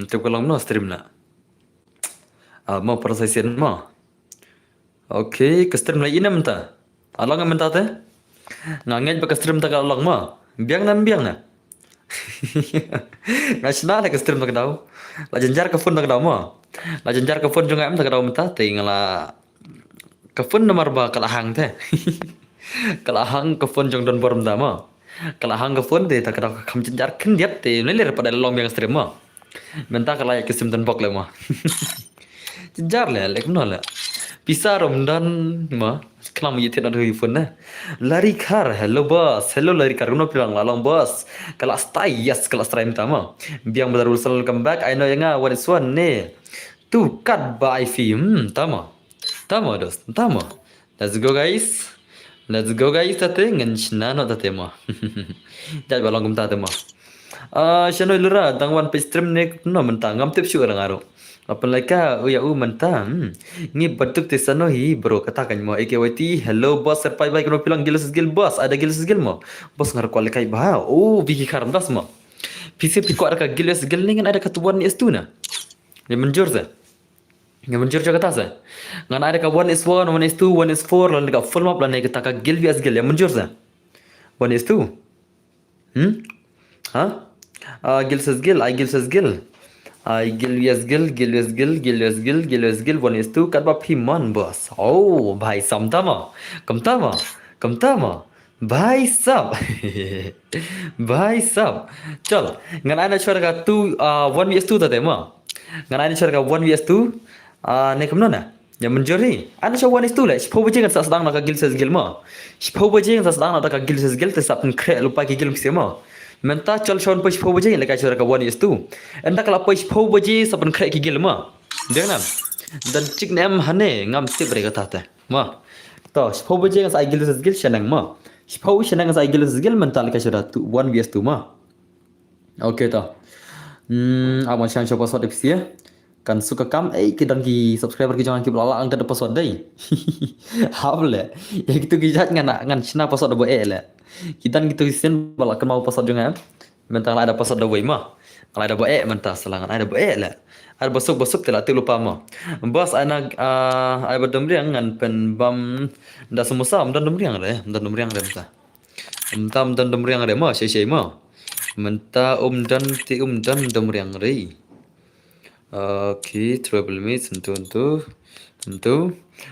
Itu kalau mau stream nak. Mau prosesian mau. Oke, ke stream lagi nak mentah. Alang yang mentah teh. Ngangin pakai stream tak alang mau. Biang na. Nasional ke stream tak tahu. La jenjar ke phone tak tahu mau. La jenjar ke phone juga em tak tahu mentah. Tinggal ke phone nomor ba kalahang teh. Kalahang ke phone jong don borom dah mau. Kalahang ke phone teh tak tahu kam jenjar kan diap teh. Nelir pada long yang stream mau. Mentah kalau ke stream dan bok le mau. Jenjar le, lek mana le. Pisa Ramadan ma kelam yete na hui phone na. Lari kar, hello boss. Hello lari kar kuno pilang lalong boss. Kalau stay yes, kalau stay minta ma. Biang badar usul welcome back. I know yang what is one ne. Tu cut by film. Tama. Tama dos. Tama. Let's go guys. Let's go guys tate ngan china no tate ma. Jat balong kum tate ma. Channel lura tangwan pe stream ne no mentang ngam tip syukur ngaro. Apa leka uya mentah. Ni betul te sano hi bro katakan mo AKYT hello boss serpai baik no pilang gil skill boss ada gil skill mo. Boss ngar kual kai bah. Oh bigi karam das mo. PC piko ada ka gil skill ni kan ada katuan ni estuna. Ni menjur sa. Ni menjur jaga tas. Ngan ada ka 1 is 1, 1 is 2, 1 is 4 lan ka full map lan ka taka gil bias gil ya menjur sa. 1 is 2. Ha? Gil skill, I gil skill. Gil yes gil 1 is 2 kat bap himan bos. Oh भाई समता ma kamta ma भाई सब भाई सब चल ngan ana chora ka 2 1 vs 2 tate ma ngan ana chora ka 1 vs 2 ne kamno na ya menjuri ana chora 1 is 2 le shpo bajing sa sedang nak gil ses gil ma shpo bajing sa sedang nak gil ses gil te sapn kre lupa ki gil ma Menta chal shon push po baje lekai chora ka 1 is 2. Enda kala push po baje sapan khrek ki gil ma. Dengan. Dan chik nem hane ngam tip re kata ta. Ma. To po baje ngas ai gil gil shanang ma. Po shanang ngas ai gil gil menta lekai chora 1 vs 2 ma. Okay to. Awan shan show password ipsia. Kan suka kam kidan ki subscriber ki jangan ki blala ang kada password dai. Hable. Ya gitu ki jat ngan china password bo le. Kita gitu sen balak mau pasal juga mentang ada pasal da mah kalau ada bae mentah selangan ada bae lah ada besok telah tu lupa mah bos anak ai berdomriang ngan pen bam da semusa dan domriang mentah entam dan domriang ada mah syai mah mentah dan ti dan domriang re okay trouble me tentu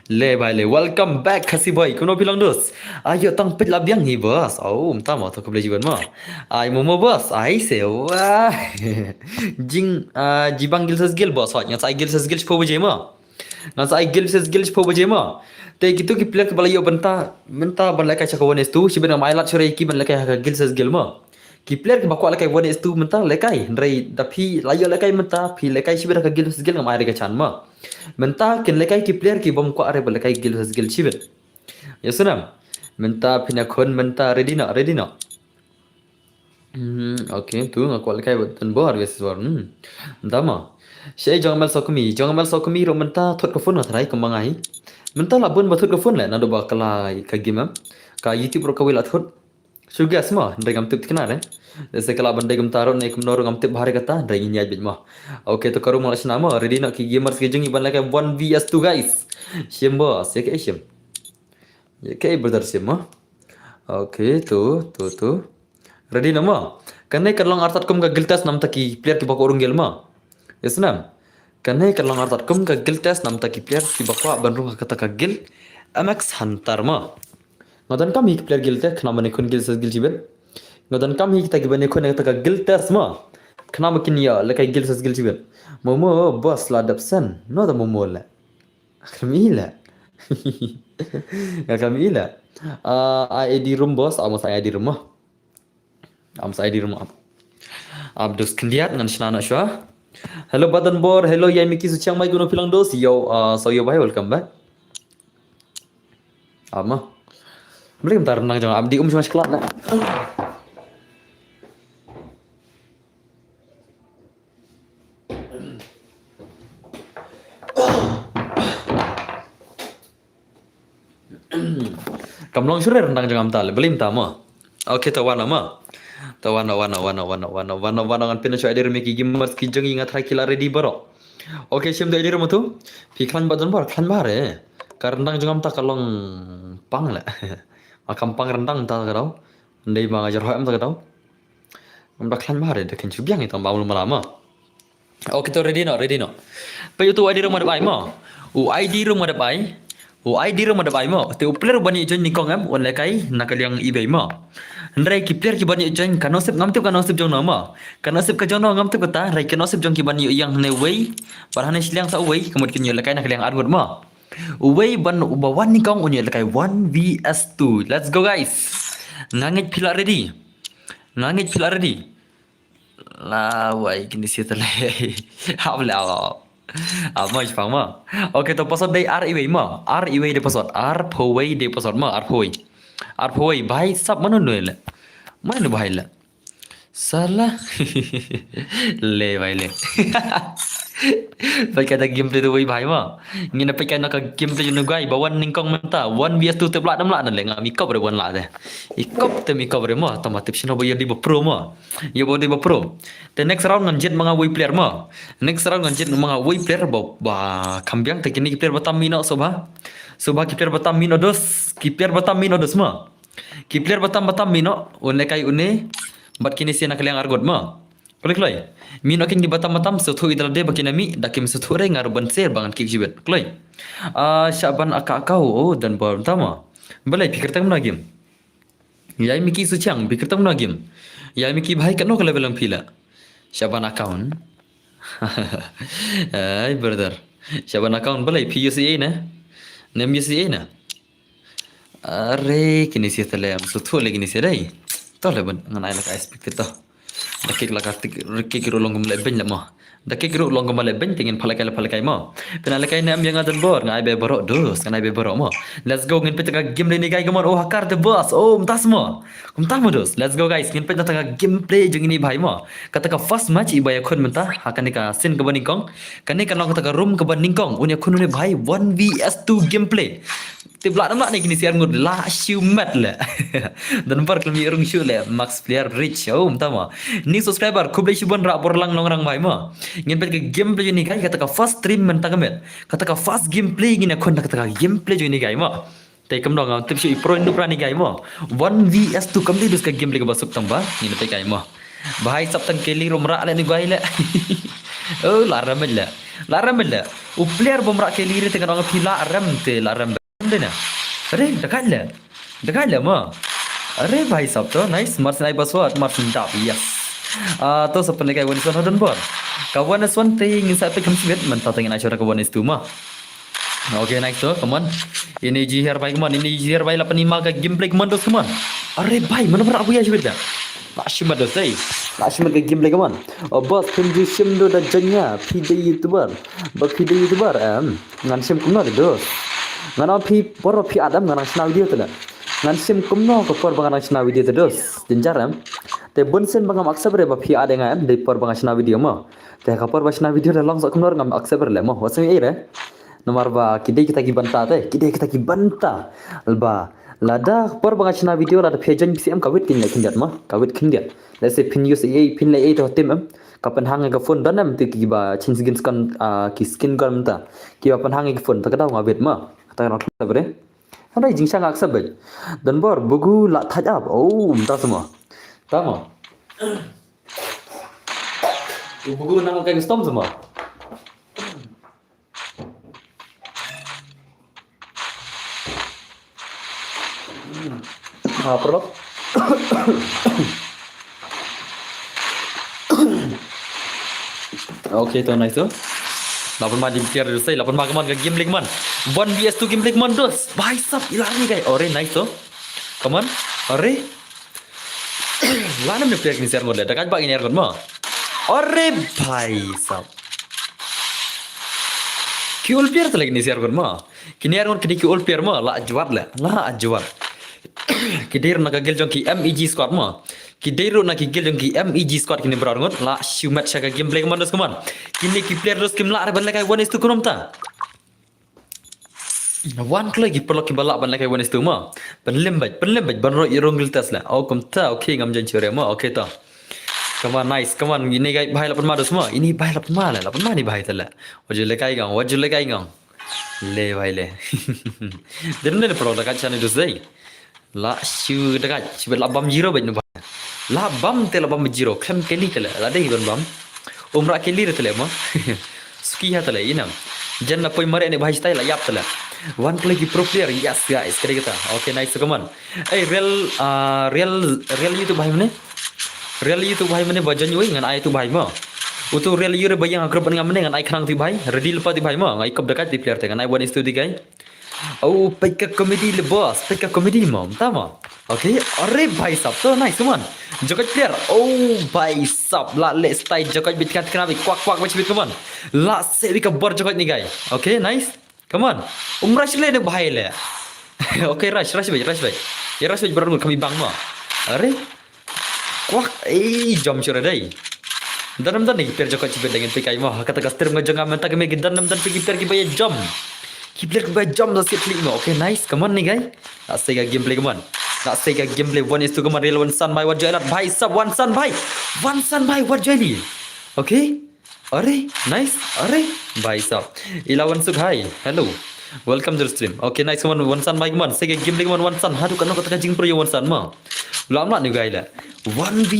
le bhai le welcome back khasi boy kuno bilang dos ayo tang pit labiang hi bos oh entah mau tak boleh jiban ma ai momo bos ai se wah jing jibang gil ses gil bos hot nya sai gil ses gil po buje ma na sai gil ses gil po buje ma te gitu ki player ke balayo benta ban lekai chakawan es tu sibena mailat sore ki ban lekai gil ses gil ma ki player ke bakwa lekai 1 is 2 menta lekai ndrai dapi layo lekai menta phi lekai sibena ka gil ses gil ngamai re chan ma menta kin lekai ki player ki bom ko are lekai gil chibet ya sunam menta pina kon menta ready na okay tu ngaku lekai beton bo harus war dama shei jongmal sokumi ro menta thot ko phone thrai kamangai menta labun bathut ko phone le na do bakala ka gimam ka youtube ro ka wila thot suga semua ndai gam tip kena Desa kalau bandai gam taruh naik menurut gam tip hari kata ndai nyaj bit mah okay to karu malas nama ready nak ki gamers ki jengi ban lekai 1 vs 2 guys sim bos ya ke sim ya ke brother sim mah okay tu ready nama kanai kalong artat kum ka giltas nam taki player ki bako urung gel mah yes nam kanai kalong artat kum ka giltas nam taki player ki bako banru kata ka gil mx hunter mah ngodan kami player gil teh kenapa nih kun gil ses gil cibet ngodan kami kita gibane kun kata ka gil tes ma kenapa kini ya lekai gil ses gil cibet momo bos ladap sen no da momo la kamila ya kamila ID room bos amos ID room abdus kendiat ngan shnana shwa hello badan bor hello yai miki su chiang mai guno pilang dos yo so yo bye welcome back ama Beli bentar renang jangan abdi cuma sekelat nak. Kamlong sure rendang jangan tal, beli minta mah. Oke, tawana ma. Tawana ngan pina choy dir meki gimmars ki jangi ngat hakila ready baro. Oke, sim de dir mutu. Pi klan badan bar klan bare. Karendang jengam ta kalong pang la. Makam pang rendang ta kadau. Ndai ma ngajar hoem ta kadau. Mda klan bare de ken chubyang itu baul malama. Oke, to ready no. Pa itu ID rumah depai mo. ID rumah depai. ID rumah depai mo. Te player bani jon ni kongam on lekai nakaliang ibay mo. Ndrai ki player ki bani jon kanosip kanosip jong nama. Kanosip ka jong ngam tu kata rai kanosip jong ki bani yang ne wei. Barhane silang sa wei kemudian yo lekai nakaliang argut mo. Wei ban ubawan ni kong on lekai 1 vs 2. Let's go guys. Nangit pila ready. La wai kini siapa lagi? Apa mai fang ma. Oke to pasal day R iway ma. R iway de pasal R poway de pasal ma R poway. R poway bahai sab mana nu le. Mana bahai le. Salah. Le bahai le. Pai kata game play tu wai bahai ma. Ngina pai kana ka game play nu gai bawan ningkong menta 1 vs 2 te blak nam lak le ngami kop re wan lak de. Ikop te mi kop re ma otomatis sino bo di pro ma. Yo bo di pro. The next round ngan jet mga way player ma. Next round ngan jet mga way player ba kambiang te kini player batam mino soba. Soba ki player batam mino dos. Ki player batam mino dos ma. Ki player batam mino une kai une bat kini siana kaliang argot ma. Kloi. Mino kin di batam sethu idal de bakinami dakim sethu re ngar ban ser bangan kik jibet. Kloi. Syaban akau oh dan bor tama. Balai pikir tam na game. Yai miki suchang pikir tam na game. Yai miki bhai kano ka level ang pila. Syaban account. Ay brother. Syaban account balai PUCA na. Nem UCA na. Are kini sih tele am sethu lagi ni serai. Tole ban ngan ai laka expect to. Dakik laka rikik rolong gum leben lama. Dakik ru long gum leben tingin palakai mo. Penalakai nam yang adan bor ngai be borok dos ngai be borok mo. Let's go ngin petaka game ni guys gamon oh hakar the boss. Oh mtas mo. Kumtah mo dos. Let's go guys ngin petaka gameplay jeng ini bhai mo. Kataka first match ibaya khun menta hakan ka sin ke baningkong. Kani kan long kataka room ke baningkong. Unya khun ne bhai 1 vs 2 gameplay. Tiblak nama ni kini siar ngud la shumat la. Dan par kami rung shu la max player rich oh mtama. Ni subscriber kublai shubon rak borlang longrang bai ma. Ngin pet ke gameplay ni kai kata ka first stream men tagamet. Kata ka first gameplay ngin akon kata ka gameplay ni kai ma. Tay kam dong tip shu pro indu prani kai ma. 1 vs 2 kam dus ka gameplay ka basuk tamba ngin tay kai ma. Bahai sab tang keli romra la ni gai la. Oh laram la. U player bomra keli re tengah orang pila ram te laram ना अरे दिखा ले माँ अरे भाई साहब तो nice Mars नाइ बसवा मार्स डाप यस तो सब पहले क्या वन वन हदन बर kawan वन ते ingin saya pekan sibet mentah tengin acara kawan itu mah oke naik to kawan ini jihar baik kawan ini jihar baik 85 ka gameplay kawan dos kawan अरे भाई mana ber abu ya sibet dah Lashimad dos eh Lashimad ka gameplay kawan bos kunju sim do da janya video youtuber ngan sim kumna dos ngana pi adam ngana chna video tu ngan sim kumno ko por bangana chna video tu dos jenjaram te bonsen bangam aksabre ba pi ade ngam de por bangana chna video mo te ka por bachna video de long sok kumno ngam aksabre le mo wasmi ire nomor ba kidai kita ki banta alba lada por bangana chna video lada phejan pcm kawit kin lekin dat ma kawit kin dia let's say pin use ai pin le ai to tim kapan hang ga phone danam te ki ba chin skin ki skin gam ta ki ba pan hang ga phone ta ka daw ngabet ma ta nak sabre Andai jing sang aksa bai dan bor bugu la thajab oh mta semua tama bugu nang ka stom semua perlu oke to nice to lapan ma jim tiar sai lapan ma kaman ka game league man 1 vs 2 game league man dos bhai sab ilani guys ore nice to kaman ore lana me player ni share ngole dakat ba ini ergon ma ore bhai sab ki ul player lagi ni share gon ma kini ergon kini ki ul player ma la ajwat kidir na gel jong ki MEG squad ma kidiru na ki gel jong ki MEG squad kini berangot la shumat shaga gameplay kaman dos kaman kini ki player dos kim la ar ban lakai one is to kunom ta One lagi perlu kita balak ban lagi one itu mah. Penlembaj ban ro irong giltas lah. Oh kumta okay ngam jan cure mah. Okay toh. Come on, nice. Come on, ini guys bahai lapan madu semua. Ini bahai lapan mana? Lapan mana ni bahai telah. Wajib lekai gang, wajib lekai gang. Le bahai le. Dan ni perlu dekat channel itu sih. La shu dekat. Cuba labam jiro baik nu bahai. Labam te labam jiro. Klem keli telah. Ada hiban bam. Umrah keli telah mah. Suki ha telah inam. Jangan apa yang mari ni bahai style yap telah. One lagi pro player. Yes guys, kali kita. Okay, nice. Come on. Real YouTube bahai mana? Real itu bahai mana bajan yoi ngan ai tu bahai ma. Utu real yure bayang agrop ngan mana ngan ai khanang tu bahai. Ready lepas tu bahai ma. Ngai kop dekat di player te ngan ai one studi guys. Oh, peka komedi le boss. Peka komedi ma. Tama. Okay. Arre bhai sab to nice man. Jokat player. Oh, bhai sab la le style jokat bit kat kena kwak bit come on. La se bi ka bor jokat ni guys. Okay, nice. Come on. Rush le ne bhai le. Okay, rush bhai. Ya rush bhai baru kami bang ma. Arre wah, jom cura dai. Danam dan ni per joko cibet dengan pikai mah. Kata kastir ngajeng aman tak kami danam dan pergi per kibaya jom. Kibler kibaya jom dah siap klik mah. Okay, nice. Come on ni guys. Nak sega gameplay come on. Nak sega gameplay one is to come on real one sun by what joy not bhai sub one sun by what joy ni. Okay. Are nice. Are bhai sub. Ilawan suk hai. Hello. Welcome to the stream. Okay, nice one sun by come on. Sega gameplay come on one sun. Hadu kan kata kajing pro one sun mah. Lama ni guys lah. 1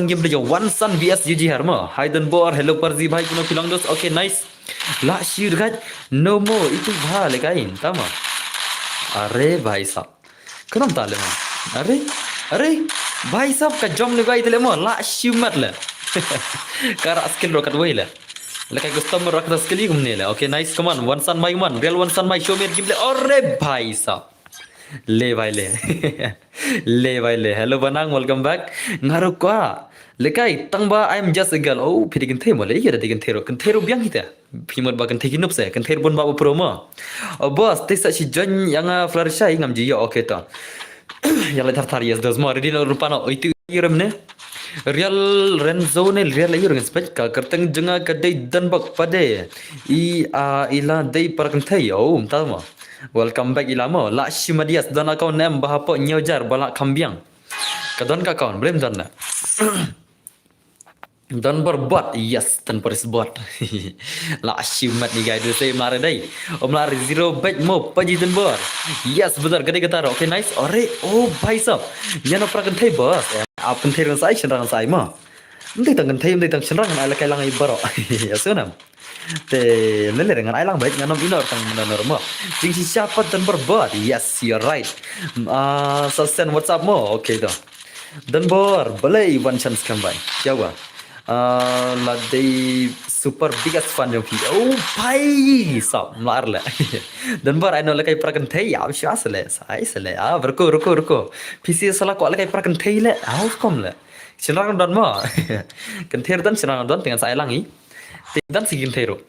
game player, one sun vs GG Harma. Hayden Bor, hello Parzi bhai kuno pilang dos. Okay, nice. La shir guys. No more. Itu bhal kain. Tama. Are bhai sab. Kenapa tak lema? Are bhai sab ka jom le guys lema. La shir mat la. Kara skill rokat wei la. Lekai customer rokat skill kum ne la. Okay, nice. Come on. One sun bhai man. Real one sun bhai show me gameplay. Are bhai sab. Le भाई ले hello banang welcome back ngaru kwa lekai tangba I am just a girl oh phiri kan the mole yada dikan thero biang kita phimot ba kan the kinup se kan ther bon ba promo oh boss te sa si jon yang florisha ngam ji yo okay to yala thar yes dos more dino rupano itu yiram ne real renzo ne real yiram spec ka kerteng jenga kadai dan bak pade ila dei par kan the oh tama. Welcome back ilamo. La Shimadias dan akaun nem bahapa nyojar balak kambiang. Kadon ka kaun belum dan na. Dan berbuat yes dan bersbuat. La Shimat ni guys saya melari dai. Melari zero bet mo paji dan ber. Yes betul gede kata okay nice. Ore oh bhai sab. Yana prakan thai bos. Apun thai ran sai chenrang sai ma. Ndai tang kan thai ndai tang chenrang ala kai lang ai baro. Ya sunam. Te lele dengan ailang baik nganom inor tang normal. Jing si siapa dan berbuat. Yes, you're right. Susten WhatsApp mo. Okay to. Dan bor boleh one chance combine. Siapa? Ladai super biggest fan yang video. Oh, bhai sab lar le. Dan bor I know lekai prakan thai ab syas le. Sai sele. Ruko. PC salah ko lekai prakan thai le. Kom le. Senang dan mo. Kan ther dan senang dan dengan saya langi. Dan si gintero.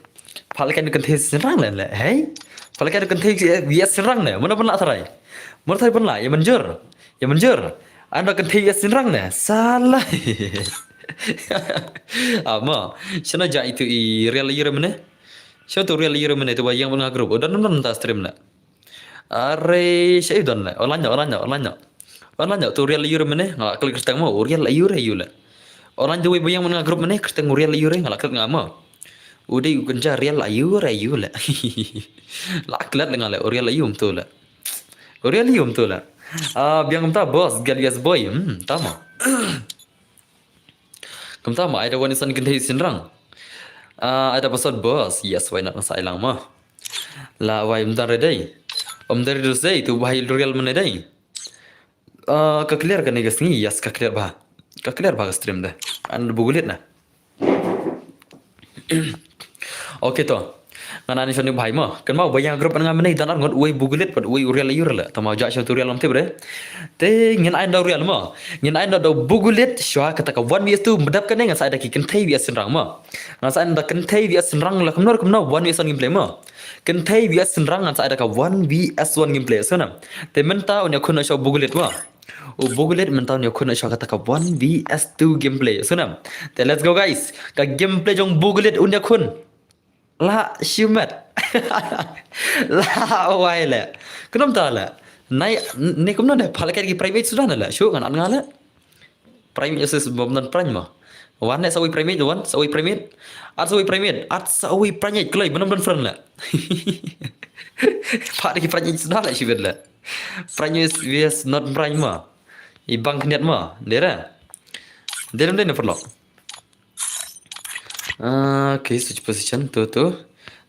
Palakan kan teh serang le. Hey. Palakan kan teh bias serang le. Mana pernah tarai. Mana tarai pernah. Ya menjur. Anda kan teh bias serang le. Salah. Ama. Sana ja itu real year mana? Siapa tu real year mana tu yang pernah grup. Udah nonton tak stream le. Are saya don le. Online tu real year mana? Nggak klik kertas mau. Real year le. Orang tu yang mana grup mana? Kertas real year nggak klik ngama. Udah kunci real ayu lah. Laklat dengan le real ayu tu lah. Real ayu tu lah. Biang kita bos galias boy. Tama. Tama ada wanisan kentai sinrang. Ada pasal bos. Yes why not nasa ilang mah. La why mtar redai. Dari dosai tu bahai real mana dai. Keklir kan negas ni. Yes keklir bah. Keklir bah stream dah. Anda bugulit na. Okay to. Ngana ni soni bhai ma. Kan mau bayang grup ngam nei danar ngot uai bugulit pad uai real ayur la. Tama ja sha tutorial lam te bre. Te ngin ai da real ma. Ngin ai da bugulit shwa kata ka 1vs2 medap kan ngan sa ada ki kan thai bias senrang ma. Ngan sa da kan thai bias senrang la kamnor 1vs1 gameplay ma. Kan thai bias senrang ngan sa ada ka 1vs1 gameplay sana. Te menta unya kun sha bugulit ma. Bugulit mentau ni aku nak syok kata ka 1vs2 gameplay. Sunam. Then let's go guys. Ka gameplay jong bugulit unya kun. La shumat. Lawai le. Kenapa tak le? Nai ni kumna le. Phala kai private sudah le. Show kan ngala. Private usus bomdan prime mah. Wan ne sawi private wan, sawi private. At sawi private, at sawi private kelai benar-benar friend le. Pak lagi private sudah le sibet le. Private vs not prime mah. Ibang keniat mah. Dera. Dera ne perlu. Okay, switch position tu.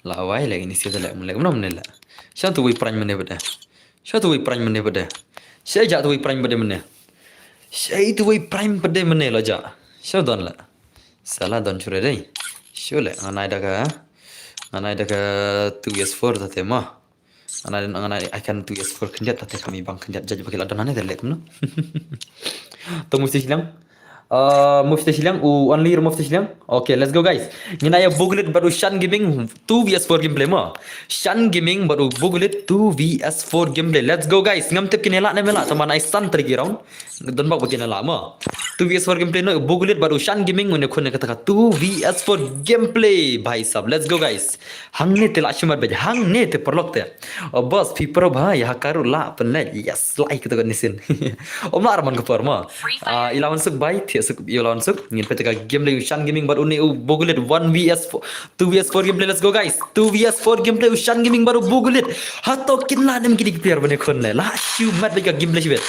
Lawai lagi ni siapa lagi mulai mana lah. Siapa tu wei prime mana pada? Siapa tu wei prime mana pada? Siapa jat tu wei prime pada mana? Siapa tu wei prime pada mana lah jat? Siapa don lah? Salah don curi deh. Siapa le? Anai dah ke 2s4 tadi mah. Anai akan 2s4 kenjat tadi kami bang kenjat jadi pakai ladan anai terlihat mana? Tunggu silang. Move silang only remove silang. Okay, let's go guys. Ngina ya Bugulit baru Shan Gaming 2vs4 gameplay mo. Shan Gaming baru Bugulit 2vs4 gameplay. Let's go guys. Ngam tip kinela na mela sama nice sun trigi round. Don ba kinela mo. 2vs4 gameplay no Bugulit baru Shan Gaming ngone khone kata 2vs4 gameplay. Bhai sab, let's go guys. Hangne te lashmar bej. Hangne te perlok te. Boss people bhai hakaru la penle. Yes, like kita nisin. Omla arman ke forma. Ilawan suk bhai suk ilawan suk ngin petika game lagi Shan Gaming baru ni Bugulit 1vs4 2vs4 gameplay. Let's go guys. 2vs4 gameplay Shan Gaming baru Bugulit. Hato kinla nem kidi player bane khonne. La shumat bega gameplay sibet.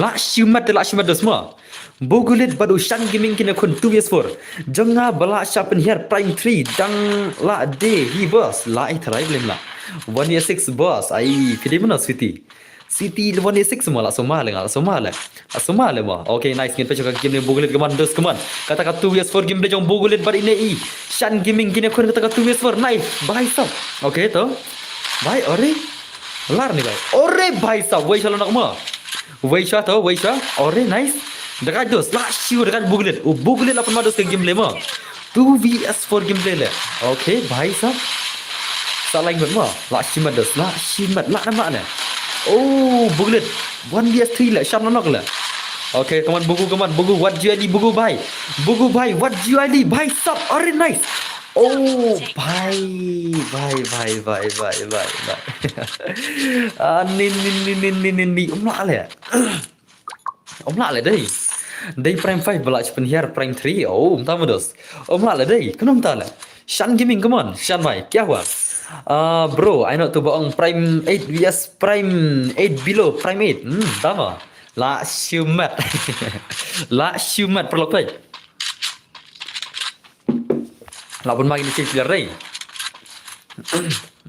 La shumat dos semua. Bugulit baru Shan Gaming kena khon 2vs4. Jangan bala shapen here prime 3 dang la de hi boss la ithrai blem la. 1v6 boss ai pidi mana City 1v6 semua lah semua le mah. Okay, nice ngin pecoka game ni Bugulit keman dos keman. Kata 2vs4 game jong Bugulit bar ini Shan Gaming kena khon kata 2vs4 nice. Bhai sab. Okay to. Bhai ore lar ni bhai. Ore bhai sab wei chala nak mah. Wei cha to wei cha. Ore nice. Dekat dos lah siu dekat Bugulit. Bugulit 8 mados ke gameplay mah. 2vs4 gameplay le. Okay, bhai sab. Salah ingat mah. Lah simat dos. Lah simat lah nama ne. Oh, Bugulit 1vs3 le. Syam nak le. Okay, come on Bugu. What GLE Bugu bhai. What GLE bhai sab. Ore nice. Oh, bhai. Ni. Omla le deh. Day prime 5 bala pen here prime 3. Oh, entah dos. Omla le deh. Kenapa tak le? Shan Gaming, come on. Shan bhai, kya hua? Bro, I know tu baong prime 8 vs prime 8 below prime 8. Tama. La shumat. La shumat perlu pai. La pun magi ni clear rai.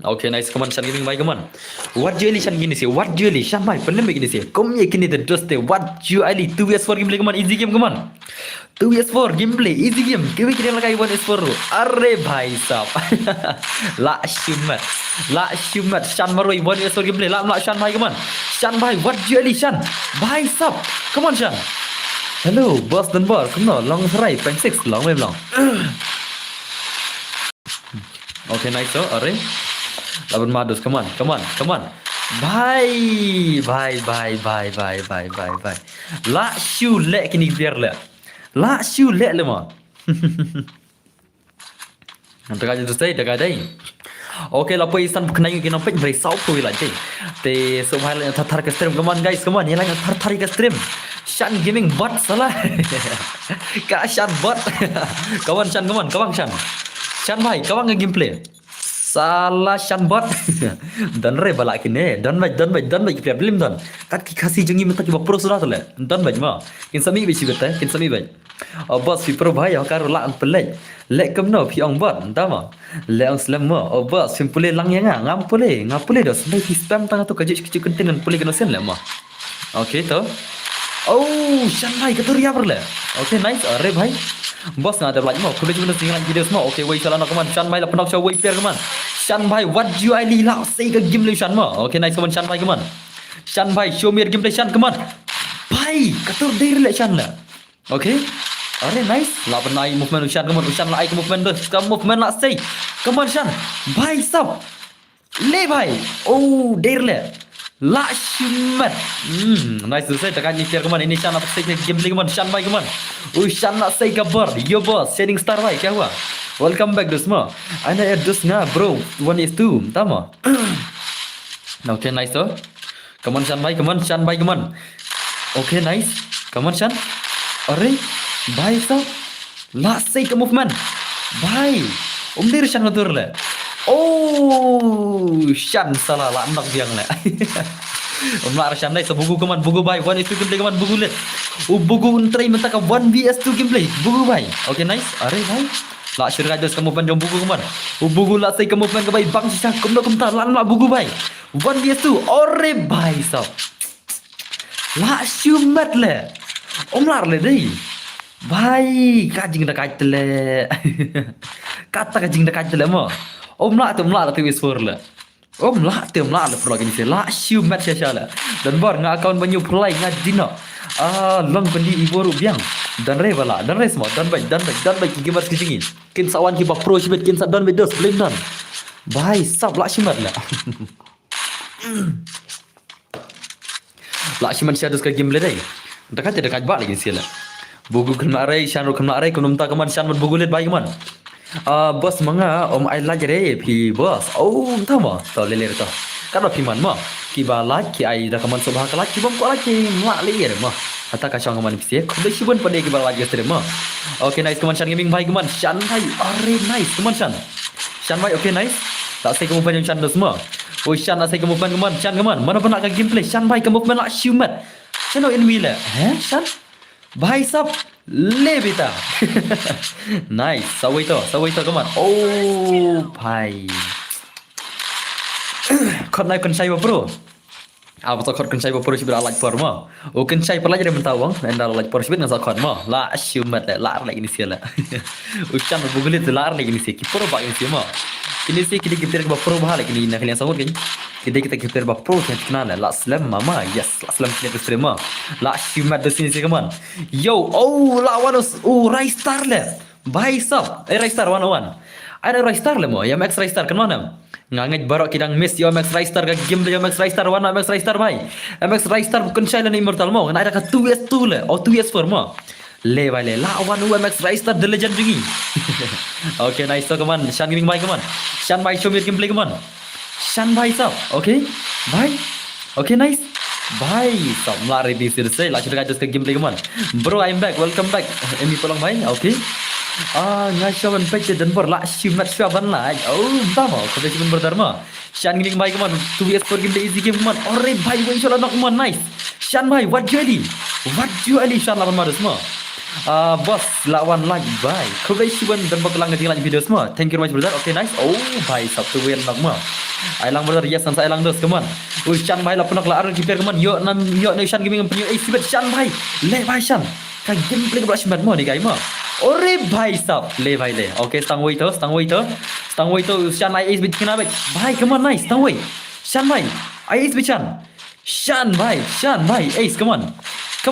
Okay, nice. Come on, Shan Gaming, bhai, come on. What you Shan gini sih? What you Shan bhai? Pernah begini sih? Kom ye kini the just the what you 2vs4 gameplay, come on, easy game, come on. 2vs4 gameplay, easy game. Kau kira lagi 1s4 lu. Arre bhai sab. La shumat. Shan maroi 1vs4 gameplay. La Shan bhai, come on. Shan bhai, what you Shan? Bhai sab. Come on, Shan. Hello, boss dan bar. Come on, long try. Prime 6, long way long. Okay, nice. So, arre. 8 madus, come on. Bhai. La shu le kini biar le. La shu le mah. Dekat tu saya dekat dai. Okay, la poi san kena yung kinapit bhai sau poi la je. Te so bhai la thar ke stream, come on guys, come on. Ye la thar ke stream. Shan Gaming bot salah. Ka Shan bot. Kawan Shan, come on, Shan. Shan bhai, kawan nge gameplay. Salah Shan bot. Dan re bala kini. Dan baik player belum dan. Kat ki kasih jengi minta ki pro sudah tu le. Dan baik mah. Kin sami bici betul. Kin sami baik. Bos fi pro bhai hakar la ang pelai. Lek kem no fi ong bot. Entah mah. Lek ong slam mah. Bos fi pulih lang yang ngam pulih dah. Sampai ki spam tengah tu kajik content dan pulih kena sen le mah. Okay tu. Oh, Shan bhai ketur ya perle. Okay, nice. Arre bhai. Bos ngada like mo. Kulit cuma tinggal video semua. Okay, wei salah nak keman. Shan bhai la penok show wei player keman. Shan bhai, what do I li la say ke game le Shan mo. Okay, nice keman Shan bhai keman. Shan bhai, show me gameplay Shan keman. Bhai, ketur dir le Shan la. Okay. Arre nice. La penai movement Shan keman. Shan la ai ke movement dos. Ka movement la say. Keman Shan. Bhai sab. Le bhai. Oh, dir le. La shumat. Nice tu saya tekan ni share keman ini Shan apa say gameplay keman Shan bhai keman. Shan nak say kabar. Yo boss, setting star bhai, kya hua? Welcome back dus semua. Ana ya dus nga bro. 1 is 2. Tama. Okay, nice तो. Come on Shan भाई, come on Shan भाई, come on. Okay, nice. Come on Shan. अरे भाई साहब last say ke movement. भाई umdir Shan ngatur le. Oh, Shan salah lah nak biang le. Umlar Shan nice bugu come on bugu भाई 1 is 2 gameplay come on bugu le. Bugu try minta ka 1 vs 2 gameplay. Bugu भाई. Okay, nice. अरे भाई la syur gados ke movement jom bugu come on. Bugu la say ke movement ke भाई bang sisa kum ta lan la bugu भाई. 1 vs 2 अरे भाई साहब ला syumat le omlar le dei भाई kajing dah kaj le kata kajing dah kaj le mo omlar tu isfor le omlar le pro gini se la syumat sia le dan bor nga account banyu play nga dino long pendi iboru biang dan re bala dan re semua dan baik gamer kicingin kin sawan ki ba pro sibet kin sa dan bedos blame dan भाई सब la syumat le la syumat sia dus ka game le dei dekat dekat ba lagi sia le bugu kena rai shan ro kena rai kunum ta kaman shan bugu let bai kaman bos manga om ai la jere pi bos oh tama to le to kan pi man ma ki ba la ki ai da kaman sobha kala ki bom ko la ki ma le ye ma ata ka chang kaman pi ko be shibon pade ki ba la gestre ma okay nice kaman shan gaming bai kaman shan bai are nice kaman shan bai okay nice tak sai kamu panjang shan semua oh shan tak sai kamu kaman shan kaman mana pernah ka gameplay shan bai kamu main la syumat shan in wheel shan भाई साहब ले बेटा नाइस सवई तो कमान ओ भाई खत नाय kon sai bro apa to khot kon sai bro sibra like por ma o kon sai per la jadi mentau bang enda like por sibit ngasa khot ma la syumat la like ini sia la ucan bugulit la like ini sia ki por ba ini sia ma ini sia kidi kita ba pro ba like ini nak kalian sahut kan kita kita ba pro kan kenal la slam mama yes la slam kita stream la syumat de sini sia kaman yo oh la wanos oh rise star le bhai sab rise star 101 ada rise star le mo ya max rise star kan mana ngangit barok kidang miss yo max rise star ga game yo max rise star wana max rise star bhai max rise star bukan saya ni immortal mo na ada ka 2s2 le oh 2s4 mo le bhai le la one max rise star the legend jingi okay nice to kaman shan gaming bhai kaman shan bhai show me gameplay kaman shan bhai sab okay bhai okay nice bhai sab lari di sir se la cerita just ke gameplay kaman bro I'm back welcome back emi tolong bhai okay ngasyawan pecah dan ber la syumat syaban la oh tama kau syuman berdharma shan gaming bhai kaman 2s4 gameplay easy game kaman ore bhai gue insyaallah nak kaman nice shan bhai what you ali shan lawan madus semua bos lawan lagi bhai kau syuman dan bakalang ngetinggal video semua thank you very much brother okay nice oh bhai sabtu wen nak ma ailang brother yes san ailang dos kaman shan bhai la punak la ar kiper kaman yo shan gaming punya sibet shan bhai le bhai shan ka gameplay ka syumat mo ni guys ma ore bhai sab le bhai le okay stang wait to shan ai is bit kena bhai come on nice stang wait shan bhai ai is bit shan bhai ace come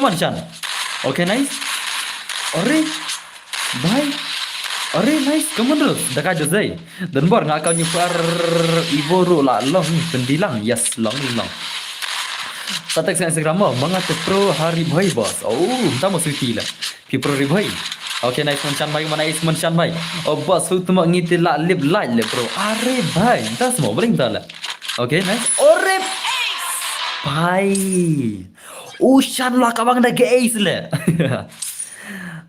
on shan okay nice ore bhai ore nice come on terus dekat je zai dan bor ngakau nyupar iboru la long pendilang yes long Satek sa Instagram mo mga pro hari bhai boss oh tamo suti la pi pro ri bhai okay nice man chan bhai mana is man chan bhai oh boss hu tumo ngiti la lip light le bro are bhai das mo bring tala okay nice ore bhai shan la kabang da ace le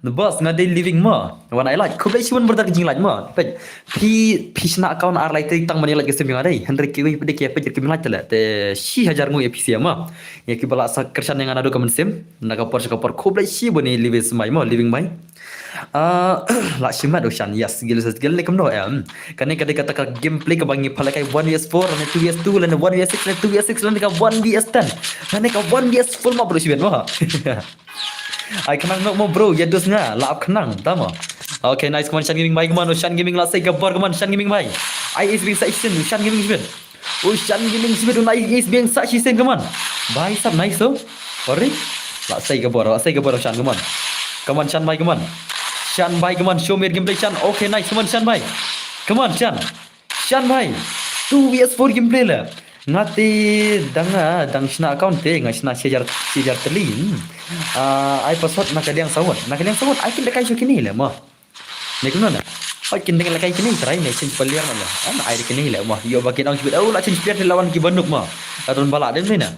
the boss nga day living mo when I like kubai siwan berdak jing like mo pi sna account ar like tang mani like sem ngadai hendrik kiwi pede ke pede kim like tala te 6000 ngu episode ma ya ki bala sa kersan yang ada komen sem na kapor kubai si boni living mai mo living mai la shimat oshan yes gil le kamno kan ni kata kata gameplay ka bangi phala kai 1vs4 and 2vs2 and 1vs6 and 2vs6 and ka 1vs10 kan ka 1vs4 ma bro siben mo ai kenang nok mo bro ya dus nga la kenang tama okay nice kaman shan gaming bhai kaman shan gaming la sai gabar kaman shan gaming bhai ai is being section shan gaming siben shan gaming siben na is being section kaman bhai sab nice so ore la sai gabar shan kaman shan bhai kaman show me gameplay shan okay nice kaman shan bhai kaman shan bhai 2vs4 gameplay la ngati dang sna account te ngasna sejar telin ai password nak kalian sawat ai kin dekai syukini le mo ne kuna Hoi kinting la kai kini try ne change player mana. An ai kini la mah. Yo bagi orang sebut la change player lawan ki Bandung mah. Atau balak dem ni na.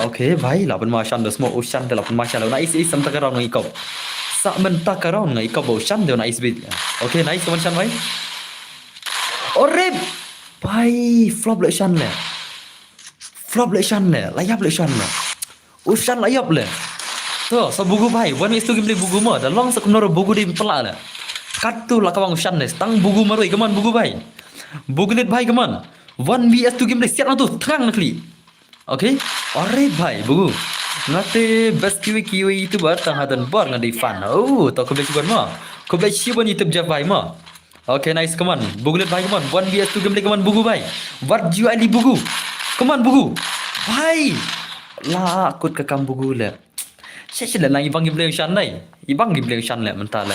Okay, भाई लापन माशान दस मो उशान दे लापन माशान ना इस सम तक राउंड नहीं कब सा मन तक राउंड नहीं कब उशान दे ना इस भी ओके नाइस कमन शान भाई अरे भाई फ्लॉप ले शान ले layap le शान ले उशान layap le तो सब बुगु भाई वन इस तो गिमले बुगु मो दा लॉन्ग सक नोरो बुगु di pelak le katu la kawang uशान le tang bugu maroi keman bugu भाई bugulit भाई keman 1vs tu गिमले siap tu terang nakli Okay, alright bhai, bugu. Ngate best kiwi itu bar tang hadan bar ngadi fan. Oh, to ko beci ma. Ko beci bon YouTube jab bhai ma. Okay, nice come on. Bugu bhai come on. 1vs tu game come on bugu bhai. What you ali bugu? Come on bugu. Bhai. La akut ke kam bugu le. Saya lang ibang game shan nai. Ibang game shan le mental le.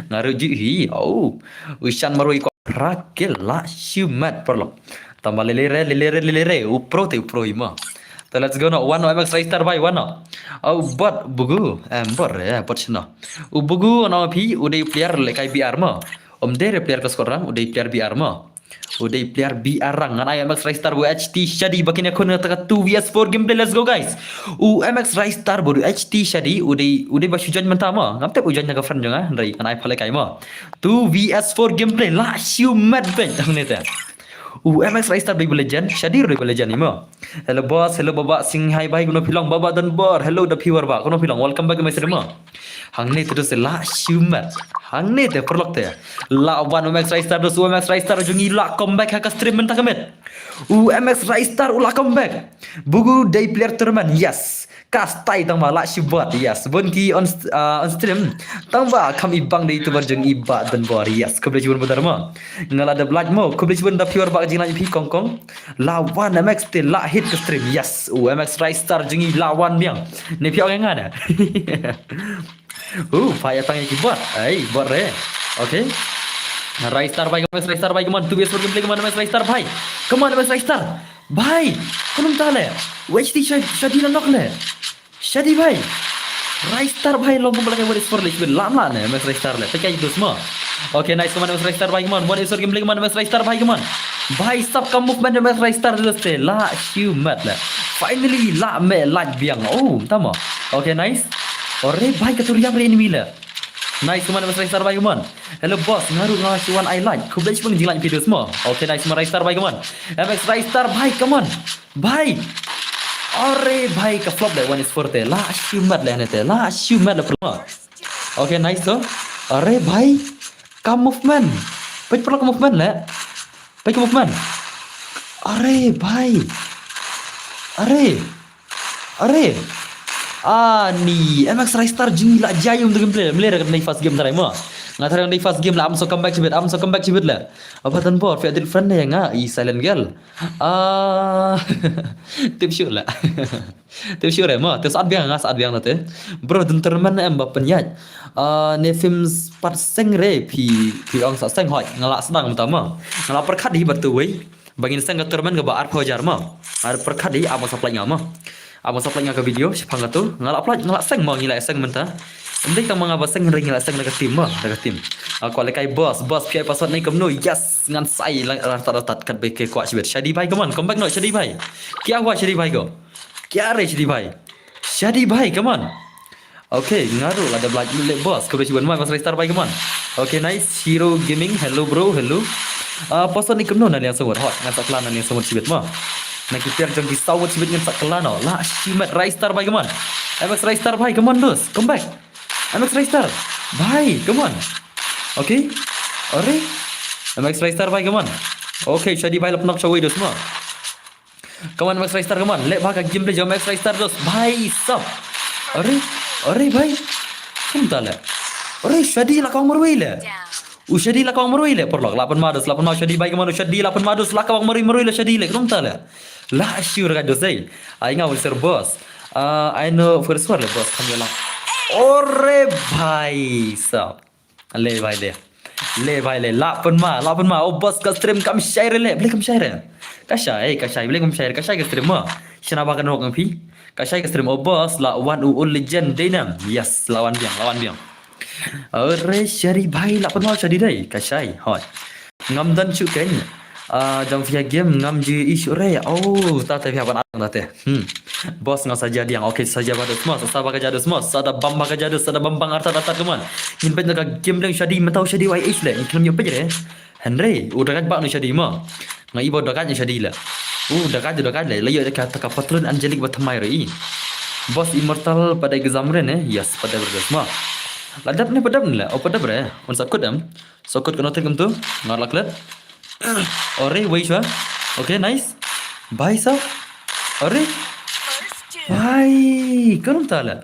Ngaru ji hi. Oh. Ushan maroi ko rakil la shumat perlo. Tambah lelere upro ima. So let's go now. One MX Rai Star by one now. Oh but bugu bor ya bot sino. Bugu no pi udah player lekai BR ma. Dere player ke sekarang udah player BR ma. Udah player BR rang ngan MX Rai Star bu HT Shadi bakin akun taka 2vs4 gameplay let's go guys. MX Rai Star bu HT Shadi udah basujan mentama. Ngam tep ujannya ke friend jangan dari kan ai phale kai ma. 2vs4 gameplay la siu mad bet ni ta. MX Rai Star Bible Legend, Shadir Bible Legend ni mo. Hello boss, hello baba sing hai bhai kuno pilang baba dan bor. Hello the viewer ba kuno pilang welcome back my stream mo. Hang ni terus la shumat. Hang ni te perlok te. La one MX Rai Star terus MX Rai Star jungi la comeback ha stream mentah kamet. MX Rai Star ula comeback. Bugu day player tournament. Yes. Kastai tang ba la shibat. Yes. Bon ki on stream tang ba kam ibang day tu berjeng iba dan bor. Yes. Kau boleh cuba benar mo. Ngala ada blood mo. Kau boleh cuba da viewer ba jing la pi kong. Lawan MX te la hit ke stream. Yes. MX Rai Star jungi lawan biang. Ni piau yang ada. Payah tangi kibot. Bot re. Okay. Rai Star bhai, MX Rai Star bhai, come on. 2vs4 gameplay, come on MX Rai Star bhai. Come on MX Rai Star. Bhai, kunum tale. WHT Shadi la knock le. Shadi bhai. Rai Star bhai long belakang buat sport le. Lama ne MX Rai Star le. Pakai itu semua. Okay, nice come on MX Rai Star bhai, come on. 1vs4 gameplay, come on MX Rai Star bhai, come on. Bhai sab ka movement MX Rai Star le se. La humat le. Finally la me like biang. Oh, tama. Okay, nice. Ore bhai keturiam re enemy le. Nice teman MX Rai Star bhai kawan. Hello boss, ngaru ngasiwan I like. Kau boleh pun jilat video semua. Okay, nice teman Rai Star bhai kawan. MX Rai Star bhai kawan. Bhai. Ore bhai ke flop le one is forte. La shumat le nete. La shumat le perlu. Okay, nice tu. Ore bhai. Kam movement. Pai perlu kam movement le. Pai kam movement. Ore bhai. Ore. Ni MX Rai Star jungi la jaya untuk gameplay. Melera kat fast game tarai mo. Ngatar yang fast game la am so comeback cibet la. Apa tan bor fi adil friend yang silent girl. Tip shoot la. Tip shoot mo. Tu saat biang nate. Bro dan terman em ba penyat. Ne film part seng re pi ong sa seng hoi ngalak senang utama. Ngalak perkat di batu wei. Bagi seng ke terman ke ba art pojar mo. Art perkat di am supply ngama. Abang supply ke video sepang tu ngalak seng mau ngilai seng mentah. Endai tang mangaba seng ring ngilai seng dekat tim. Aku lekai boss PI password naik kemno. Yes ngan sai rata-rata kat BK kuat sibet. Shadi bhai come on, come back no Shadi bhai. Kya hua Shadi bhai ko? Kya re Shadi bhai? Shadi bhai come on. Okay, ngaruh ada black boss. Kau boleh cuba MX Rai Star bhai come on. Okay, nice. Hero Gaming, hello bro, hello. Password naik kemno nani yang semut hot. Ngan saklan nani yang semut sibet mah. Nak kita jom di sawat sibet ngan saklan no. La shimat Rai Star bhai come on. MX Rai Star bhai come on dos. Come back. MX Rai Star. Bhai, come on. Okay. Ore. MX Rai Star bhai come on. Okay, Shadi bhai lapnak shawai dos semua. Come on MX Rai Star come on. Let bhai gameplay jom MX Rai Star dos. Bhai sab. Ore bhai. Kum tala. Ore Shadi la kau marwai le. Shadi la kau marwai le. Perlok 8 madus Shadi bhai come on. Shadi 8 madus la kau marwai le Shadi le. Kum tala. La sure ka dos ai. Ai ngau ser boss. I know first one le boss kami lang. Ore bhai sab. Le bhai le la pun ma oh boss ka stream kam share le boleh kam share kasai boleh kam share kasai ka stream ma sina ba kan orang pi kasai ka stream oh boss la one legend denam yes lawan biang अरे शरी भाई ला पण शरी đây cái sai hỏi ngâm dân chữ cái trong phía game ngâm ji isu re oh tak tapi apa nak teh bos nggak saja dia oke saja pada semua sasa baga jadi semua sada bamba baga jadi sada bambang arta data keman in pen jaga game leng shadi mentau shadi wai is le in kelam nyope je Henry udah kan bak nu shadi ma ngai ibo dah kan shadi la dah kan le layo dekat taka patron angelic batamai rei bos immortal pada exam re ne yes pada bergesma ladap ni padap ni lah oh padap re on sakut sokot kena tek tu ngalak let Ore wait chua okay nice भाई साहब अरे भाई कौन ताला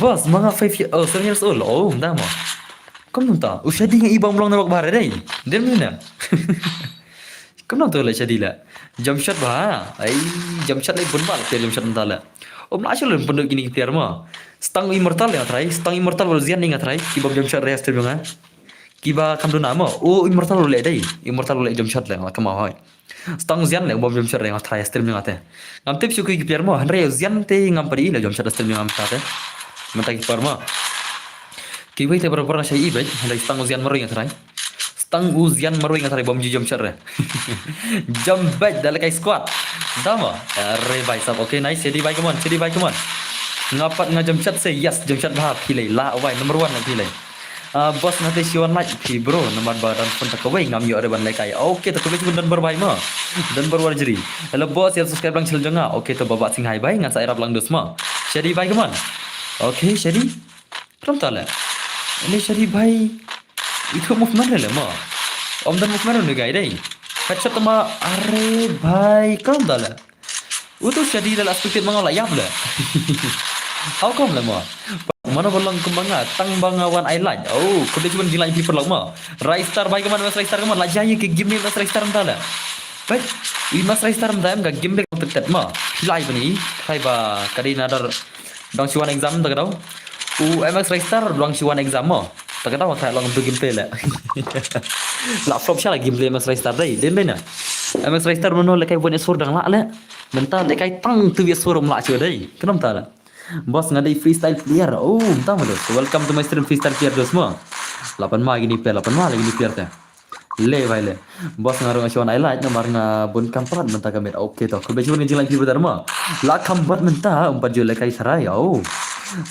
bos mga 5 years oh 7 years old oh dah mo kamu tahu usia dia ibang belum nampak bahar deh dia mana kamu tahu lah jadi lah jamshad bah ai jamshad lagi pun bal jamshad entah lah om nak asal penduk gini tiar mah stang immortal yang try stang immortal version ni ngat try kibab jamshad rest tu nga kiba kam do nama oh immortal le dai immortal le jamshad le ngak ma hoy stang zian le bom jamshad le ngat try stream ngate ngam tip su ki pier mo hanre zian te ngam pari le jamshad stream ngam tate mata ki par mo ki wei te berapa sai ibet hanre stang zian maro ngat try stang uzian maro ngat try bom jamshad re jambet dal kai squad dama re bhai sab okay nice city bhai come on ngapat ngajamshad say yes jamshad bha pilai la awai number 1 na pilai bos nanti siwan like pi bro nomor badan pun tak kawai ngam yo ada ban like ay okay tak kawai dan berbai ma dan berwar jeri hello bos yang subscribe lang channel jonga okay to babak sing hai bai ngan sa irap lang dos ma shadi bai kaman okay shadi pram tala ini shadi bai itu movement le ma om dan movement ne gai dai kachat ma are bai kam tala utu shadi dal aspect mangala yap le how come le ma mana bolang kembanga tang bangawan island oh kuda cuma gila people lama rai star bai kaman mas rai star kaman la jaya ke game ni mas rai star mtala baik i mas rai star mtam ga game le tet ma hilai bani khai ba kadi nadar dong siwan exam tak tahu ms rai star dong siwan exam ma tak tahu khai long tu game play la la flop sha la game play mas rai star dai den dai na ms rai star mono le kai bon esor dang la le mental le kai tang tu esor mla chu dai kenam tala bos ngadai freestyle player oh entah mana welcome to my stream freestyle player dos semua 8 ma gini player 8 ma lagi ni player teh le vai le bos ngaru ngasion highlight nomor na bon kamprat mentah kamet okay to ko beju ngin lagi betar ma la kambat mentah umpat jo le kai sarai oh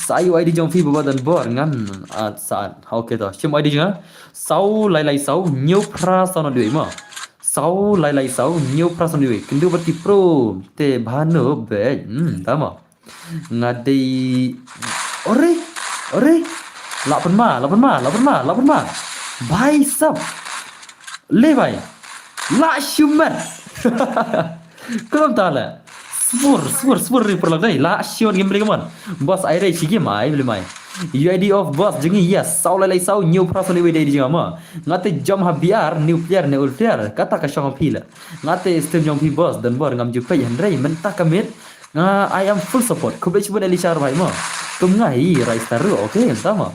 sayu id jong fi baba dan bor ngan saat okay to sim id jang sau lai sau new pra sono dui ma sau lai sau new pra sono dui kindu berti pro te bhano be tama ngadai ore 8 ma bhai sab le bhai la shumat kelom tala spur per lag dai la shion game beli kaman bos aire chi game ai beli mai UID of boss jengi yes sau lai sau new person we dai jenga ma ngate jam ha biar new player ne ul player kata ka shong pila ngate stream jong pi boss dan bor ngam jupe henry mentah kamit I am full support. Kau boleh cuba Elisha Rai ma. Tum ngai Rai Star okay sama.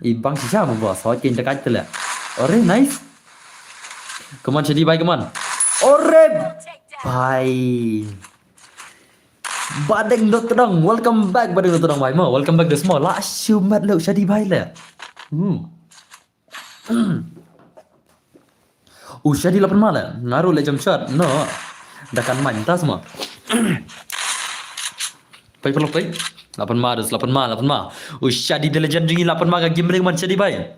Ibang sisa mo bos. Hot kin dekat tu lah. Ore nice. Come on Shadi bye come on. Ore bye. Badeng dot dong. Welcome back badeng dot dong bye ma. Welcome back the small. La shumat lo Shadi bye lah. Shadi 8 malam. Ngaruh le jam shot. No. Dah kan main tas semua. Pai pelok pai 8 ma Shadi the legend ringi 8 ma ga game ring man Shadi bai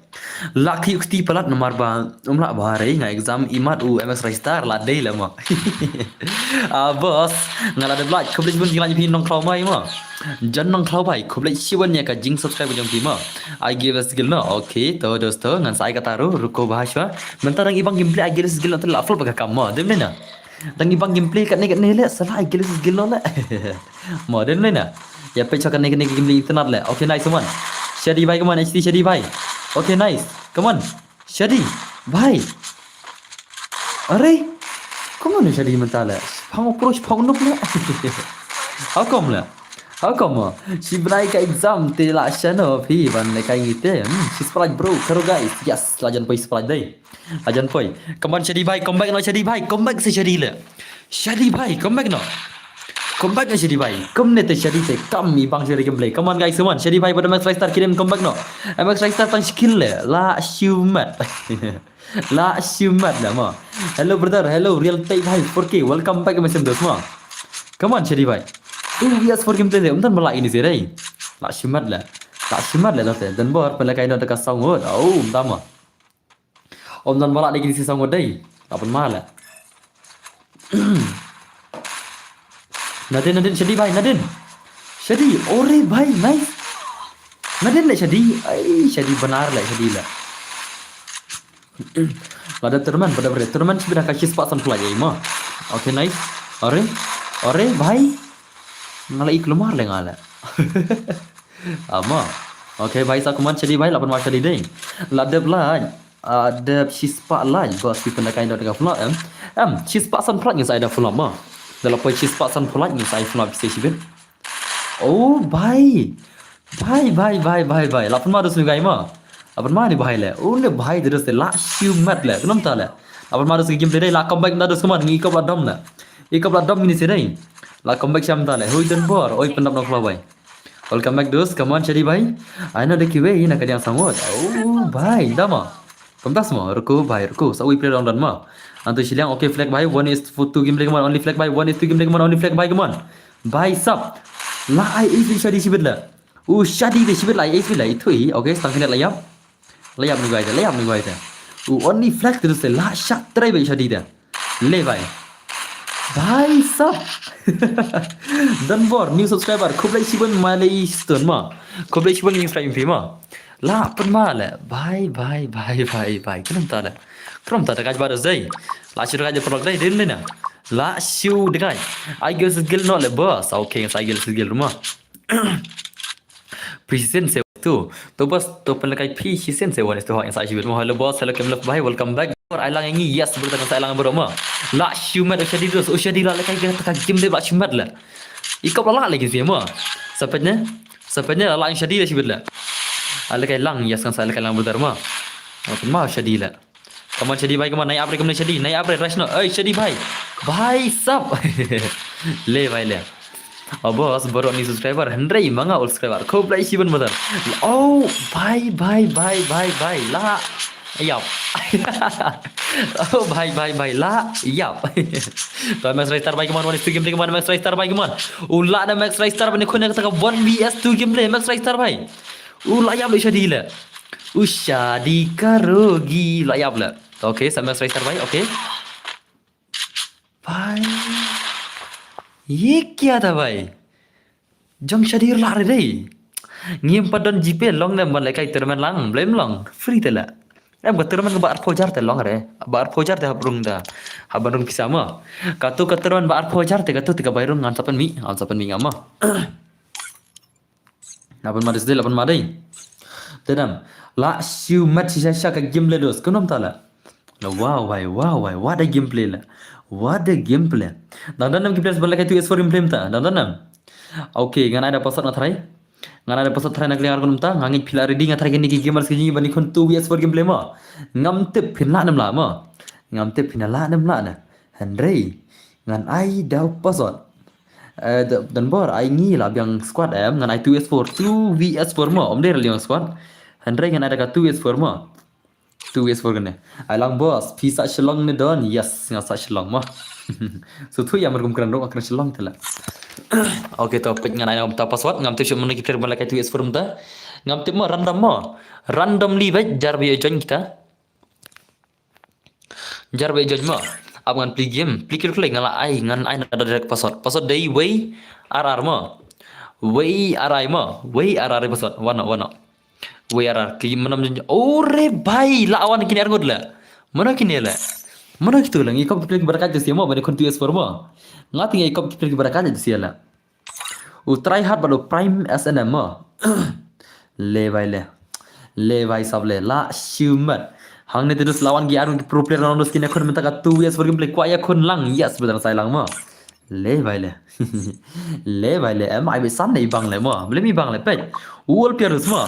laki ukti pelat nomor ba umla bahare nga exam imat ms rai star la dei la ma bos ngala de black koblet bun gila pin nong klau mai ma jan nong klau bai koblet siwan ya ka jing subscribe jong pi ma I give us skill no okay to dosto ngan sai kata ruko bahasa mentarang ibang gameplay I give us skill la full pakai kamu dem na dan ibang gameplay kat ni le salah I give us skill no la modern na ya pe chokan ni gameplay internet le okay nice one Shadi bhai come on HD Shadi bhai okay nice come on Shadi bhai are come on Shadi mentala phang approach phang nok le how come si brai ka exam te la shano phi ban le kai ngite si splaj bro karo guys yes lajan poi splaj dai lajan poi come on Shadi bhai come back no Shadi bhai come back si Shadi le Shadi bhai come back no comeback na Shadi भाई कम ने ते Shadi te come i bang Shadi gameplay come on guys come on Shadi भाई pada Max Ristar kirim comeback no Max Ristar tang skill le la shumat la shumat lah ma hello brother hello real type भाई 4K welcome back mesem dos ma come on Shadi भाई yes for gameplay de untan malak ini sih rai la shumat lah te dan bor pala kai no dekat sangot oh tama om dan malak lagi si sangot dai apa malah Nadin Shadi भाई Nadin Shadi ओरे भाई nice Nadin ले Shadi ay Shadi benar lah Shadi lah pada teman sudah kasih spot flag ya mah oke nice ore भाई ngalai keluar le ngala ama oke भाई sakuman Shadi भाई 8 Shadi deh ladab lah ada sispa lah bos kita nak kain dengan flag sispa flag yang saya ada flag mah dalam poin sispa flag yang saya flag bisa sih oh भाई 8 मार उसने गाय माँ अपन मार नहीं भाई ले उन्हें भाई दरस से ला शिव मत ले तुम ताले अपन मार उसके गेम दे रहे ला कमबैक ना दरस कमान गी कब अडम ना ये कब अडम मिनी से नहीं ला कमबैक शाम ताले हुई दिन बोर ओई pendap nak भाई welcome back dos come on Shadi भाई I know the kiwe ini nak yang sangot oh भाई dama kompas mo ruku भाई ruku so we play round ma antu silang okay flag भाई 1 is for 2 game play come on only flag भाई 1 is 2 game play come on only flag भाई come on भाई सब ला ai is Shadi sibit la Shadi de sibit la ai is la itu okay stang kena layap ni guys only flag terus se la shot try भाई Shadi dah le भाई सब dan bor new subscriber khoblai siban malai stone ma khoblai siban yang subscribe fi ma la pen ma la भाई kenam ta la kaj baru zai la chiru kaj produk dai din na la siu dekai I guess skill no le boss okay I guess skill rumah present se tu bos tu pelakai P hisen se wan itu yang saya sibuk hello boss hello kemlek bhai welcome back I lang ini yes bertanya saya lang beroma la shumat Shadi terus Shadi la kai kita game dia bak shumat la ikap la lagi sih mah sampainya la Shadi la sibuk la ala kai lang yes kan saya kai lang berdarma apa mah Shadi la kaman Shadi bhai kaman naik upgrade kaman Shadi naik upgrade rush no Shadi bhai sab le bhai le अब बस बरो नि सब्सक्राइबर 100 मंगा और सब्सक्राइबर खूब लाई सीवन मदर ओ भाई ला याप ओ भाई ला याप तो मैक्स राइस्टार भाई कमान 1 गेम प्ले कमान मैक्स राइस्टार भाई कमान उला ना मैक्स राइस्टार बने खोने का 1 vs 2 गेम प्ले मैक्स राइस्टार भाई उला याप ले Shadi ले Shadi करोगी ला याप ले ओके सब मैक्स राइस्टार भाई ओके भाई ये क्या था भाई jong Shadi la re ngiem padon jipe long na malai kai terman lang blem long free tela em ga terman ba ar fojar te long re ba ar fojar te habrung da habarung kisama katu ka terman ba ar fojar te katu tiga bairung ngan sapan mi ngama napan madis de lapan madai tedam la siu mat sisa ka game le dos konom tala wow भाई what a gameplay la what a gameplay dan nam gameplay sebelah kai tu S4 gameplay ta dan okay ngan ada pasat na thrai na clear konum ta ngangit phila ready nga thrai ni gamers ki bani kon 2 S4 gameplay ma ngam tip phina nam la ma ngam tip phina la nam la na Henry ngan ai dau pasat dan bor ai ngi la biang squad em ngan ai 2 vs4 ma om der liang squad Henry ngan ada ka 2 vs4 ma 2 vs4 kan ai lang boss pisa shalong ni don yes ngasa shalong ma so tu yang mergum kran ro akran shalong tela okay topik ngan ai ta password ngam tip mun ki player bala kai 2 vs4 ta ngam tip ma randomly baik jar bi join kita jar bi join ma ab ngan play game play play ngan ai ada direct password dai way rr ma way rr password wana WRR ki manam ore bhai lawan kini arngod la mana kini la mana gitu lang ikop play barakat jesi mo bani kontu S4 mo ngati ngai ikop play barakat jesi la u try hard balo prime SNM mo le bhai sab le la shumat hang ne terus lawan gi arung pro player round skin ekon menta ka 2 S4 gameplay kwa ya kon lang yes bedan sai lang mo le bhai le am ai be san nei bang le mo ble mi bang le pe ul players mo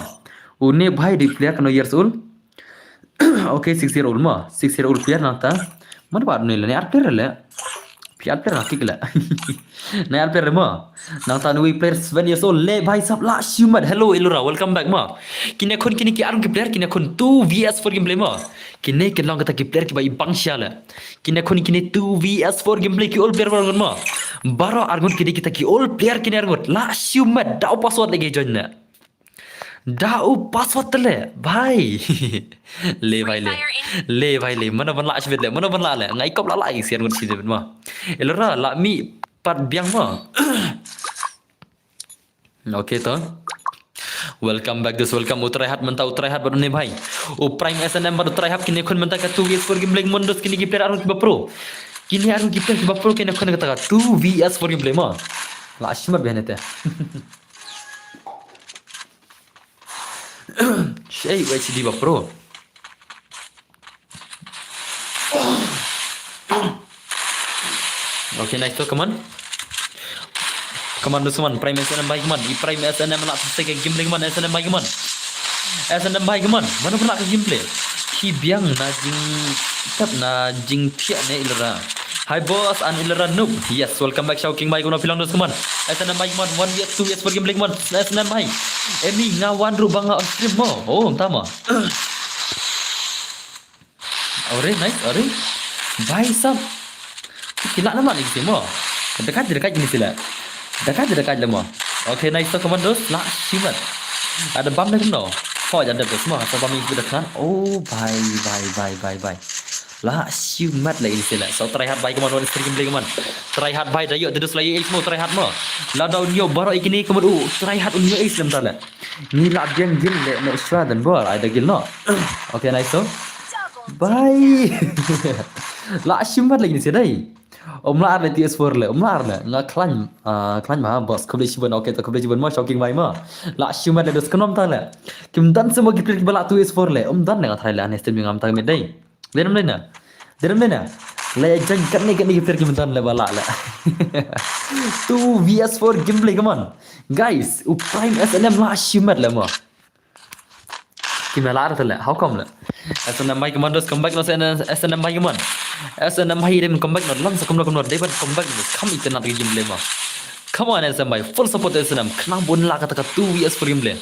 Une bhai di player kano years old okay 6 year old ma 6 year old player nata mana baru ni le ar player le यार पे राखी गला ना यार पे Rama nang tanui player 7 years old le bhai sab la shumat hello ilura welcome back ma kine khon kini ki arum ki player kine khon 2 vs 4 gameplay ma kine ke long kata ki player ki bai bang shala kine khon kine 2 vs 4 gameplay ki all player bargon ma baro argon kini kita ki all player kine argon la shumat dau password lagi join na dau password tele bhai le bhai le mana ban la shvet le mana ban la le ngai kop la sian gon si ma ilura la mi pat biang ma okay तो welcome back this welcome उतराई हाथ मनता उतराई हाथ बदने भाई ओ prime SNM बद उतराई हाथ किने खन मनता का 2 vs 4 गेम प्ले मंडस किने की प्लेयर आरो की बप्रो किने आरो की प्लेयर की बप्रो किने खन कता 2 vs 4 गेम प्ले म लास्ट में बहने ते शेय वेचडी बप्रो ओके नाइस तो कमन Kaman Nusman, Prime SNM baik man, di Prime SNM nak selesai ke gameplay man, SNM baik man, SNM baik man, mana pernah ke gameplay? Ki biang na jing, tap na jing tiak ne ilera. Hi boss, an ilera noob. Yes, welcome back Shouting baik guna bilang Nusman. SNM baik man, 1 vs 2 vs per gameplay man, SNM baik. Emi ngawan ru bangga on stream mo. Oh, tama. Ore nice, ore. Baik sab. Kila nama lagi mo. Dekat ni sila. dekat lemah. Okay, nice to commandos. Lah, simat. Ada bam dah kena. Kau ada semua. Atau bam ini sudah kan? Oh, bye. Lah, simat lagi sila. So try hard bye command one stream play command. Try hard bye dah yuk terus lagi ilmu try hard mo. Lah daun yo baru ikini command try hard unyo Islam tak lah. Ni lah biang gil le no isra dan bol ada gil no. Okay, nice to. Bye. Lah, simat lagi sila. Om lar le TS4 le om lar le nga klan ma boss kobli shiban okay to kobli shiban ma shocking mai ma la shuma le dos kanom ta le kim dan semua gipil bala TS4 le om dan nga thailand ne stream ngam ta me dai deram le na le jang kan ne gipil kim dan le bala le 2 vs4 gameplay come on guys u prime snm la shuma le ma Kimala artala how come la SNM mai commandos come back no SNM mai man SNM mai dem come back no lang sa come they but come back come it na game play ma come on SNM mai full support SNM kena bon la kata 2 vs for game play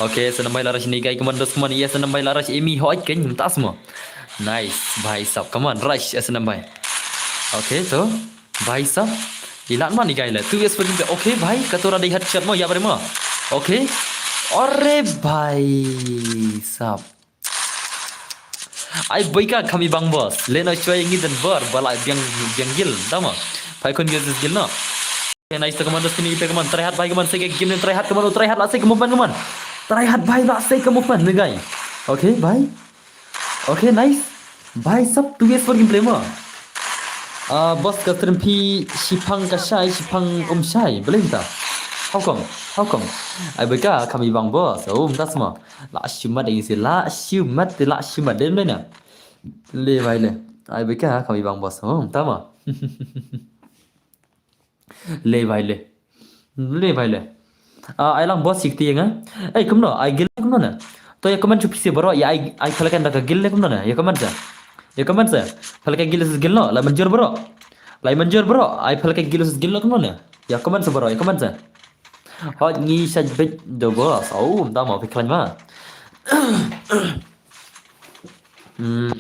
okay SNM mai larash ni guy commandos come on yes SNM mai larash emi hoi ken tas mo nice bhai sab come on rush SNM mai okay so bhai sab ilan ma ni guy la 2 vs for game play okay bhai katora dei headshot mo ya bare mo okay Ore bhai sab ai boika kami bang boss leno choi ngi dan bar bala biang gil dama pai kon gil gil no nice to commandos kini pe command try hard bhai command se game try hard command try hard la se movement command try hard bhai la se movement ne guy okay bhai okay nice bhai sab 2 vs 4 gameplay mo boss ka termpi sipang kasai sipang shai boleh tak how come ai boika kami bang boss oh entah semua la shumat ini sih la shumat dem le na le bhai le ai boika kami bang boss oh entah mah le bhai le ai lang boss sikti yang ai kumno ai gil kumno na to ya kaman chupi se baro ya ai khalakan da gil le kumno na ya kaman sa khalakan gil se gil no la manjur bro ai khalakan gil se gil no kumno na ya kaman sa baro ya kaman sa hot ngi sa bit the boss oh entah mau fikran mah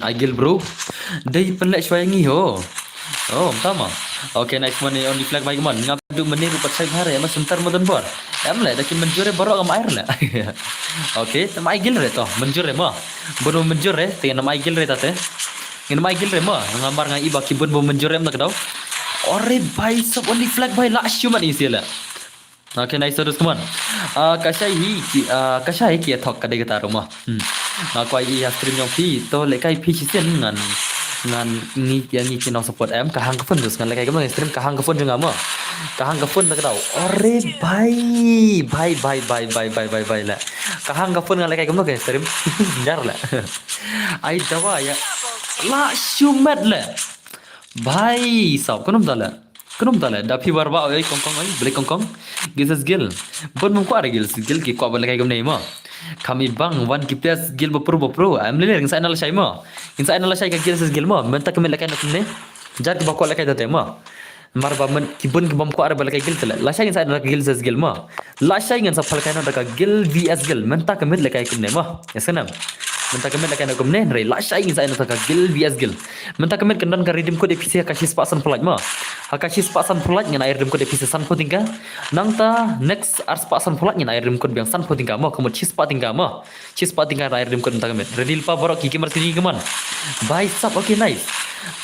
ai gil bro dei penlek shwai ngi ho oh entah mah okay nice money only flag bhai kaman ngadu menir rupat sai hare mas sebentar modan bor em le dakin menjure baro ngam air le okay tam ai gil re to menjure mah bono menjure te nam ai gil re tate ngam ai gil re mah ngambar ngai iba kibun bo menjure em tak dau ore bhai sab only flag bhai la shumat ni sila okay nice terus kaman kasai ki thok kadai kata rumah na koi i stream yang pi to lekai pi chisen ngan ni yang ni channel support em kahang ka phone terus ngan lekai kaman stream kahang ka phone juga mo kahang ka phone tak tahu ore bye la kahang ka phone ngan lekai kaman ke stream jar la ai dawa ya la shumat la bhai sab konom tala dapi barba oi kongkong oi beli kongkong gisas gil bon mum ko are gil ki ko bal kai gam nei mo kami bang wan ki plus gil bapro am le ngsa anal shai ka gisas gil mo menta kami lakai nak ne jar ki bakko lakai date mo marba men kibun kibam ko arba lekay gil tala la shay sa da gil zas gil ma la shay ngan sa falkay na da gil vs gil menta kamit lekay kumne ma yasanam menta kamit lekay na kumne re la shay ngan sa na da gil vs gil menta kamit kendan ka redeem code PC ka shis pasan pelaj ma hakashi pasan pelaj ngan air redeem code PC san potingka nangta next ars pasan pelaj ngan air redeem code biang san potingka ma kamu shis patingka ma shis patingka air redeem code menta kamit redil pa borok kiki martini keman bye sub okay nice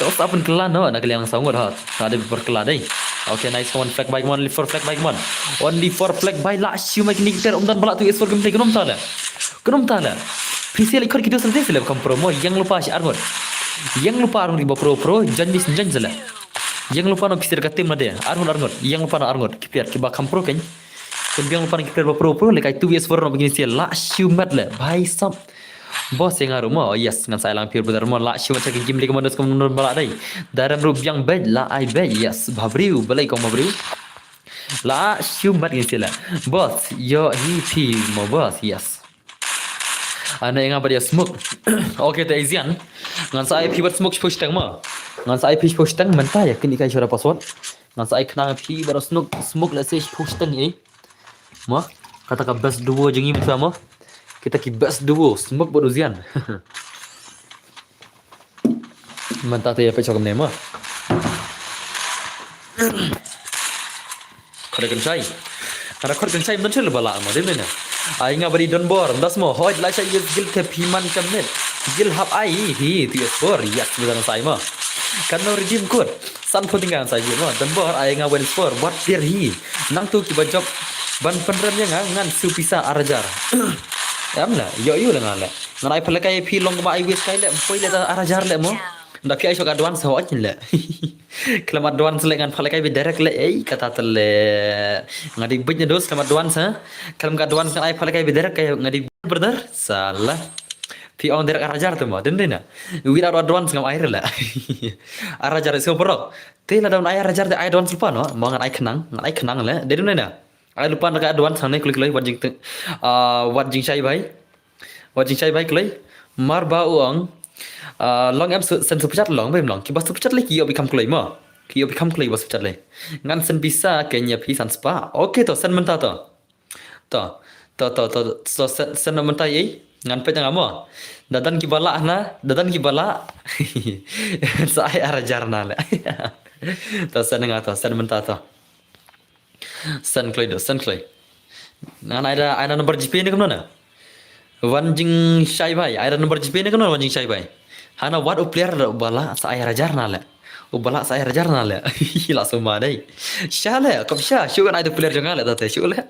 terus apa kelan no nak yang sangut ha ada berkelan deh okay nice one flag by one for flag by one only for flag by la shu mak ni ter dan balak tu is for gemte kenom tala PC likor kita selesai sila kam promo yang lupa si arngot yang lupa arngot di pro janjis janjala yang lupa no PC dekat tim ada arngot yang lupa no arngot kiper kiba kam pro kan yang lupa no kiper pro lekai 2s4 no begini sila la shu mat la bhai sab bos yang harum oh yes ngan saya lang pure benar mo la shu macam game lekom kom nur balak dai daram rub yang bed la I bet yes babriu balai kom babriu la shu mat gini sila bos yo hi mo bos yes ana yang apa dia smoke okay tu Azian ngan saya pi buat smoke push tang ma ngan saya pi push tang mentah ya kini kai suara password ngan saya kena pi baru smoke la say push tang ni ma kata ka best duo jengi macam ma kita ki best duo smoke buat Azian mentah tu ya pe cakap nema kau kencai karena kau kencai betul balak ma dia mana ai nga bari don bor das mo hoj la shay gil ke piman kamnet gil hap ai hi ti spor yak bukan sai ma kan no redeem code san potingan sai mo don bor ai nga wen spor what dir hi nang tu ki bajok ban penrem yang ngan su pisa arajar amla yo la ngala ngan ai palakai pi long ma ai wis kai le poi le arajar le mo ndak ai sok advance hoj le kelam advance le ngan palakai bi direct le ai kata tele ngadi bejnya dos kelam advance ha kelam advance ngan ai palakai bi direct kay ngadi brother salah pi on direct arajar tu mo den dena without advance ngam air la arajar so pro te la daun ai arajar de ai advance lupa no mo ngan ai kenang le den dena ai lupa nak advance hang ne klik loi wat jing sai bai klei mar ba uang long em sen super chat long bem long ki bas super chat le ki yo become klei ma ki yo become klei bas super chat le ngan sen bisa kenya pi san spa okay to sen menta to so sen menta yi ngan pe tang amo dadan ki bala sai arajar na le to sen ngata sen menta to sen klei ngan ada nomor GP ni kemana wanjing shai bai ada nomor GP ni kemana wanjing shai bai hana what player bala saya rajar nale bala saya rajar nale langsung madai syale kap sya syukan ada player jangan le tate syule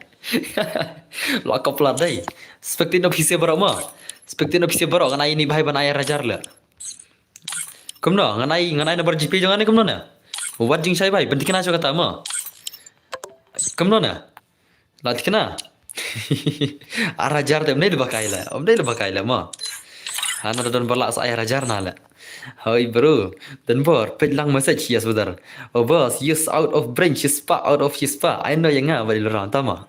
la kap la dai spektin no pc barama spektin no pc baro kan ai ni bhai ban ai rajar le kemna ngan ai nomor GP jangan ni kemna wanjing shai bai bentikna cho kata ma kemna na latkna arajar te mne bakai la ma hana don balak sa arajar na la hoi bro dan bor pej lang message ya saudara oh boss use out of brain spa out of spa I know yang bari lorang tama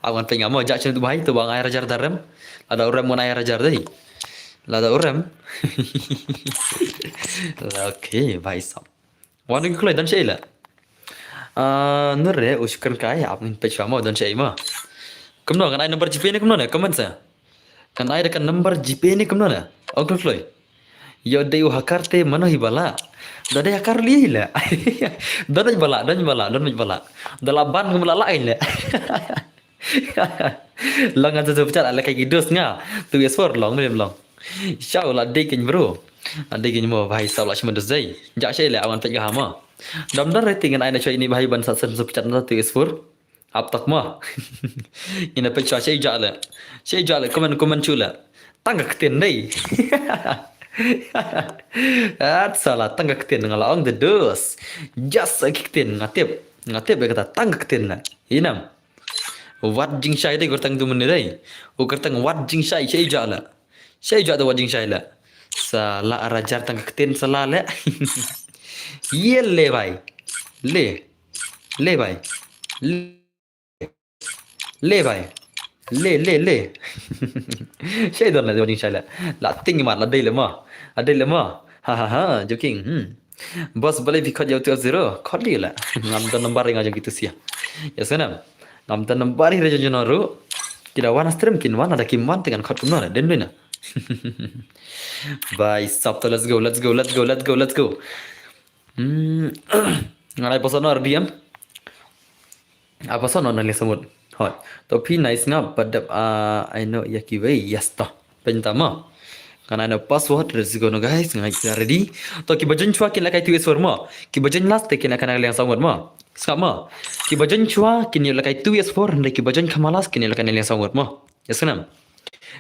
awan pe ngamo jak chen tu bai tu bang arajar daram ada orang mun arajar dei ada orang okay bai sab wan ngi klai dan sheila nure uskan kai apin pej mo dan sheima kemno kan ai nomor GP ni kemno na comment sa kan ai dekat nomor GP ni kemno na okey kloi yo deu hakarte mano hibala dada hakar li la dan bala dala ban ngumla lain la lang ada sebentar ala kai gidos nga tu esfor long mem long insyaallah dekin bro dekin mo bhai saw la shman dozai jak shay la awan pej hama dam dar rating kan ai na choy ni bhai ban sa sen sebentar na tu esfor अब तक मा इन अपेक्षा से जाले कमेंट चूला तंगक tin dei at salah tangak tin ngala ong the dos just akik tin ngatep kata tangak tin na inam wat jing shai dei gortang tu men dei o gortang wat jing shai jala wat jing shai la salah arajar tangak tin salah le ye le bai le bai ले भाई ले shay don la jing shay la ting mat la dei le ma ha joking Bos boleh bikin jauh 0 kholi lah. Ngam dan nomor yang aja gitu sih. Ya sana. Ngam dan nomor ini rejo jonoru. Kira wana stream kin wana ada kim wan dengan khot kumno den bena. Bye stop to let's go let's go let's go let's go let's go. Ngalai posono diam. Apa sono nali semut. Hot. Topi nice ngap badap I know yakiway yes to. Pentama. Karena ada password let's go no guys ngai ready. To ki bajen chua kin lakai tu esor mo. Ki bajen last kin akan yang sangat mo. Sama. Ki bajen chua kin lakai tu esor ndai ki bajen kamalas kin lakai yang sangat mo. Yes kenam.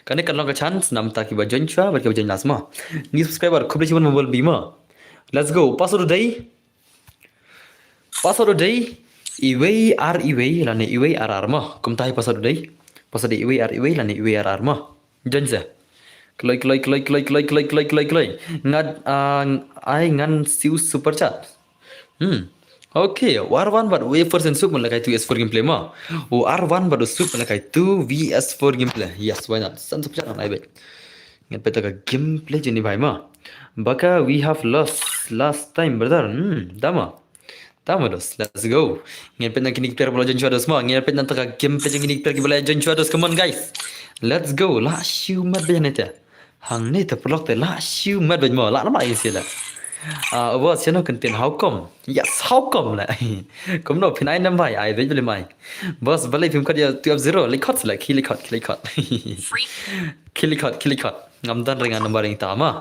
Karena kan long chance nam ta ki bajen chua bar ki bajen last mo. Ni subscriber khubri chiban mobile bima. Let's go. Password day. Password day. Iway lane iway ar mo. Kum tahi password day. Password iway lane iway ar mo. Jansa. Kloi. Ngad ai ngan siu super chat. Okay, R1 but wafers and soup malakai 2 S4 gameplay ma. R1 but soup malakai 2 VS4 gameplay. Yes, why not? San super chat on ibe. Ngat peta ka gameplay jeni bhai ma. Baka we have lost last time brother. Dama. Dos, let's go. Ngat peta kini player bola jen dos ma. Ngat peta ka gameplay kini player bola jen dos. Come on guys. Let's go. La shiu mat beneta. Hang ni terpelok te la shiu mat ben mo. La nama isi la. Bos channel content how come? Yes, how come la. Come no pinai nam bhai ai dei bele mai. Bos balai film kat ya 2-0 likot la kill cut. Ngam dan ringan nomor yang tama.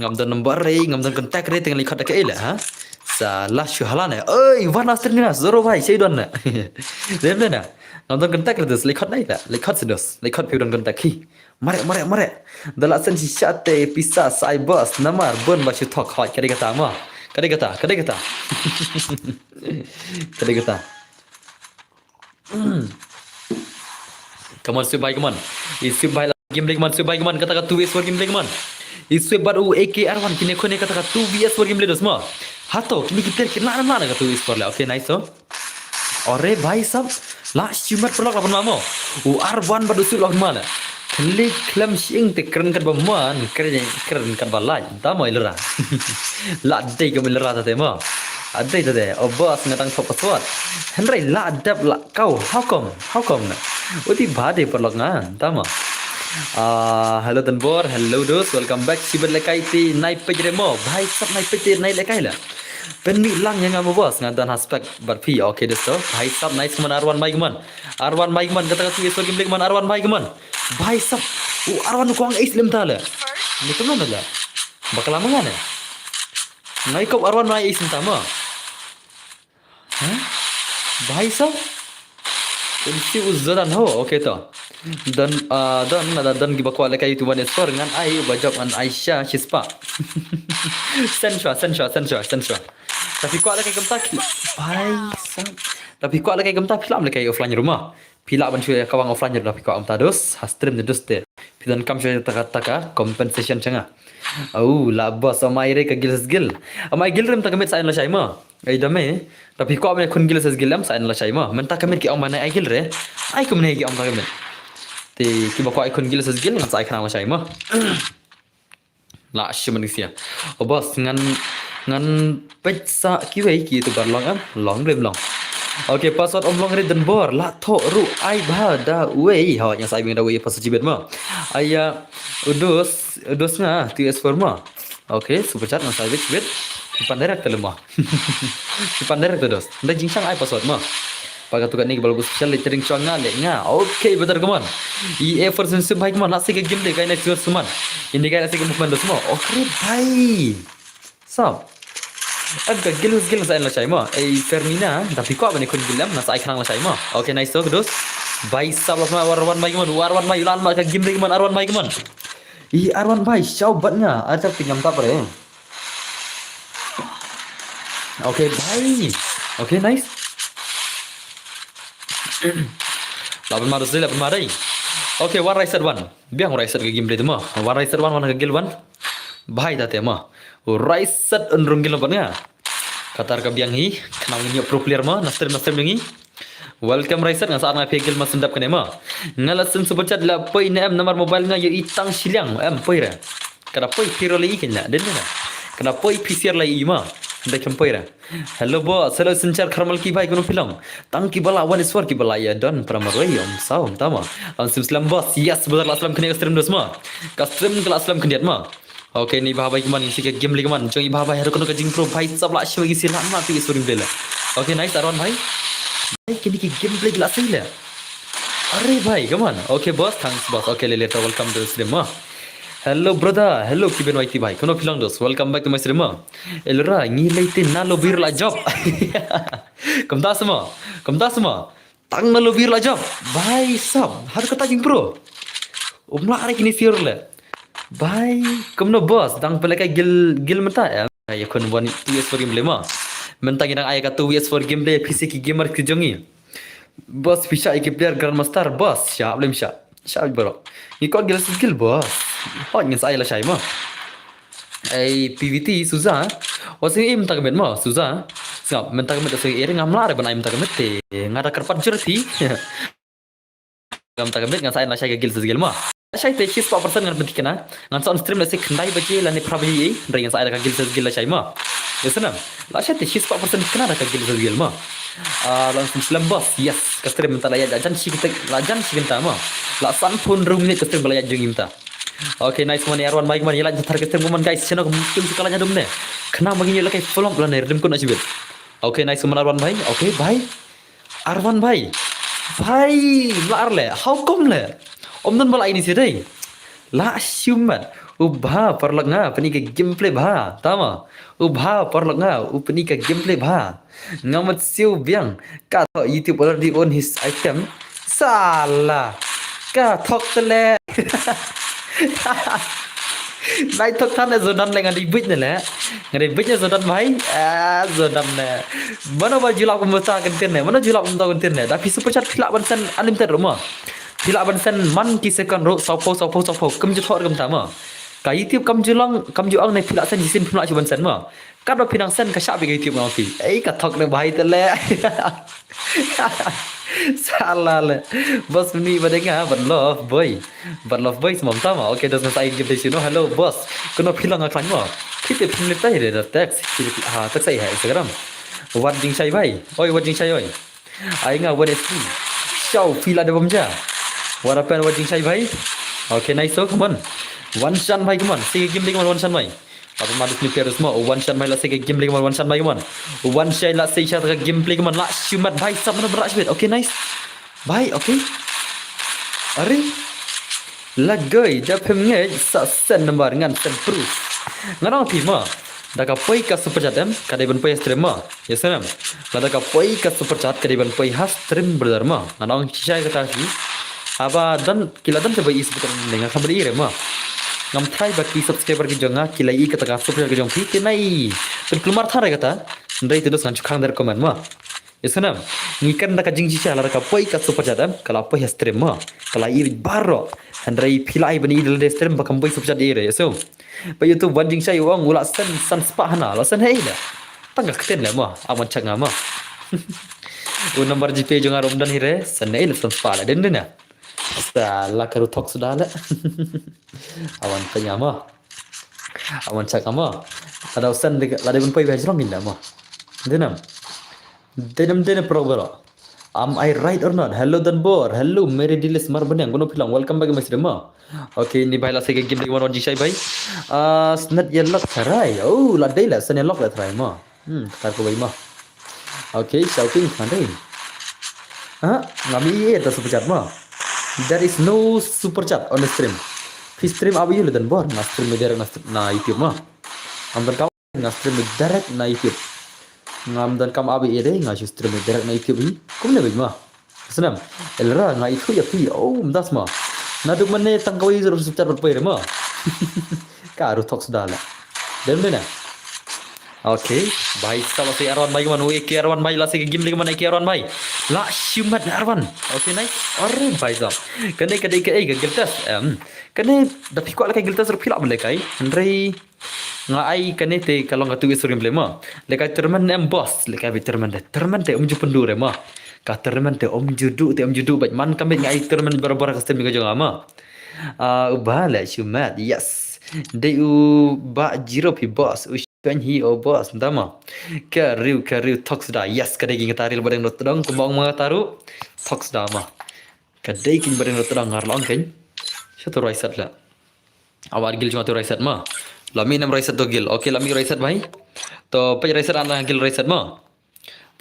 Ngam dan nomor ngam dan kontak re tengah likot ke ila ha. Salah syu halana. Oi, warna astringa zero bhai sei don na. Dem na. Ngam dan kontak re dos likot nai la. Likot sedos. Likot piu dan kontak hi. Mare. Dalam sen sate pisah sai bos namar bon bacu tok hot kade kata ma. Kade kata. Come on, Subai, come on. Isu bai game lagi man, Subai come on. Kata tu VS4 game lagi man. Isu baru AKR1 kini kone kata tu VS4 game lagi semua. Hato kini kita kena kata tu VS4 lah. Okay, nice so. Ore bhai sab la shumat pelak lapan mamo. R1 baru su log mana. Klik klam sing te keren kan baman keren kan balai tama ilera la dei ke ilera ta tema adai ta de obas ngatang top password henry la dap la kau how come na uti bade perlok ngan tama hello tanbor hello dos welcome back sibet lekai ti nai page remo bhai sab nai page nai lekai la pen mi lang yang amo bos ngadan aspek barpi okay des to bhai sab nice man R1 mai man kata tu esor game man R1 mai man bhai sab R1 ko ang ace lim tala ni kemana nala bakal lama ngana ngai kau R1 mai ace tama bhai sab kunci uzzadan ho okay to dan gibakwa lekai tu one score ngan ai bajak an Aisyah Shispa sensua tapi kuat lekai gemtak bhai sab tapi kuat lekai gemtak film lekai offline rumah pila ban cuy kawang offline jer tapi kuat am tados stream de doste pidan kam cuy taka compensation changa la boss amai re ka gil amai gil rem takamit sain la shaima ai dame tapi kuat me kun gil gil am sain la shaima men takamit ki am mana ai gil re ai kum ne ki am takamit ti ki bakwa ikon gil gil ngan sai kana la shaima la manusia bos ngan pecsa kiwei ki tu barlong am long rem long. Okay, password om long dan bor la tho ru ai ba da wei ha yang sai bing da wei password jibet ma aya udos na TS4 ma. Okay, super chat ngan sai bit panderek telema panderek dos nda jingsang ai password ma pakai tukat ni kalau special letering chonga le nga. Okay, betul kawan. EA version baik man nasi ke game deh kayak next man. Ini kayak nasi ke movement semua. Okay, bye. Sab. Agak gilus saya lah ma. Fermina, tapi kok abang ikut gilam nasa ikan lah ma. Okay, nice so dos. Bye sab lah warwan baik man. Warwan baik lan mak game deh man arwan baik man. Arwan baik show batnya. Ada pinjam tak pare. Okay, bye. Okay, nice. Lapan marai. Okay, War Racer 1. Biang Racer ke gameplay tu mah. War Racer 1 mana ke gil 1. Bahai dah tema. Racer unrung gil apa Katar ka biang hi. Kenal ni pro player mah. Nasir dengi. Welcome Racer ngan saat ngapi gil mas sendap kene mah. Ngalasan super chat la poi nem nomor mobile nga yo itang silang poi ra. Kada poi piro le ikin la den na. kenapa PCR lagi ima anda kempai ra hello boss hello sencar karmal ki bhai kono film tang ki bala wan iswar ki bala ya don pramaroi om saum tama langsung selam boss yes betul aslam kene stream dos ma custom kelas aslam kendiat ma oke ni babai kuman si game lagi man jong babai har kono kajing pro bhai sab la shwagi sila ma ti story bela oke nice arwan bhai bhai kini ki game play la sila अरे भाई come on okay boss thanks boss okay ले लेता welcome to stream hello brother hello किबेन वाइटी भाई कोनो फिलंग दोस welcome back to my stream एलरा ngi leite na lo bir la job kamda sama tang na lo bir la job भाई सब har kata jing bro umla are kini siur le भाई kamno boss dang pelaka gil mata ya kon wani tu for game le ma menta ginang ay ka 2 years for game le pc ki gamer ki jongi bos bisa ikip player grandmaster bos siap lem siap bro ni kok gila skill bos hot ngin saya lah saya mah PVT susah wasi im tak bet mah susah siap mentak bet so ere ngamlar ban im tak bet ngada kerpat jerti ngam tak bet ngan saya lah saya gil skill mah saya teh 10% ngan penting kana ngan son stream lah saya kendai baje lah ni prabi dari ngan saya ada gil skill lah saya mah ya sana lah saya teh 10% kana ada gil skill mah langsung selam bos yes kastrim minta layak jan si kita lajan si kita mah lasan pun rumit kastrim layak jeng minta oke nice man Arwan baik man yalan tar kastrim man guys channel mungkin sekalanya dum ne kena begini lah kayak film plan rim kun asibet oke nice man Arwan baik oke bye Arwan baik lar le how come le om dan bala ini sih deh la siuman ubha parlak nga pani ke gameplay bha tama ubha parlak nga upani ke gameplay bha ngamat siu biang ka tho YouTube already on his item salah ka thok tele nai thok than zodan le ngadi bit ne le ngadi bit ne zodan bhai zodan ne mana ba julak pemota kentin ne mana julak pemota kentin ne tapi super chat phila ban san unlimited rumah phila ban san man ki second ro sopo kem ju thor kem tama ka YouTube kam julang ne phila san jisin phila chu ban san ma ka do pinang san ka sha bi YouTube ngau ti ei ka thok ne bhai tele salah le bos ni badenga ban love boy semam tama oke das ngai game de sino hello boss kono phila nga khan ma phite phimle tai re da tax ha tax sai hai Instagram wat ding sai bhai oi wat ding sai oi ai nga wat es show phila de bomja what happened wat ding sai bhai okay nice so come on one shot bhai come on see game ding one shot bhai apa madus ni perus mo one shot bhai la see game ding one shot bhai come on one shot la see shot game play come on la shumat bhai sab mana berat sibet okay nice bhai okay are lagoi da phemnge sa sen number ngan sen proof nganong ti ma da ka poi ka super chat em ka deben poi stream ma yes nam la da ka poi ka super chat ka deben poi has stream brother ma nganong chai ka ta ki aba dan kila dan coba is betul dengan kabar ire ma ngam try baki subscriber ki jonga kila i kata ka super ki jong pi kenai pen kelumar thare kata ndai tu dos ngan khang der comment ma yesanam ngikan da ka jing ji ala ka poi ka super chat em kala poi stream ma kala i baro andrai pilai bani dal de stream bakam poi super chat ire so pa youtube wan jing sai wong ula san spa hana la san hei da tangga keten le ma awan changa ma u number gp jonga romdan hire san nei le san spa la den den salah karu thok sudah le awan tanya ma awan chak ama ada usan lade pun poi bajrong inda ma denam pro bro am I right or not hello dan bor hello mere diles mar banang gono philang welcome back mas ma okay ni bhai la se game one on jisai bhai snat yellock tharai oh la dei la san yellock la tharai ma tar ko bhai ma okay shouting khandai ngami ye ta super chat ma there is no super chat on the stream fi stream abi yule dan bor na stream direct na YouTube ma am dan kam na stream direct na YouTube ngam dan kam abi ere nga stream direct na YouTube hi kum ne ma senam elra nga itu ya pi oh mdas ma na duk mane tangkawi zero super chat per ma ka ru thok sudala dem na okay bhai sama si Arwan bhai manu ek Arwan bhai la se game le mana ek Arwan bhai la shumat Arwan okay nice arre bhai sab kane kade ke ai giltas kane da phikwa la kai giltas ru phila bele kai ndrei nga ai kane te kalau ngatu isu game le ma le kai terman em boss le kai terman te umju pendur ma ka terman te umju baj man kame ngai terman barabar kastem ga jong ama ubah la shumat yes dei u ba jiro pi boss Tuan hi bos tama. Kariu toks da. Yes kadai king taril bareng rot dong kumbang mga taru. Toks da ma. Kadai king bareng rot dong ngarlong ken. Satu raisat la. Awar gil cuma tu raisat ma. Lami nam raisat to gil. Okay lami raisat bhai. To paj raisat ana gil raisat ma.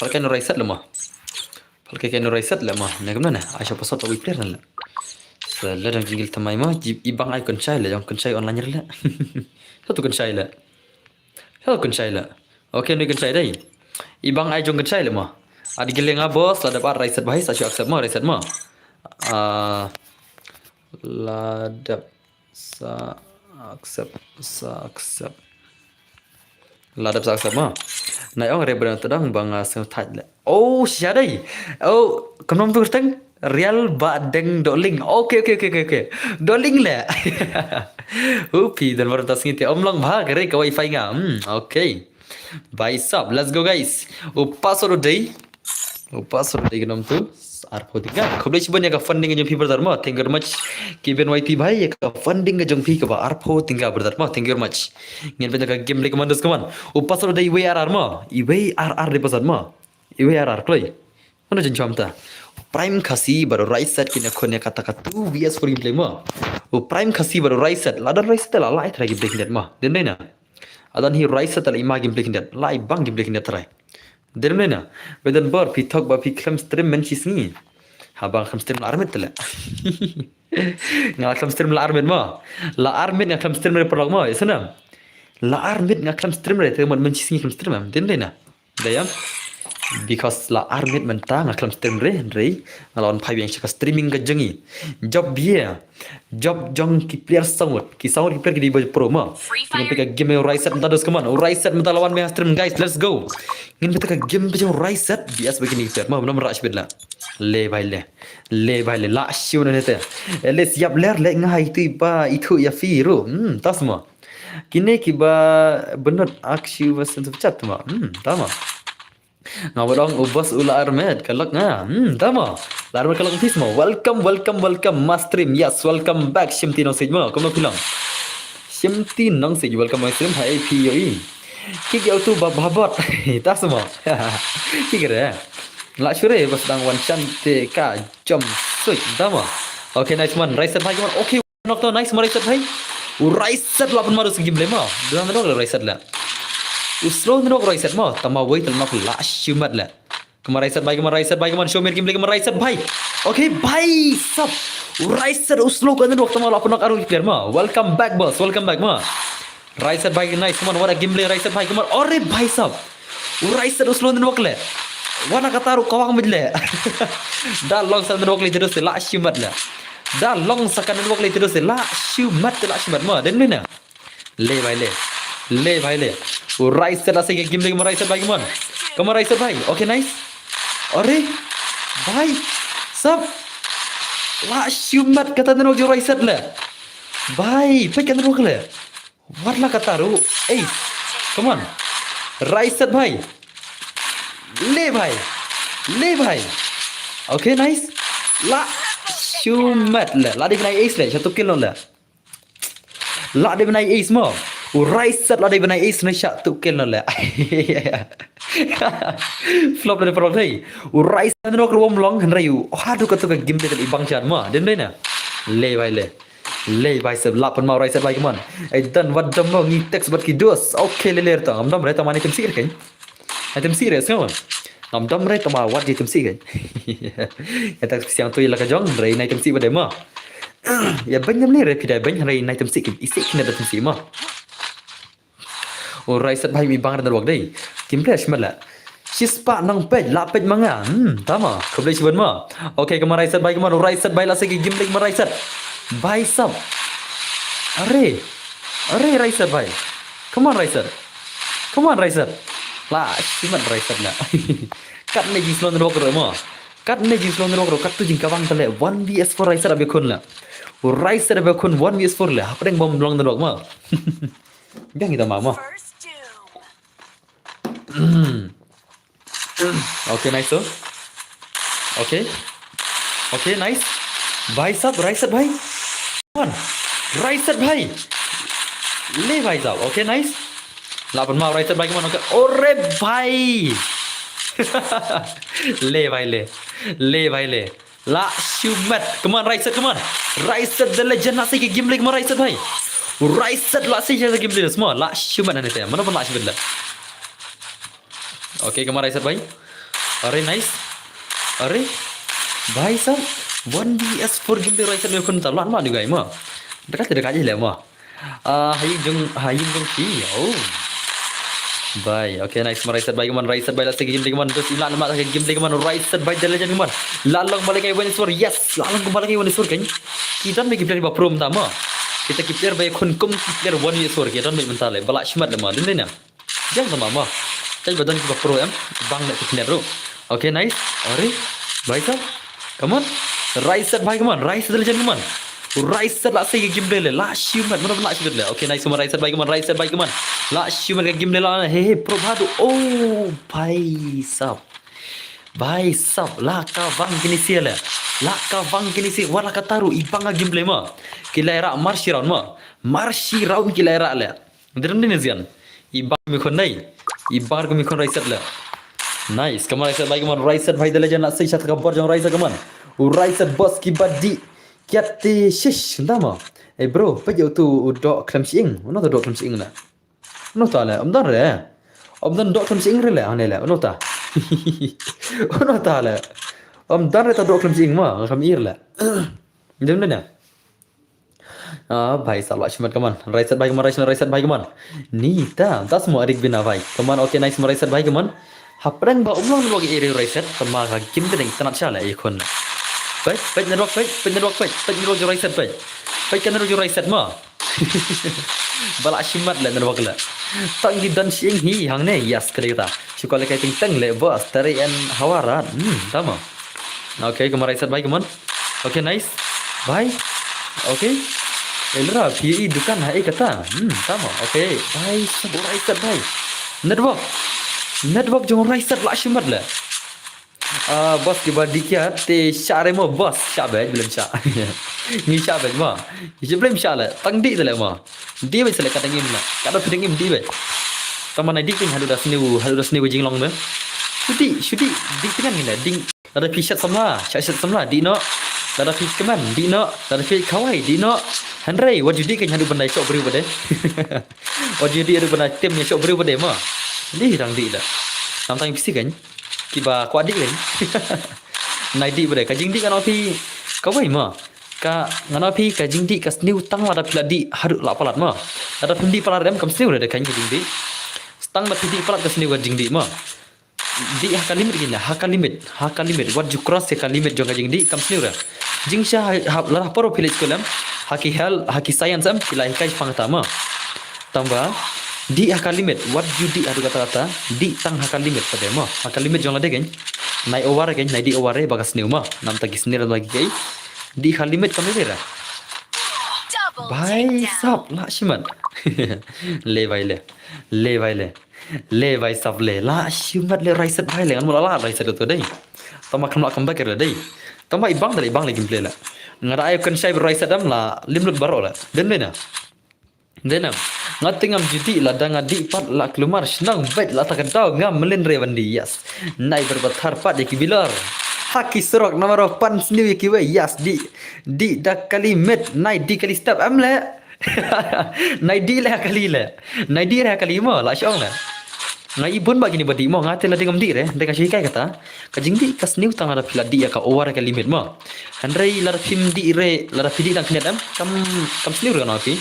Palkai no raisat la ma. Palkai no raisat la ma. Na gimana? Asya pasal tak player la. Sala dan gil tamai ma. Ibang ai koncai la. Yang koncai online la. Satu koncai la. Hello Kunshayla. Okay, ni Kunshayla. Ibang ai jong Kunshayla mo. Adi gileng bos, lada par raisat bahis asyo accept mo, raisat mo. Ladap sa accept. Ladap sa accept mo. Nai ong re berang tadang bang sa thaj la. Oh, syadai. Oh, kanom tu teng real ba deng doling. Okay. Doling la. Upi dan baru tas ngiti omlang bhag re ka wifi nga. Okay. Bye sub. Let's go guys. Password day kanom tu. Ar podiga. Khoblai chibanya ka funding jong people darma. Thank you very much. Kiben YT bhai ka funding jong pi ka ba ar podiga berdarma. Thank you very much. Ngin benda ka game recommenders kaman. Password day way ar ma. Iway ar de pasad ma. Iway ar kloi. Mana jeng chamta. Prime khasi baru right set kina khone kata-kata vs for gameplay ma. Prime khasi baru right set. Ladan right set la lai thrai gameplay kindat ma. Den na. Adan hi right set la ima gameplay kindat. Lai bang gameplay kindat thrai. Den na. Bedan bar pitok ba piklam stream menchis ni. Habang kham stream la armet la. Nga kham stream la armet ma. La armet nga kham stream re perlog ma. Isana. La armet nga kham stream re teman menchis ni kham stream am. Den na. Dayam. Because la armit mentang aklam stream re ngalon pai yang cakap streaming ke jengi job dia job jong ki player sangut ki player ki di baju pro ma ngin peka game rise set mentados keman rise set mental lawan me stream guys let's go ngin peka game baju rise set bias begini player ma benar rak bidla le bai le la shiu na nete le siap ler le ngai itu ya firu tasma kini ki ba benar aksyu wasan chat ma tama Ngawalong ubas ula armed kalak nga. Tama. Larme kalak tismo. Welcome mas stream. Yes, welcome back Shimti nong sej mo. Kamu bilang. Shimti nong sej welcome my stream. Hai POE. Kik yau tu babot. Tas mo. Kik re. La shure bas dang wan chante ka jom suj. Tama. Okay, nice man. Right set bhai kaman. Okay, knock to nice right set bhai. Right set la pun maru segi blema. Bilang dong right set la. Uslo nok raiset mo tama wait nok la shumat la kemar raiset bai kemar show mer gameplay kemar raiset bai okay bai sub raiset uslo kan nok tama la nak aru player mo welcome back boss welcome back mo raiset bai nice kemar wara gameplay raiset bai kemar ore bai sub raiset uslo nok le wana kataru kawang midle da long san nok le terus la shumat la da long sakan nok le terus la shumat mo den na le bai le right set asik game lagi right set bagi mon kamu right set bhai okay nice ore bhai sab la shumat kata nano jo right set la bhai pe kan ro kle what la kata ru come on right set bhai le bhai okay nice la shumat la di benai ace la satu kill la di benai ace mo right set la di benai ace na satu kill la flop la problem thai right set no krom long han rayu hadu ka to ka game de ibang chan ma den na le bai sab la pan ma right set bai kaman dan wat dam no ngi text bat ki dos okay le ta am dam re ta mani tem sir kan tem serious kan am dam re ta ma wat di tem sir kan ya tak siang tu la ka jong re nai tem sir ba de ma ya banyam ni re pidai bany re nai tem sir ki isi kina da tem sir ma right set bhai mi bang dan wak dei tim flash mala sispa nang pej la pej manga tama khoblai chiban ma okay kamar right set bhai kamar right set bhai la se game leg mar right set bhai sab are right set bhai come on right set la chiman right set la kat ne ji slon rok ro ma kat ne ji slon rok ro kat tu jing kawang tale 1vs4 right set abe khun la right set abe khun 1vs4 la hapeng bom long rok ma biang kita mama okay nice so okay nice bhai sab right set bhai on right set bhai le bhai sab okay nice लापन मार राइट भाई कमान ओरे भाई ले भाई ले भाई ले ला shumet कमान right set the legend nasi ke game kemana right set भाई right set la sih jadi game semua la shumet nanti ya mana pun la shumet lah oke kemana right set भाई अरे नाइस अरे भाई साहब 1vs4 game right set में kon talan mah juga mah dekat aja lah mah hayim jong ki oh Bye. Okay, nice. Right set by Gaman. Right set by last game Gaman. Terus ilan mak lagi game Gaman. Right set by the legend Gaman. Lalang balik kay Venezuela. Yes. Lalang kembali kay Venezuela kan. Kita may player ba prom tama. Kita player ba kun kum player 1 Venezuela. Kita may mentale. Balak shmat lama. Din na. Jangan tama ma. Tay badan ba pro em. Bang na player ro. Okay, nice. Are. Bye sir. Come on. Right set by Gaman. Right set the legend Gaman. Right set lah saya game le la shumat mana nak shumat le okay nice right set by Gaman la shumat ka game le la he probado oh भाई साहब la ka wang kini sia le la ka wang kini sia wala ka taru ibang ka game le ma kilaira marshi round kilaira le ndem ni zian ibang mi kon nai ibar ko mi kon right set le nice kaman right set by Gaman right set bhai the legend la sai shat ka bor jong right set Gaman right set boss ki badi Kiati shish ndama bro pajau tu dok klam sing ono tu dok klam sing na ono ta le amdan re amdan dok klam sing re le ane le ono ta ono ta le amdan re ta dok klam sing ma kham ir le dem na भाई साहब लक्ष्मण कमान right side भाई कमान right side भाई कमान नीता दस मो अरिक बिना भाई come on okay nice मो राइट साइड भाई कमान हपरंग बा उमलों लोग एरे राइट साइड कमा का किम दे तना चाला ए कोन Pej network jo right set pej kan jo right set ma balak shimat le network le tang di dan sing hi hang ne yes kali kata chukole kai ting tang le bos tari en hawaran tama okay come right set bye come on okay nice bye okay elra pi dukan hai kata tama okay bye sab right set bye network jo right set la shimat le bos ke badi kia te syare mo bos syabaj belum syak ni syabaj ma je belum syak la tang di tu la ma di bai sele kata ngim la kata pedengim di bai taman ai di king hadu das new jinglong me shudi di tengan ni la ding ada pishat samla syak samla di no ada pi keman di no ada pi kawai di no handrai what you di kan hadu bandai sok beri bade what you di hadu bandai tem ni sok beri bade ma di rang di la samtang pisi kan kiba ko adik kan nai di bade ka jing di kan api kawai ma ka ngana pi ka jing di ka sniu tang ada piladi hadu la palat ma ada pindi palat dem kam sniu de kan jing di stang da pindi palat ka sniu ka jing di ma di haka limit gila haka limit what you cross ka limit jong ka jing di kam sniu ra jing sha la poro village kolam haki science am kilai kai pangta ma tamba di haka limit what you di adu kata di tang haka limit pada ma haka limit jong ade gen nai over gen nai di over bagas new ma nam tagi snir lagi kai di haka limit kami dera भाई साहब ला shiman le भाई साहब le la shiman le raiset भाई le kan mula la raiset tu dei tama kan mak comeback le dei tama ibang dari ibang le gameplay la ngada ayo kan sai raiset dam la limlut baro la denam ngatingam judi la danga di pat la kelumar senang bet la takadau ngam melin rewandi yes nai berbatar pat di kibilar haki serok nomor pan sendiri kiwe yes di dak kali met nai di kali step amle nai di lah kali mo la syong la ngai ibun bagi ni badi mo ngate la dingam di re de ka shikai kata ka jingdi kas niu tang ada pila di ka over ka limit mo handrai la film di re la fidi dang knet am kam sniu re no api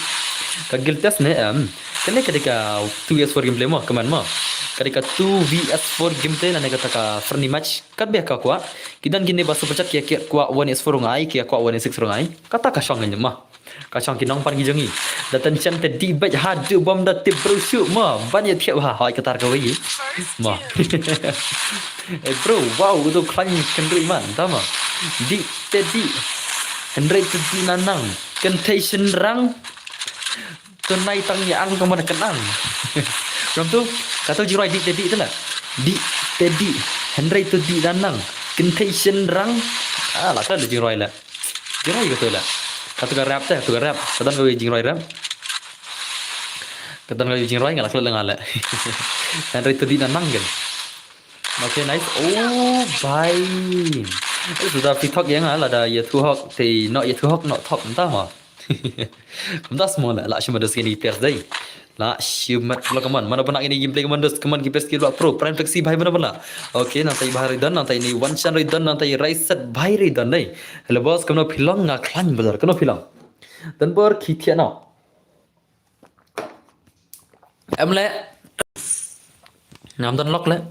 ka giltas ne am kene ketika 2vs4 gameplay mo kaman mo ketika 2vs4 gameplay na kata ka friendly match kat be ka kwa kidan gini basu pecat kia kwa 1s4 ngai kia kwa 1s6 ngai kata ka syong ngai ma ka syong kinong pan gijongi datan chan te di bet hadu bom da tip bro shoot ma ban ya thiap ha hai katar ka wi ma bro wow tu klan kendri man tama di tedi kendri tedi nanang contagion rang tunai tang yang ke mana kenang rom tu kata jirai di tedi tu lah di tedi Henry tu di danang contagion rang lah kan jirai lah jirai gitu lah kata rap teh tu rap kata kau jirai rap Kata ngal jing roi ngal kalau ngala. Dan itu di nanang kan. Okay, nice. Oh, bye. Sudah TikTok yang ada ya thu học thì nọ ya thu học nọ thọc chúng ta mà. Chúng ta semua lah cuma dos ini pers dai. Lah cuma kalau kaman mana pernah ini gameplay kaman dos kaman kipers kira pro prime flexi bhai mana pernah. Okay, nanti bahari dan nanti ini one shot dan nanti rise set bhai ri dan dai. Hello boss kamu film ngak klan bazar kamu film. Dan ber khithia na. Em le. Nam dan lock le.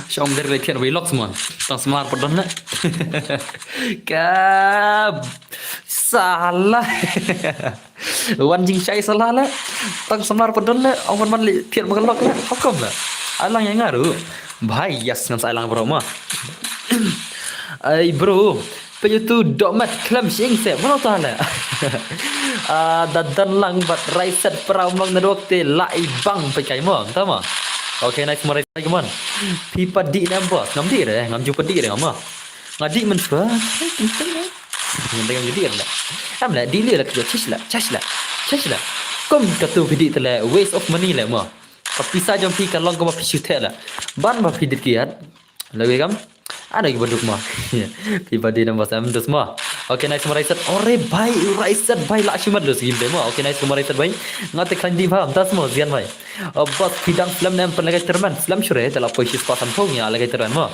Xong dari latihan vlog semua, tang semar pedon lah. Kab salah. Wan jing cai salah lah. Tang semar pedon lah. Ông man latihan vlog lah. Hukum lah. Alang yang ngaruh. Bhai yes ngan sa alang bro mah. Ay bro, pe tu domat klam sing se mana tahu lah. Dadan lang bat raiset perau mang na dokte lai bang pe kai mo, tahu mah. Okay, nice mari lagi man. Pipa di nambah, ngam di deh, ngam jumpa di deh ngam. Ngadi men swa, penting lah. Dengan jadi lah. Am lah di lah kerja cash lah. Kom katu video telah waste of money lah mah. Tapi saja pi kalong ko mapi shoot lah. Ban mapi dikiat. Lagi kam? Ada lagi beduk mah. Pipa di nambah sam dos mah. Okay, nice mari set. Ore bhai, raiset bhai lah cuma dos game mah. Okay, nice mari set bhai. Ngate kan di paham tas mah zian bhai. Bos pidang film nem pernah lagi terman film syure telah posisi pasan pungnya lagi terman mah.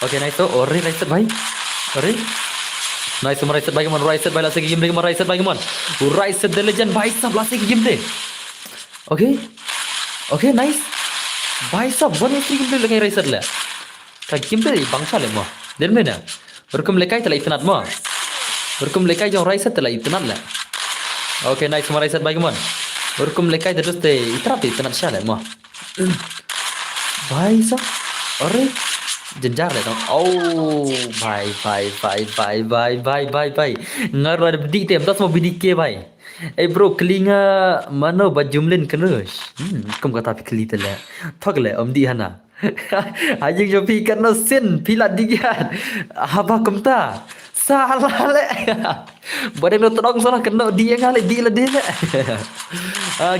Okay, nice to ore raiset bhai. Ore nice mari set bhai man raiset bhai lah segi game deh man raiset bhai man. Raiset the legend bhai sab lah segi game deh. Okay, nice. Bhai sab one game deh lagi raiset lah. Kak game deh bangsa le mah. Dan mana? Berkum lekai telah itnat mah. Berkum lekai jong raiset telah itnat lah. Okay, nice mari set bhai man. Berkum lekai terus teh iterapi tenat syale mah. Bhai sah, ore jenjar le tong. Oh, bhai. Ngaru ada bidik tem, tas mau bidik ke bhai. Bro, kelinga mana bajumlin kenus. Kum kata pi keli tele. Thok le om di hana. Ajing jo pi kan no sin pilat digian. Haba kum ta. Salah le. Badai lo tolong salah kena dia ngale di le dia.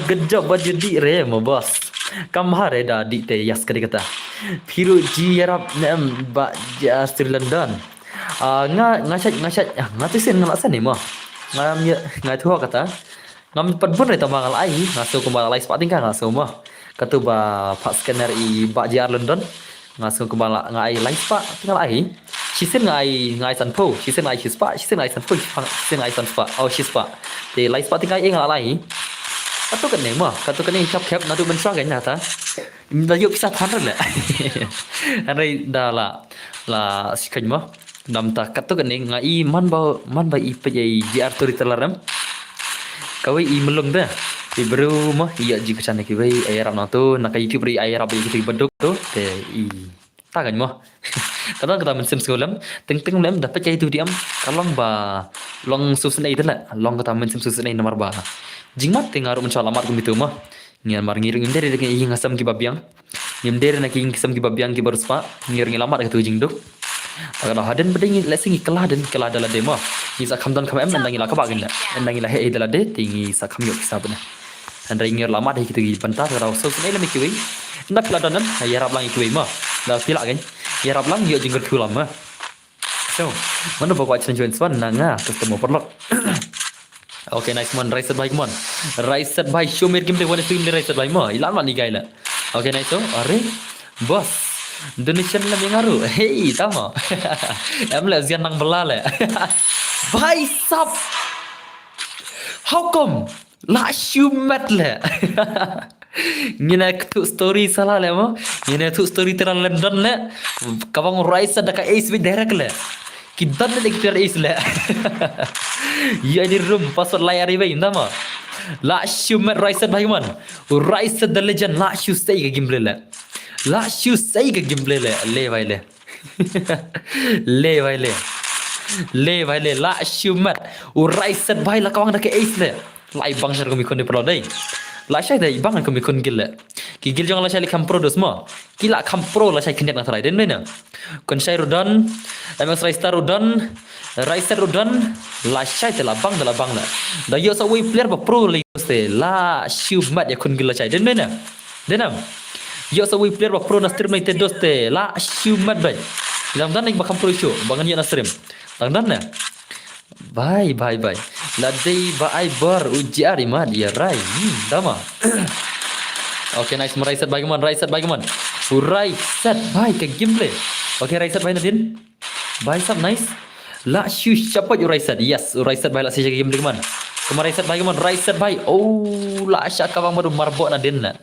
Good job buat judi re mo bos. Kamhare da di te yas kadi kata. Piru ji yarap nem ba Sri London. Ngachat ngatisin ngalasan ni mo. Ngam ya ngatua kata. Ngam padbun re tamangal ai ngaso kumbal lai spating ka ngaso mo. Katu ba pak scanner i ba JR London. Ngaso kumbal ngai lai spa tinggal ai. Shisin ngai san po, shisin ngai spa, shisin ngai san po, shisin ngai san spa. Oh spa. Thì lai spa tinggal ai ngai. Katu kan ni mah, katu kan ni cap nadu mensuang kan nyata. Dah yuk bisa than rồi. Hari dah la sikaj mah. Nam ta katu kan ni ngai man ba i pe di artori telaram. Kawai i melung dah. Di baru mah iya jika sana ki bai ayarap na tu nak YouTube ri ayarap i beduk tu te i tagan mah. Kadang kita mensim sekolah, teng lem dapat cai tu diam. Kalong ba long susun ai lah, long kata mensim susun ai nomor ba. Jingmat tengaru mencalamat kum itu mah. Ngian mar ngiring indere dengan ing ngasam ki babyang. Ngim dere nak ing ngasam ki babyang ki berspa, ngiring lamat ke tu jingduk. Agar haden beding lesingi kelah dalam demo. Ni sakam dan kamem mendangi lah kabagin lah. Mendangi lah he dalam de tingi sakam yok kisabna. Anda ingin lamat he kita gi pentas kalau susun ai lami ki wi. Nak ladanan ayarap lang ki wi mah. Dah pilak kan. Ya rap lang yo jingger tu lama. So, mana bawa challenge swan nanga ketemu perlok. Okay, nice man. Raiset bhai man. Raiset bhai show mir game de one stream de raiset bhai ma. Ilan man ni gaila. Okay, nice so. Are bos. Indonesia lah mengaruh. Hey, tama. Emla zian nang belale. Bhai sab. How come? La shumat le. Ngina tu story salah le mo. Ngina tu story teran London le. Kawang rise ada ka ace with direct le. Kidan le kita ace le. Ya di room password layar ibai ndama. La shumat rise bhai man. Rise the legend la shu stay ke gameplay le. La shu stay ke gameplay le. Le bhai le. Le bhai le la shumat. Rise bhai la kawang ada ka ace le. Lai bang syar ko mikon di pro dai. La syai dai bang ko mikon gil la. Ki gil jong la syai kam pro dos mo. Ki la kam pro la syai kenyak na tharai den na. Kon syai rudan, MS Raistar rudan, right side udan la chai te la bang la da yo sa we player ba pro le ste la shiu mat ya kun gila chai den mena denam yo sa we player ba pro na stream te doste la shiu mat bai dam dan ik bakam pro show bangan yo na stream dang dan na bye la dei ba ai bar ujiari mat ya rai dama okay nice right side bagaimana right side bye ke gameplay okay right side bye nadin bye sub nice la shiu cepat you right side yes right side bye la saya game bagaimana right side bye oh la syaka bang baru marbot nadin na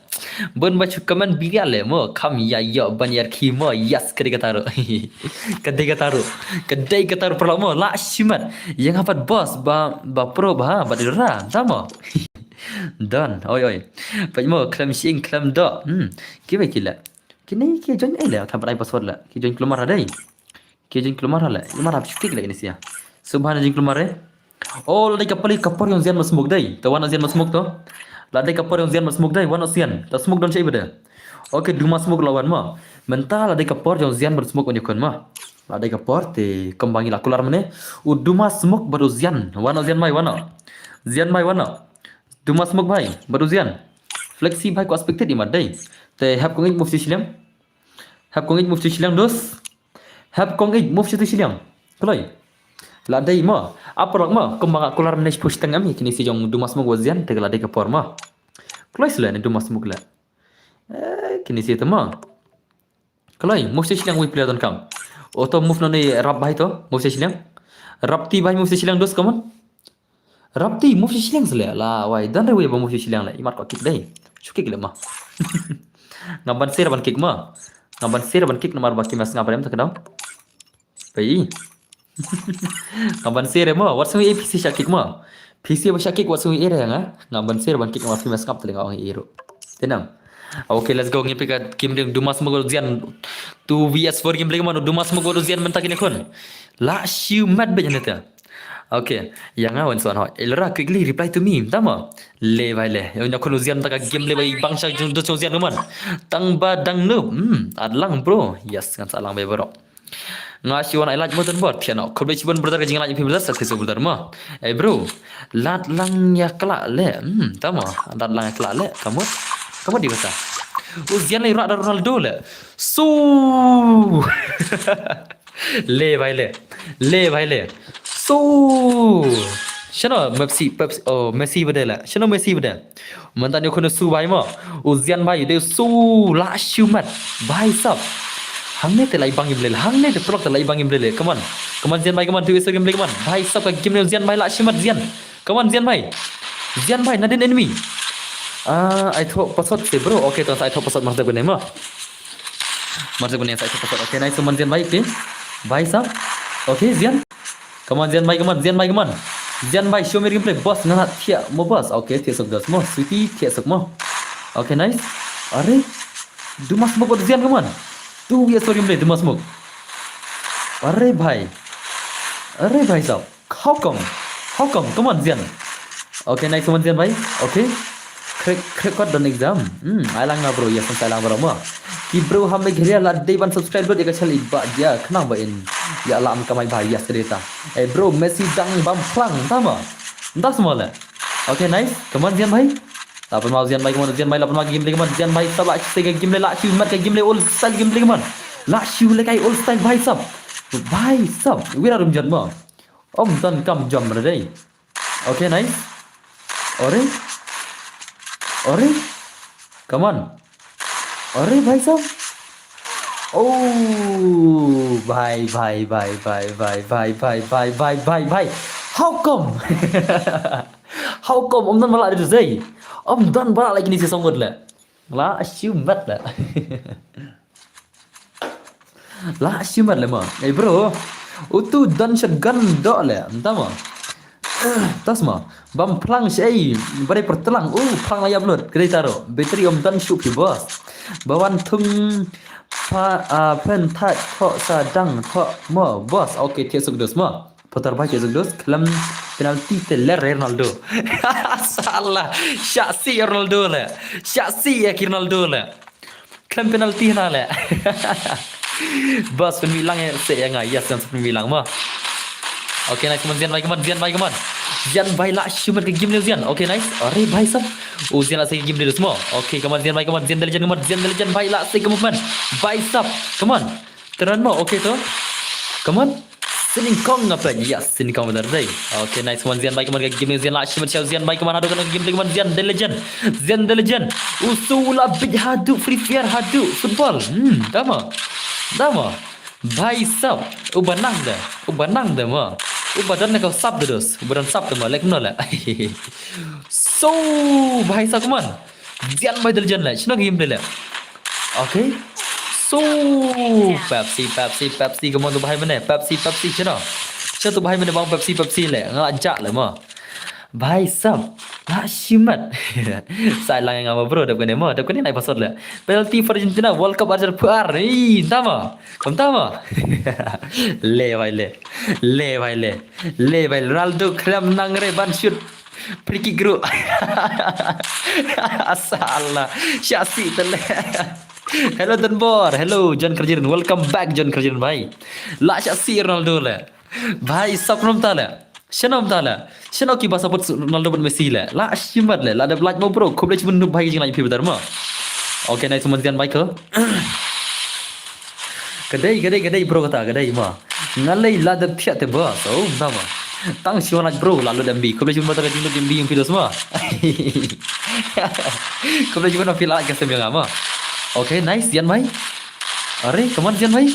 ben baca komen bilial le mo kam ya ban yar kimo yes kedai taruh kedai taruh perlama la shimat yang hapat bos ba pro ba dira sama dan oi pak mo klam sing klam do kiba kila kini ki join ele tham rai password la ki join kelumar adai ki join kelumar la kelumar hab shukik la ini sia subhana join kelumar oh la kapar yang zian masmuk dai tawan zian masmuk to la dai kapar yang zian masmuk dai wan osian ta smuk don chai beda okay du masmuk lawan ma mental la dai kapar yang zian bersmuk on yakon ma la dai kapar te kembangi la keluar mene du masmuk baru zian wan zian mai wana zian mai wana du masmuk bhai baru zian flexi bhai ko expected di madai te hab kongit mufti silam dos hab kongit mufti silam keloi la dai ma apa ma kembang keluar mene push tengam kini si jong du masmuk wazian te la dai kapar ma keloi sela du masmuk la kini si tama keloi mufti silam we player don kam auto move no ni rap bhai to mufti silam rapti bhai mufti silam dos kaman Rapti mufti silang sele la wai dan rewe ba mufti silang la imat ko kik dai chukik le ma ngaban ser ban kik ma ngaban ser ban kik nomor baki mas ngabarem takdau pai ngaban ser ma wat sui PC shakik ma PC ba shakik wat sui era nga ngaban ser ban kik nomor mas ngap teling awang iro tenang okay let's go ngipi ka kim ding dumas mogol zian 2vs4 game lagi mana dumas mogol zian mentak ini kon la shiu mat be janeta okay yang awan soan hoi elra quickly reply to me tama le vai le yo nyakon uzian taka game le bai bangsa jung do uzian man tang ba dang no adlang bro yes kan salang bai bro ngasi wan ilaj moten bot piano ko be cibon brother jing laj pim brother success brother ma bro lat lang ya kala le tama lat lang ya kala le kamu di kata uzian le ra Ronaldo le su le vai le so shano Messi bedela shano Messi bedela mantan yo kono su bai mo uzian bai de su la shumat bai sab hangne te lai bangim lele hangne te prok te lai bangim lele come on zian bai come on tu iso game come on bai sab ka game zian bai la shumat zian come on zian bai nadin enemy I thought password se bro okay to I thought password mas de ma mas de I thought password okay nice man zian bai ke bai sab okay zian Come on, Zian Bai, show me gameplay. Boss, nana tia mo boss. Okay, tia sok das mo. Sweetie, tia sok mo. Okay, nice. Are, du mas mo buat Zian, come on. Tu ya story gameplay, du mas mo. Are bhai sab. How come? Come on, Zian. Okay, nice one, Zian Bai. Okay. Crack dan exam. Alang na bro, yes, alang bro mo. Ki bro hame gheria la day ban subscriber eka chali ba dia kenang ba in ya alam kamai bhai yes cerita bro Messi dang bam plang tama entah semua la okay nice come on Zian Bai lapan mau Zian Bai lapan mau game lagi Zian Bai sab la sega game la chiu mat ka game le all style game lagi la chiu le kai all style bhai sab wira rum jan ma om dan kam jam re okay nice ore come on अरे भाई साहब oh भाई how come om dan malah ada zai om dan malah lagi ni si songot la asyumat ma bro utu dan shotgun do la entama tasma bam plang sei bare pertelang plang layap lut kedai taro bateri om dan shoot ki bos bawan thum pen tat tho sa dang tho mo bos okay tia suk dos mo putar ba tia suk dos kelam penalti te Ronaldo salah syasi Ronaldo la syasi ya Ronaldo la kelam penalti na la bos pen bilang ya se yang ayas yang pen bilang mo okay nice come on come on भाई ला शुमत के गेम ले जियान okay nice अरे भाई सब ओ जियान ला से गेम ले semua ओके कमान जियान दे legend भाई ला से movement भाई सब कमान terang mau oke tuh कमान Siningkong apa yes Siningkong benar deh oke nice kमान जियान भाई कमान के गेम ले जियान ला शुमत चाव जियान भाई कमान hadu kan game le come on Jian the legend usula big hadu free fire hadu football dama भाई सब ubanang dah mah ubadan kau sab terus ubadan sab tu mah like mana lah so भाई सब कमान on भाई the legend lah cina game le oke so Pepsi कमान tu भाई mana Pepsi cina tu भाई mana bang Pepsi le ngajak lah mah भाई सब lah shimat saya lang yang apa bro dah kena mah dah kena naik pasal lah penalty for Argentina World Cup Argentina puar tama kamu tama le भाई Ronaldo kram nang re ban shoot free kick group salah syasi tele hello Denbor hello John Kerjiran welcome back John Kerjiran भाई lah syasi Ronaldo le भाई सब nom tala Shano ki bahasa pot Ronaldo ban Messi la. La shimat la da black mo bro. Khob le chibun nu bhai jing lai phi badar ma. Okay nice man jian bike. Gadai bro kata gadai ma. Ngalai la da phya te ba. So ma. Tang siwan lak bro la lo dambi. Khob le chibun badar jing dambi yang phi semua. Khob le chibun phi la ka sem yang ma. Okay nice jian bhai. Are come on jian bhai.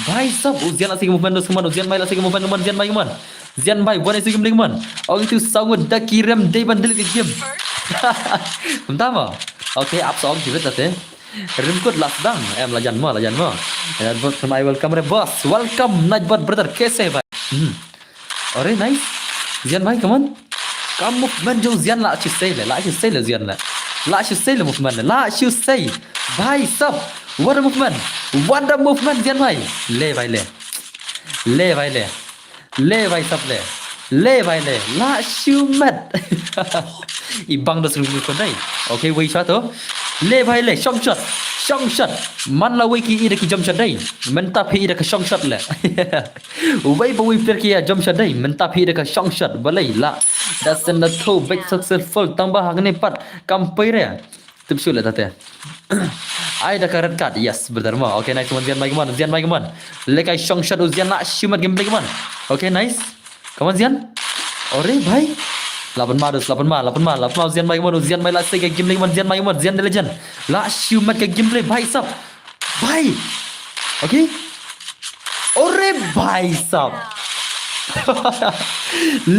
Bhai sab ujian asik movement semua ujian bhai asik movement teman jian bhai teman jian bhai buat asik game teman oh itu sangat dah kirim day bandel ke game entah ma okay up song juga tadi rimkut last dang lajan ma and but my welcome re boss welcome najbat brother kaise bhai अरे nice jian bhai come on kam movement jo jian la chu say le jian la chu say le movement la chu say bhai sab what a movement jian bhai le भाई सब ले भाई ले la shumat ibang dos lu kon dai okay wei shot to le भाई le shot man la wei ki ida ki jump shot dai mentap hi ida ka shot le wei bo wei player ki ya jump shot dai mentap hi ida ka shot balai la that's an to big successful tambah hagne pat kampai re tip sule tate ai da red card yes benar mah okay nice jian bhai kaman lekai shot ujian la shumat game play kaman okay nice kaman jian ore bhai 8 ma jian bhai kaman jian bhai la se game play kaman jian the legend la shumat ke game play bhai sab bhai okay ore bhai sab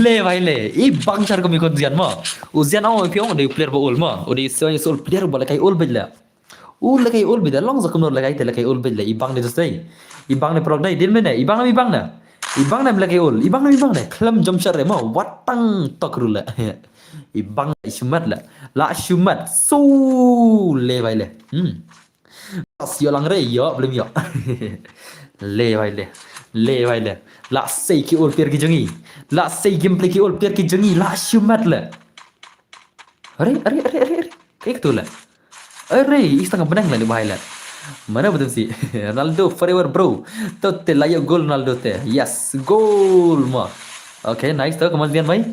le bhai le i bangchar ko mi kon jian ma ujian au piong de player bo ul ma odi so player bo lekai ul bejla lekai ul beda long zakum no lekai te lekai ul bejla ibang de dai ibang ne prog dai din mena ibang na lekai ul ibang ne klam jumshar re ma watang tokru la ibang shumat la shumat so le bhai le asio lang re yo belum yo le bhai le la sei ki ul pier ki jangi la sei gameplay ki ul pier ki jangi la shumat la are kayak tu lah अरे इस तंग benang lah ni bahai lah mana betul sih Ronaldo forever bro tote layak gol Ronaldo te yes goal mah okay nice tu kemudian bhai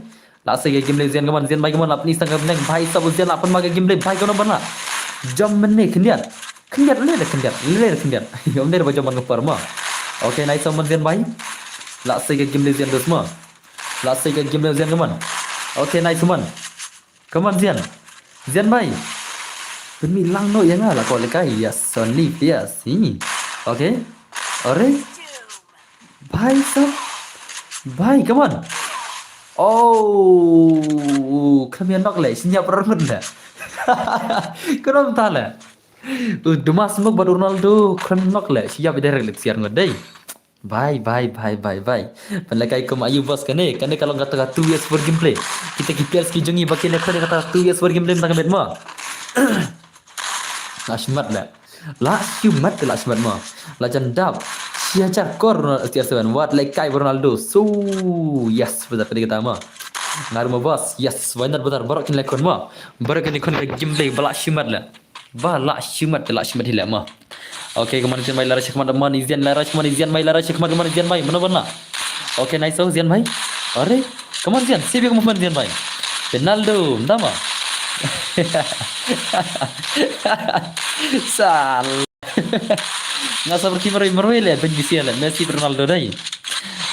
la se game le jian bhai kaman apni tang benang bhai sab jian apan ma game le bhai kono bana jam mene kendiat le om der baca man ngepar mah okay nice kemudian bhai la se game le jian dos mah la se game le jian kaman okay nice kaman jian bhai Pemilang no yang ala kau lekai yes only yes ini okay are bhai sab bhai come on oh kami nak le siap rangun dah kenapa tak le Duma semua baru Ronaldo kami nak le siap direct le siar ngodai bye pelakai ko mayu bos kane kalau kata 2 years for gameplay kita kipias ki jongi baki le kata 2 years for gameplay tang bet ma la shumat ma la jandap siajar kor Ronaldo what like kai Ronaldo so yes betul tadi kata ma ngar mo bos yes benar barakin lekon ma barakin lekon gameplay bala shumat hilang ma okay kemana jian mai lara shikmat man izian mai lara shikmat mana bana okay nice हो जियान भाई अरे कमान जियान सीबी का मूवमेंट जियान भाई पेनाल्डो तमा sal nggak sabar kiper Marwil ya ben bisi ya Messi Ronaldo dai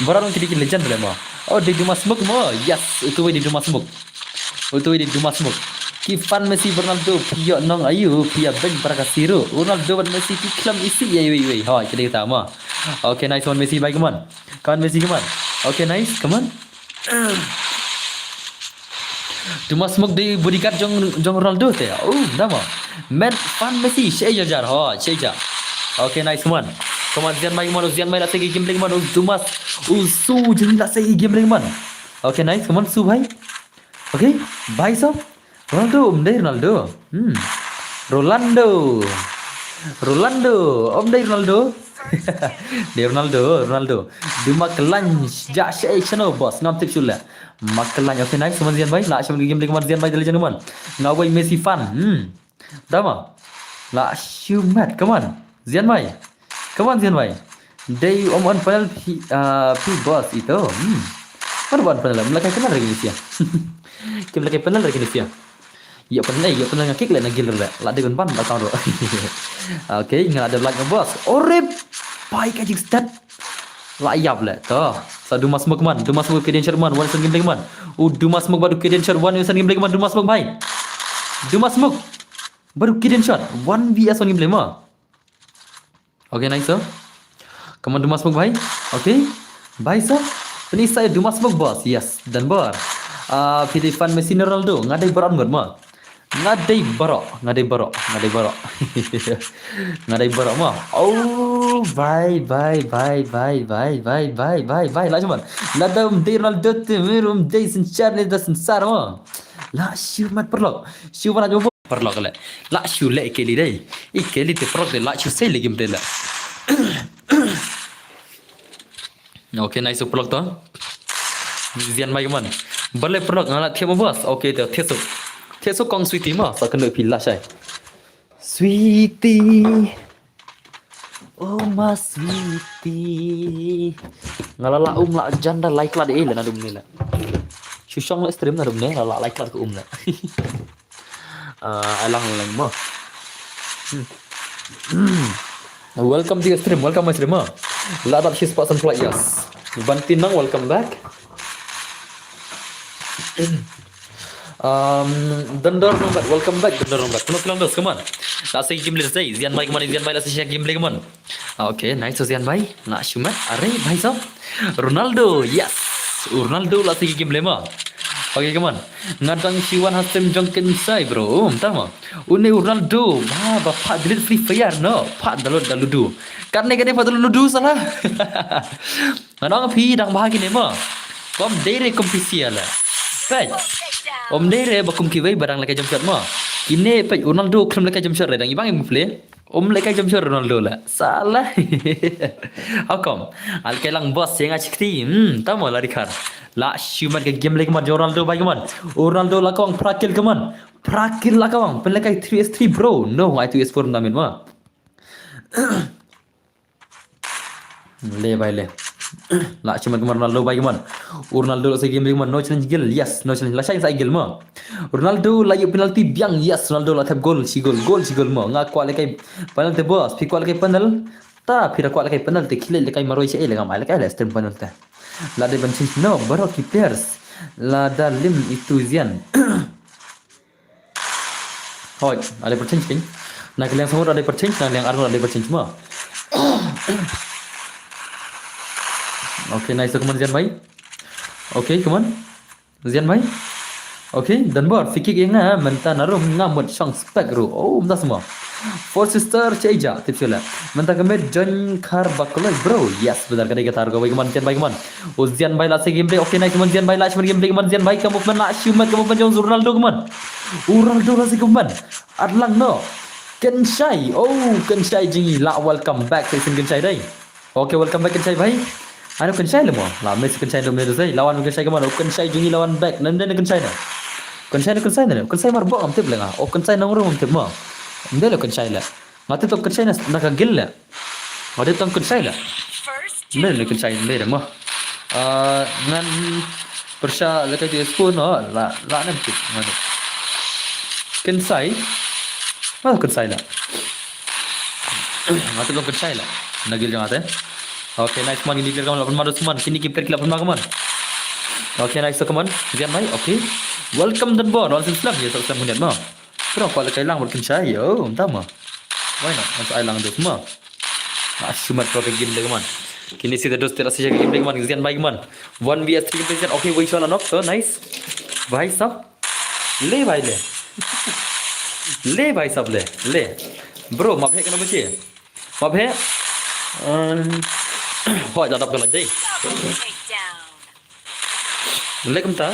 baru kini kini legend lah oh di Dumas Muk mo yes itu di Dumas Muk itu di Dumas Muk Kifan Messi Ronaldo pia nong ayu pia ben Prakasiru Ronaldo dan Messi kiklam isi ya wei ha kita kita ma okay nice one Messi bye come on Messi come on okay nice come on Dumas Muk di bodyguard jong Ronaldo teh oh nama man fan Messi Sheja jar ha Sheja okay nice one come on Zian mai lagi game lagi man Dumas su jadi lagi game lagi man okay nice come on su bhai okay bye sob Ronaldo Ronaldo Rolando om dai Ronaldo dia Ronaldo di makelan ja shay channel boss ngam tik chula makelan okay nice sama Zian bhai la sham game man Zian bhai dale januman ngawai Messi fan dama la shumat come on Zian bhai day om on panel pi boss itu mana buat panel melakai kenal lagi Indonesia kim melakai panel lagi Indonesia ya pernah ngakik lah nagil lah lah dengan pan tak tahu oke nggak ada like bos orep baik aja stat layap lah toh sa Dumas Muk man Dumas Muk kedian Sherman one sen game man Dumas Muk baru kedian Sher one sen game man Dumas Muk bhai Dumas Muk baru kedian shot 1 vs 1 game ma oke nice sir come on Dumas Muk bhai oke bye sir ini saya Dumas Muk bos yes dan bar pilih fan Messi Ronaldo ngadai berat ma ngadai barok mah oh bye lah cuman ladam de Ronaldo temerum de sencar ne da sensar mah la syumat syuman aja perlok la syule ikeli dai ikeli te perlok de la syu sai lagi mdela okay nice perlok to Zian mai man balai perlok ngala thiam bos okay to Theso kong sweetie ma sa kena pila syai sweetie oh ma sweetie ngalala la janda like la de la nadum ni la syushong la stream nadum ni la like la ku la alang lang mo welcome to the stream welcome my stream ma la dap his person flight yes bantinang welcome back Dendor nombat welcome back Dendor nombat penuh pelan dos come on la say game list Zian Bai la say game lagi man okay nice Zian Bai nak shumat are bhai sab Ronaldo yes Ronaldo la say game lema okay come on ngadang siwan hasem jongken sai bro tama une Ronaldo ba pa delete free fire no pa daludu karne kene pa daludu salah anang phi dang bahagi nema kom dere kompetisi ala pej om dere bakum kiwai barang lekai jamshot ma kini pej Ronaldo klum lekai jamshot redang ibang yang play om lekai jamshot Ronaldo lah salah hakom al kelang boss yang acikti tamo lari kar la shumat ke game lagi man Ronaldo bagi man Ronaldo la kawang prakil la kawang pen lekai 3s3 bro no i2s4 namin ma le bai le la cuman kemar Ronaldo bagi man Ronaldo lagi game man no challenge gil yes no challenge la sai gil ma Ronaldo lagi penalti biang yes Ronaldo la tap gol si gol ma nga kwa lekai penalti bos pi kwa lekai penal ta pira kwa lekai penalti khile lekai maroi che le ngam lekai la stream penalti la de bensin no baro ki players la dalim itu Zian hoi ada perchange kan nak yang semua ada perchange nak yang Arnold ada perchange ma okay nice come on Zian Bhai okay come on Zian Bhai okay dan bar fikir yang na menta narum ngamut chang spek ru oh mda semua for sister Cheja tipsila menta kame John Khar bakolai bro yes benar kada kata argo bhai come on Zian Bhai come on oh Zian Bhai la se game play okay nice come on Zian Bhai la game play come on Zian Bhai kamu movement la shumat kamu movement Ronaldo come on Ronaldo la se come on adlang no Kenshai oh Kenshai jingi la welcome back season Kenshai dai okay welcome back Kenshai bhai Ano Kenshai lemo la Messi Kenshai dom ledo sai lawan Kenshai ke mana Kenshai jungi lawan back nanda Kenshai na Kenshai mar bom tip lenga o Kenshai na ngoro tip ma ndelo Kenshai la ngate to Kenshai na naka gilla ngate to Kenshai la ndelo Kenshai ndelo ma Ngan persya lekai tu spoon la nam kit nganu. Kensai. Mana kensai lah. Mati belum kensai lah. Nagil jangan teh. Okay, nice man ini clear kaman 8 marus man. Kini keep clear 8 kaman. Okay, nice kaman. Diam baik. Okay. Welcome dan board. Langsung selam ya tak selam mah. Terus kalau kai lang berkensai. Oh, entah mah. Why not? Masuk ai lang tu semua. Cuma kalau game dia kaman. Kini sih terus terasa jaga game dia kaman. Diam baik kaman. 1vs 3 game okay, wait soal knock. So nice. भाई साहब ले भाई ले भाई साहब ले bro maaf है kenapa sih maaf है हो ज्यादा कर लग ले कम था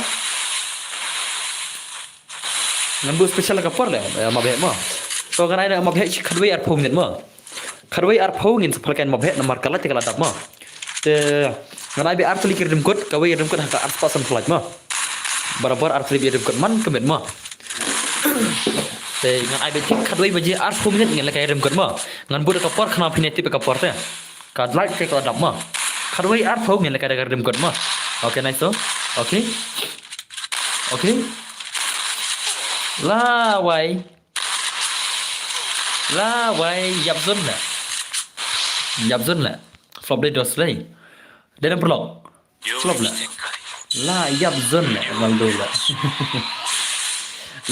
नंबर स्पेशल का पर ले maaf है मां तो kan ada maaf है खडवे यार फोन मां खडवे यार फोन इन सफलkan maaf है nomor kala tikala tak मां te ngan ai be ar tulik kirim kod kawai kirim kod haka ars pasan flight मां barabar ar tulik kirim kod man kemet मां te ngan ai be tik khadwai baje ar 4 minit ngan la kai rem kod ma ngan bu ka por khana phine tip ka por te ka like ke ka dap ma khadwai ar 4 ngan la kai rem kod ma okay nice so okay la wai yap zun la flop de dos lay de nam prolog flop la yap zun la Ronaldo la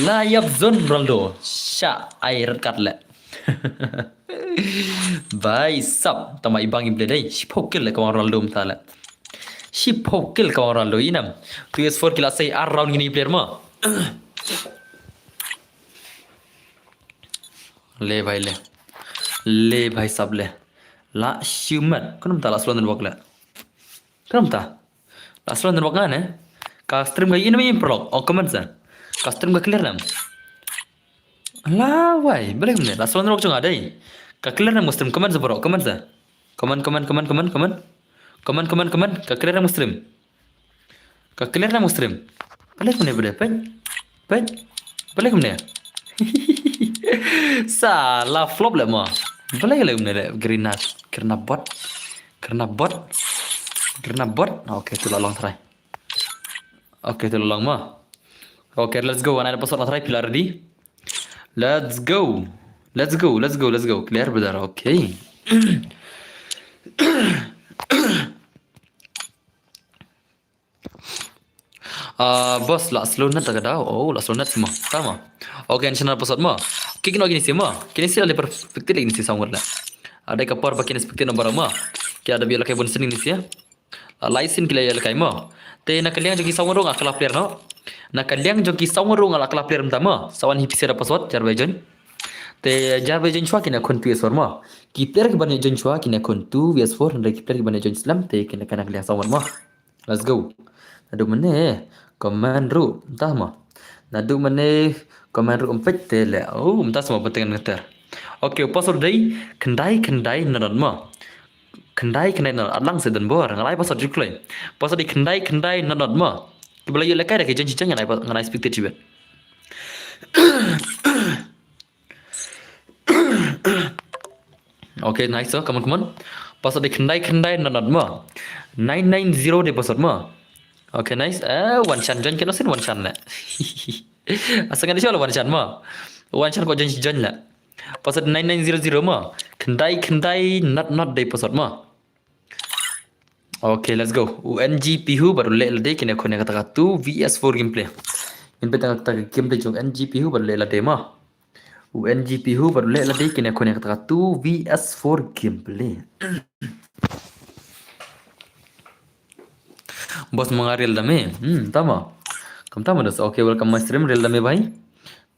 la yap zon Ronaldo sha ai rekat la bai sab tama ibang imple dai shipokil la kawan Ronaldo mtala shipokil kawan Ronaldo inam PS4 kila sai ar round gini player ma le bhai sab le la shumat kunum ta la slon bok la kunum ta la slon bok ngane ka stream ga ini mi prolog o comment sa custom ga clear nam la wai boleh mana la slon rok chung ada ka clear nam muslim comment sa bro comment sa comment ka clear nam muslim boleh mana boleh pen boleh mana salah flop lah mah boleh lah mana karena bot okay tu long try okay tu long mah okay let's go ana password try pillar ready let's go clear brother okay bos la slow net tak ada oh la slow net semua sama okay channel password mah kiki no gini sih mah kini sih ada perfect lagi sih sanggur lah ada kapar bakin expected nomor mah kaya ada biar kayak bonus ni sih ya license kila ya kayak mah te nak kalian joki sanggur ngak kelap player no nak kalian joki sanggur ngak kelap player mtama sawan hipi sera password jar bejon te jar bejon chua kina kon PS4 mah ki player ke bani jon chua kina kon 2 PS4 dan ki player ke bani jon Islam te kina kana kalian sanggur mah let's go aduh mana command root entah mah nadu mana command root empet tele oh entah semua penting ngeter okay password dai kendai nanot mah kendai nanot alang sedan bor ngalai password juklai password di kendai nanot mah kibala yule kai da ke janji ngalai speak tiba okay nice so come on password di kendai nanot mah 990 de password mah okay nice one chan jon kena sen one chan la asangan dia one chan mah one chan kok janji jon la password 9900 mah kendai not de password mah okay let's go UNGPhu baru le de kena kone kata tu VS4 gameplay in betang kata gameplay jong NGPhu baru le de mah UNGPhu baru le de kena kone kata tu VS4 gameplay bos mengaril dame tama kamu tama das okay welcome my stream real dame bhai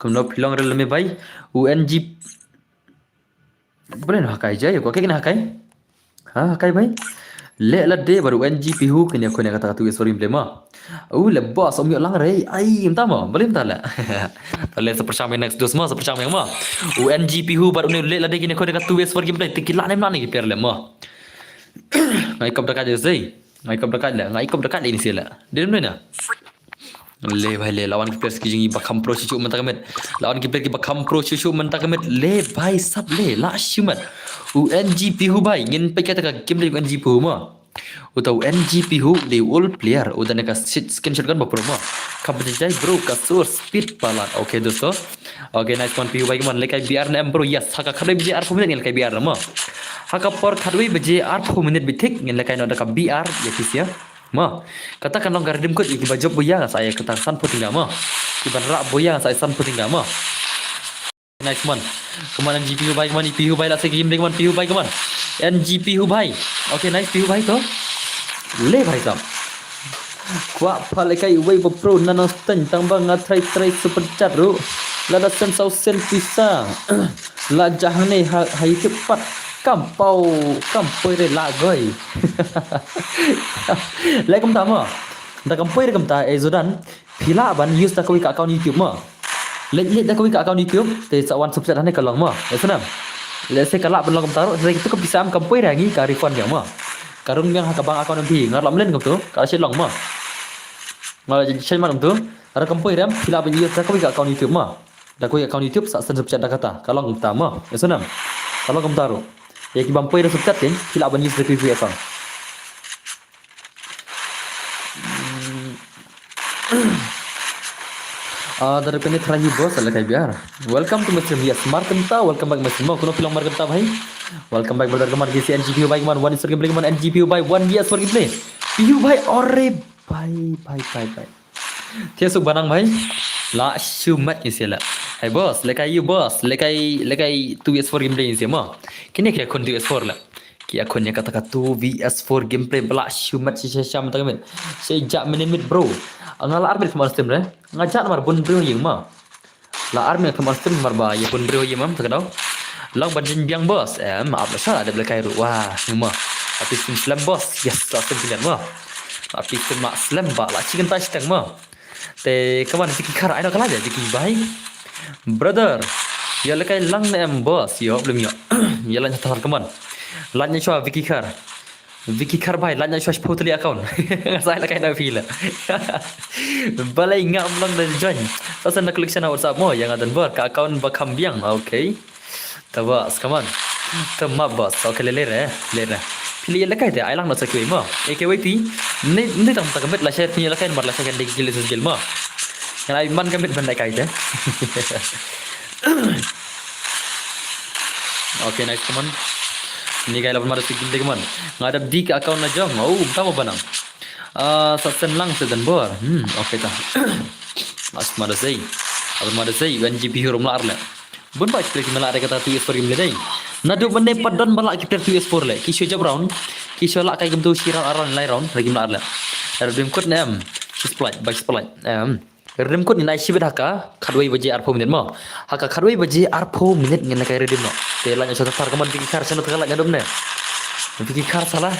kamu no pilong real dame bhai UNG boleh nak hakai jaya kok kena hakai hakai bhai le la de baru UNGPhu kena kone kata tu sorry blema le boss om yo lang re ai tama boleh tala tala seperti next dos mah seperti yang mah UNGPhu baru ni le la de kena kone kata tu sorry gameplay tikila nem nani ki per le mah ngai kap dekat je sei ngai kap dekat ini sila dia mana le bhai le lawan ki players ki jingi bakam pro chuchu mentak met lawan ki player ki bakam pro chuchu mentak met le bhai sab le la shumat UNGPhu bhai ngin pe kata ka game le UNGPhu ma Utau NGPU di all player udah neka screenshot kan bapak rumah kampanye bro kasur speed palat oke dosto oke nice one PU baik man lekai biar nem bro yes haka kadai biar aku minit lekai biar ma haka por kadai beje aku minit bitik ngin lekai nada ka biar ya kis ya ma katakan long gardim kut iki bajop boya saya katakan puting ma iban rak boya saya san puting ma nice one kemana NGPU baik man PU baik lah saya game dengan PU baik man NGPU baik oke nice PU baik to ले भाई साहब क्वा फाले kai way pro nano ten tang bang try super chat ru la da sen sau sen pisa la jahang ne hai cepat kampoi re la goi le kam ta ma da kampoi re kam ta e zodan phila ban use da koi ka account youtube ma le da koi ka account youtube te sawan super chat ne ka long ma e sana le se kala ban long kam ta ro se tu ka bisa am kampoi ra ngi ka refund yang ma karun yang hakabang account MP ngar lam len kam tu ka se long ma ngal chen ma kam tu ada kampoi ram phila ban use da koi ka account youtube ma da koi account youtube sa sen super chat da kata kalau kam ta ma e sana kalau kam ta ro ya ki bampoi da super chat tin phila ban use da koi account dari penetrasi bos ala kai biar welcome to Mr. Bias Markenta welcome back Mr. Mo kuno film Markenta bhai welcome back brother kemar gisi NGPU bhai man one is for gameplay man NGPU bhai 1 Bias for gameplay PU bhai ore bhai tiesuk banang bhai la shumat isela hai boss lekai you boss lekai 2 Bias for gameplay isi mo kini kira kon 2 Bias for la ki akunnya kata 2 VS4 gameplay bla shumat si syam ta gamen sejak menit bro ngala arbit kemar stream re ngajak mar bun bro yang ma la army kemar stream mar ba ya bun bro yang mam takadau long banjin biang bos maaf lah salah ada belakang ru wah ngema tapi slam bos yes langsung pilihan ma tapi mak slam ba la chicken touch tang ma te kawan siki khar ai kala ja siki bai brother ya lekai lang em bos yo belum yo ya lan tar kaman lannya chwa Vicky Khar bhai lanya shwash photli account sai la kai na feel balai ngam long dan join sasan na collection WhatsApp mo yang adan ber ka account ba khambiang okay tabas come on tamma bas okay le pili la kai te ai lang na sakui mo AKYP ni tam ta kamet la share ni la kai mar la share kan digil gil mo yang ai man kamet ban kai te okay nice come on ni kaya lapan marah sikit teman ngadap di ke account aja mau tahu banang sasen lang sedan bor okay ta mas marah sei NGPU rom lar le bun ba klik mala ada kata TS for game le dai nadu bende padon bala kita TS for le kisho jab round kisho la kai gemtu siral aran lai round lagi lar le dim kod nem splite by splite dim kod ni nai shibet haka khadwai baje arpo minit mo haka khadwai baje arpo minit ngena kai redim no te la nyoso tar kaman Vicky Khar sana tegala ngadom ne Vicky Khar salah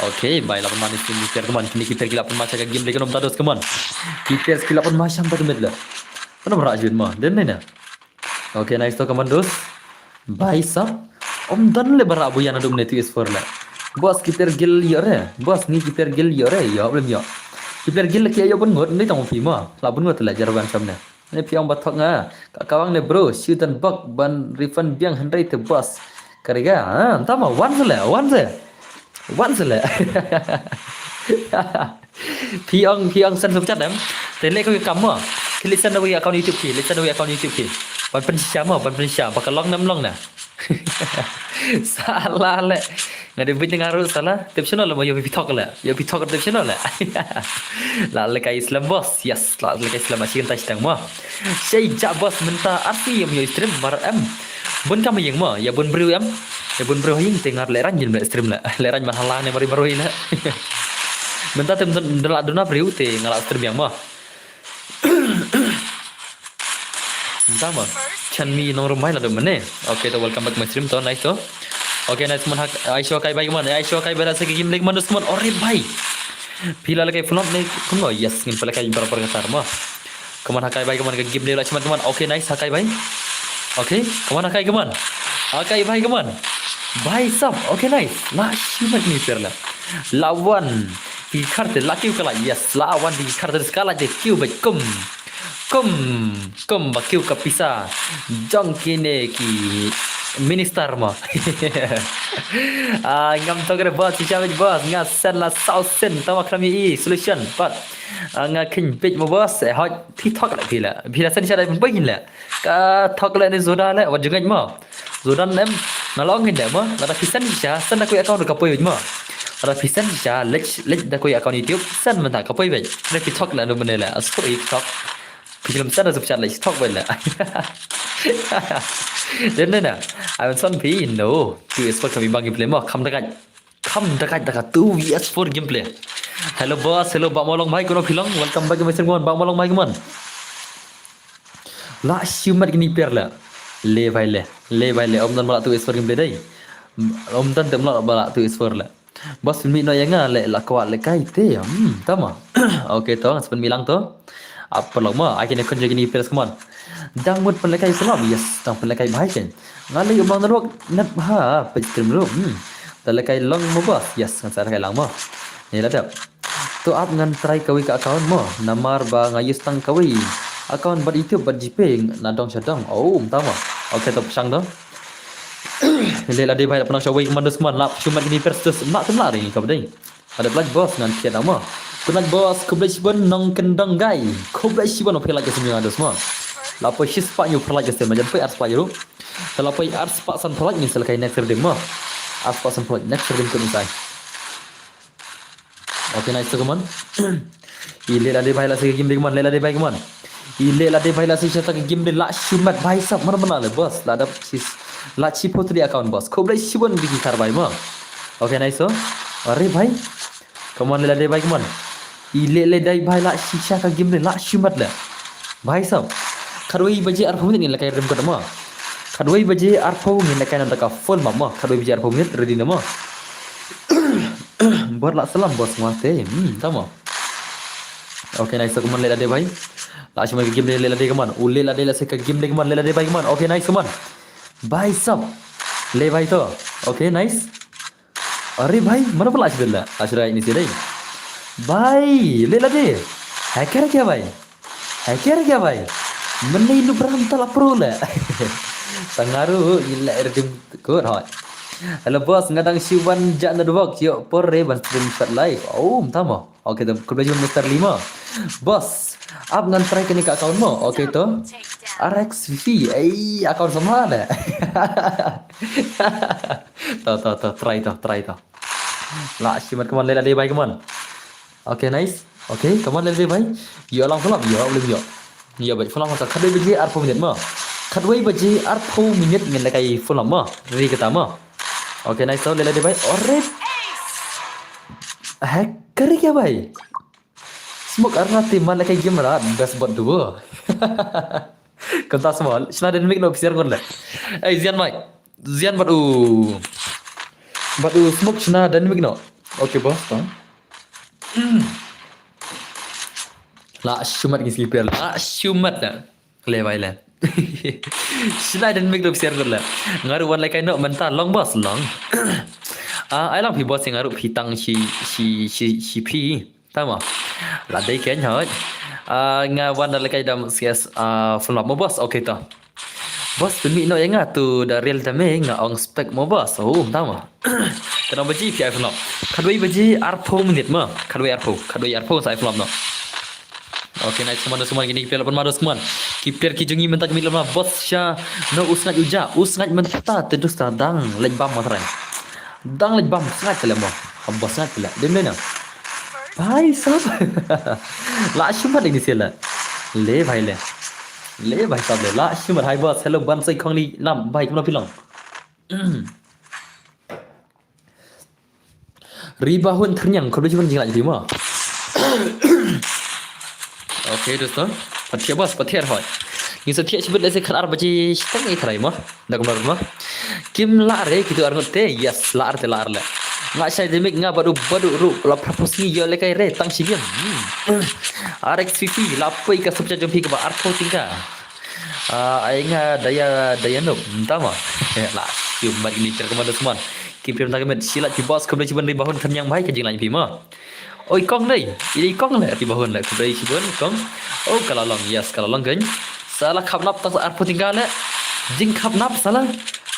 oke baiklah pemanis ini biar kaman kini kita gila pemaca ka game lagi nom tados kaman kita skill pun macam ta minit la mana berak jin ma den ne oke nice to kaman dos bhai sab om dan le berak bu yana dum ne TS4 la bos kita gil yore bos ni kita gil yore ya belum ya kita gil ki ayo pun ngot ni tong fi ma la pun ngot la jarban samne ni piang batok nga kawang ne bro shoot and bug ban refund biang 100 te bos kariga tama once le piang san sub chat em te le ko kam ma ki listen do account YouTube ki ban pen syam bakal long nam long na salah le ngade bit ngaru salah tip channel la yo pitok tip channel la le kai Islam bos yes la le kai Islam macam tak sedang mah sei ja bos minta arti yang yo stream mar em bun kam yang mah ya bun bro em ya bun bro hing tengar leran jin stream la leran mahala ne baru ina minta tem dela dona bro te ngala stream yang mah sama chanmi nomor mai la do mane okay to welcome back my stream to nice to okay nice man Aisha kai bai man Aisha kai bala se game leg man man ore bai pila lagi flop ne kuno yes ngin pala kai berapa kasar mah kaman kai bai kaman game leg la teman okay nice kai bai okay kaman kai bai kaman bai sab okay nice la shimat ni perla lawan di karte laki kala yes lawan di karte skala de kiu bai kum bakiu kapisa jong kine ki minister mah. Ngam to kena bos si cakap bos ngah sen lah south sen tahu kami solution but ngah kin page mo bos hot pi talk lah bila sen cara pun begini lah ka talk lah ni zodan lah wajib kan mah zodan em nalong hin dah mah ada pisan siya sen aku account dekat poy mah ada pisan siya let dah aku account YouTube sen mentah ka poy baik ada pi talk lah no benda lah asu talk film sen ada subchat lah talk benda đến đây nè anh son phí no tu expert kami bang gameplay mah kam dekat tu VS4 gameplay hello boss hello bang molong bhai kono philang welcome back to my channel bang molong bhai kaman la siumat gini per la le bhai le om dan bala tu expert gameplay dai om dan tem la bala tu expert la boss mi no yang le la kwat le kai te tama okay to sepen bilang to apa lama akhirnya kerja gini per kaman dang mut pelekai selam yes dang pelekai bahagian ngalai ubang narok nat ha pejkrim lu pelekai long mo bos yes ngan saya lang mo ni lah dak tu up ngan try kawi ka account mo namar ba ngayus tang kawi account bad YouTube bad GP nadong sadong oh tama okey tu pasang tu lela dia baik pernah syawai komando seman lap cuma gini persus mak temla ni kau beding ada belaj bos ngan kiat nama kunat bos kublai sibon nong kendang gai kublai sibon opel lagi semua ada semua lapoi sispa nyu perlaj gesem macam pai ars payu lapoi ars pa san perlaj ni selakai next game mah ars pa san perlaj next game tu nisai okay nice to come on ile la de bhai la se game de man lela de bhai man ile la de bhai la se chata game de la shumat bhai sab mana mana le boss la da sis la chipo tu di account boss koblai sibon bigi kar bhai mah okay nice so are bhai come on lela de bhai man ile le dai bhai la shisha ka game de la shumat la bhai sab kadoi baje arpo minit ni lakai rem ko nama kadoi baje arpo ni lakai nan taka full mama kadoi baje arpo minit ready nama buat la salam bos mate tama okay nice ko man lela de bhai la cuma game de lela de kaman ule la de la se ka game de kaman lela de bhai kaman okay nice man bhai sab le bhai to okay nice अरे भाई mana pula asdilla asra ini sih dai भाई lela de hacker क्या भाई Mana ini berantal pro lah. Tangaru gila erdim kur hot. Hello bos ngadang siwan jak na dubak yo por re ban stream shot live. Oh, tama. Okey tu kudu jom Mr. 5. Bos, ab ngan try ke ni kat account mo. Okey tu. RXV. Account sama ada. Try tu. Lah simat kaman lela deh bye kaman. Okay nice. Okay, kaman lela deh bye. Yo lang fulap yo boleh yo. Ya baik fulam masa kadai baje arpo minit mah kadai baje arpo minit ngin lakai fulam mah dari kata mah okay nice so lela de bhai अरे hacker क्या भाई smoke arna tim mana lakai game rat best bot dua kata semua sina dan mic no share kon la zian batu smoke sina dan mic no okay bos to la shumat ki skipper la shumat la le bai la sila dan make up share la ngaru wan like no menta long boss long ai long pi boss ngaru pi tang si pi tama la dai ken hoi nga wan like dam cs full mo boss okay ta boss tu mi no yang tu da real time nga on spec mo boss oh tama kana baji pi full kadoi baji arpo minute ma kadoi arpo sai full no okay nice semua gini kipir lapan marus semua kipir kijungi mentak kami lemah bos sya no usngat mentata terus dang lej bam matrai dang lej bam sangat lemah bos sangat pula dem lena bhai sab la shumat ini sila le bhai sab le la shumat hai bos hello ban sai khong ni lam bhai kemana pilang ribahun ternyang kau cuma jingat jadi mah okay dosto patia bos patia hoi ni setia sebut lese khar baji stang ai thrai ma dak mar kim la re kitu arnote yes la arte la arle nga sai demik nga badu ru la propose ni yo le kai re tang sigim RXVP la pai ka subja jom ka arpo tingka ai nga daya no tama la yum mar ini ter komando semua kipir tak met silat ki bos ko beli ban bahun ternyang bhai ka jing lain pi ma oi kong đây ini kong lah di bawah lah kedai cibun kong oh kalau long yes kalau long kan salah khap nap tak arpo tinggal lah jing khap nap salah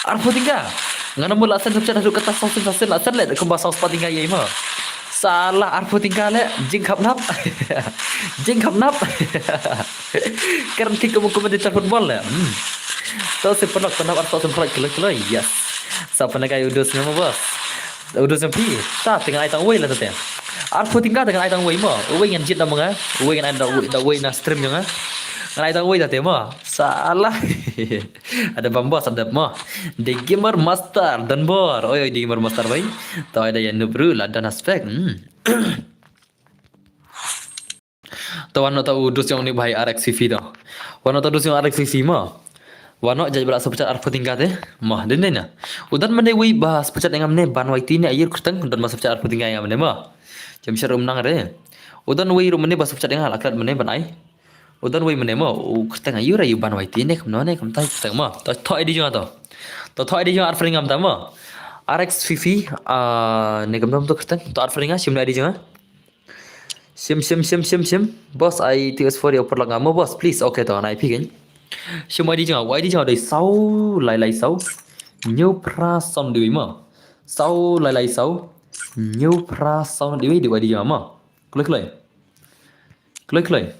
Arpo tinggal. Ngana mula san subcat haduk kata sausin sasin la san le ke ba saus pa tinggal ye ma. Salah arpo tinggal le jing khap nap. Jing khap nap. Kan ti kamu komentator football le. To se penok penap arpo semprot kele-kele. Yes. Sa penagai udus nama bos. Udus sampi. Ta tengah ai tang wei la ta. Arpo tinggal dengan ai tang wei ma. Wei ngan jit na mga. Wei ngan da wei na stream yang ngai tang wei ta te ma. Salah. Ada bambos ada ma. The gamer master dan bor. Oh, the gamer master bhai. To ada yang nubrul ada aspek. To wano ta udus yang ni bhai RXCV to. Wano ta udus yang RXCV ma. Wano jadi berak sepecat arpo tingkat mah den na. Udan mane wei bahas pecat yang amne ban wai tini air kurtang udan mas pecat arpo tingkat yang amne mah. Jam syarum nang re. Udan wei rum mane bahas pecat yang aklat mane ban ai. Udan wei mane ma kurtang air ayu ban wai tini kam none kam tai kurtang ma. To thoi di jo to. To thoi di jo arpo tingkat am ma. RX50 ne kam dom to kurtang to arpo tingkat sim na di jo. Sim. Boss I TS4 upper lang mo boss please okay to na IP kan. Sim ID cho đây 6 lại 6 nhiều pra xong đi mà 6 lại 6 nhiều pra xong đi cho mà click lên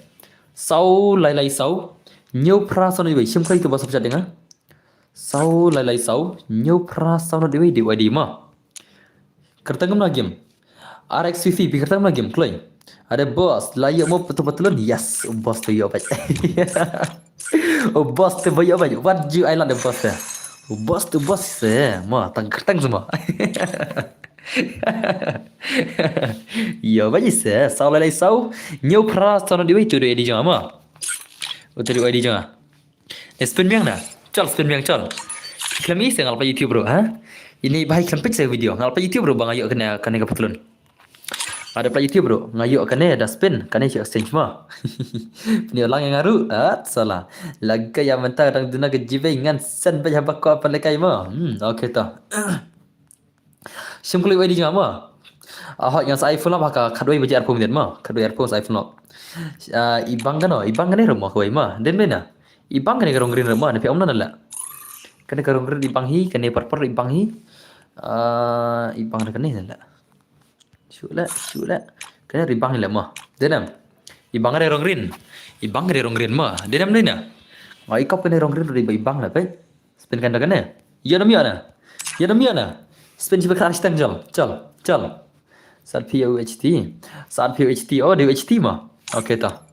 6 lại 6 nhiều pra xong đi sim klik tu bahasa pecat dengan 6 lại 6 nhiều pra xong đi mà kertangam lagi RX50 kertangam lagi klik ada bos layak mau betul-betulan yes bos tu ya baik. Oh bos tu baik baik. What you I like the boss there. Oh boss tu bos mah tang semua. Ya baik sau lại sau nhiều pra sau nó đi tu đi jangan mah. Tu đi jangan. Spin miang dah. Spin miang chal. Kami saya ngalpa YouTube bro ha. Ini baik sampai saya video ngalpa YouTube bro bang ayo kena kebetulan. Ada play YouTube bro, ngayuk kan ada spin, kan ni exchange mah. Ni orang yang ngaru, salah. Laga yang mentah orang duna ke jibe ngan sen baca bakwa apa lekai mah. Okay ta. Sim klik wedi jama mah. Yang sa iPhone lah bakal kadoi baca earphone den mah, kadoi earphone sa iPhone lah. Ibang kan ni rumah kau mah. Den bena. Ibang kan ni karong green rumah, ni pe omna nala. Kan ni karong green ibang hi, kan ni purple ibang hi. Ibang kan ni nala. Syulat. Kena ribang ni lah mah. Denam. Ibang ada rong green mah. Denam ni na. Ngai kau kena rong green dari ibang lah, baik. Spin kan dah kena. Ya namia na. Spin siapa kerana stang jal. Saat POHT. Oh DHT mah. Okay ta.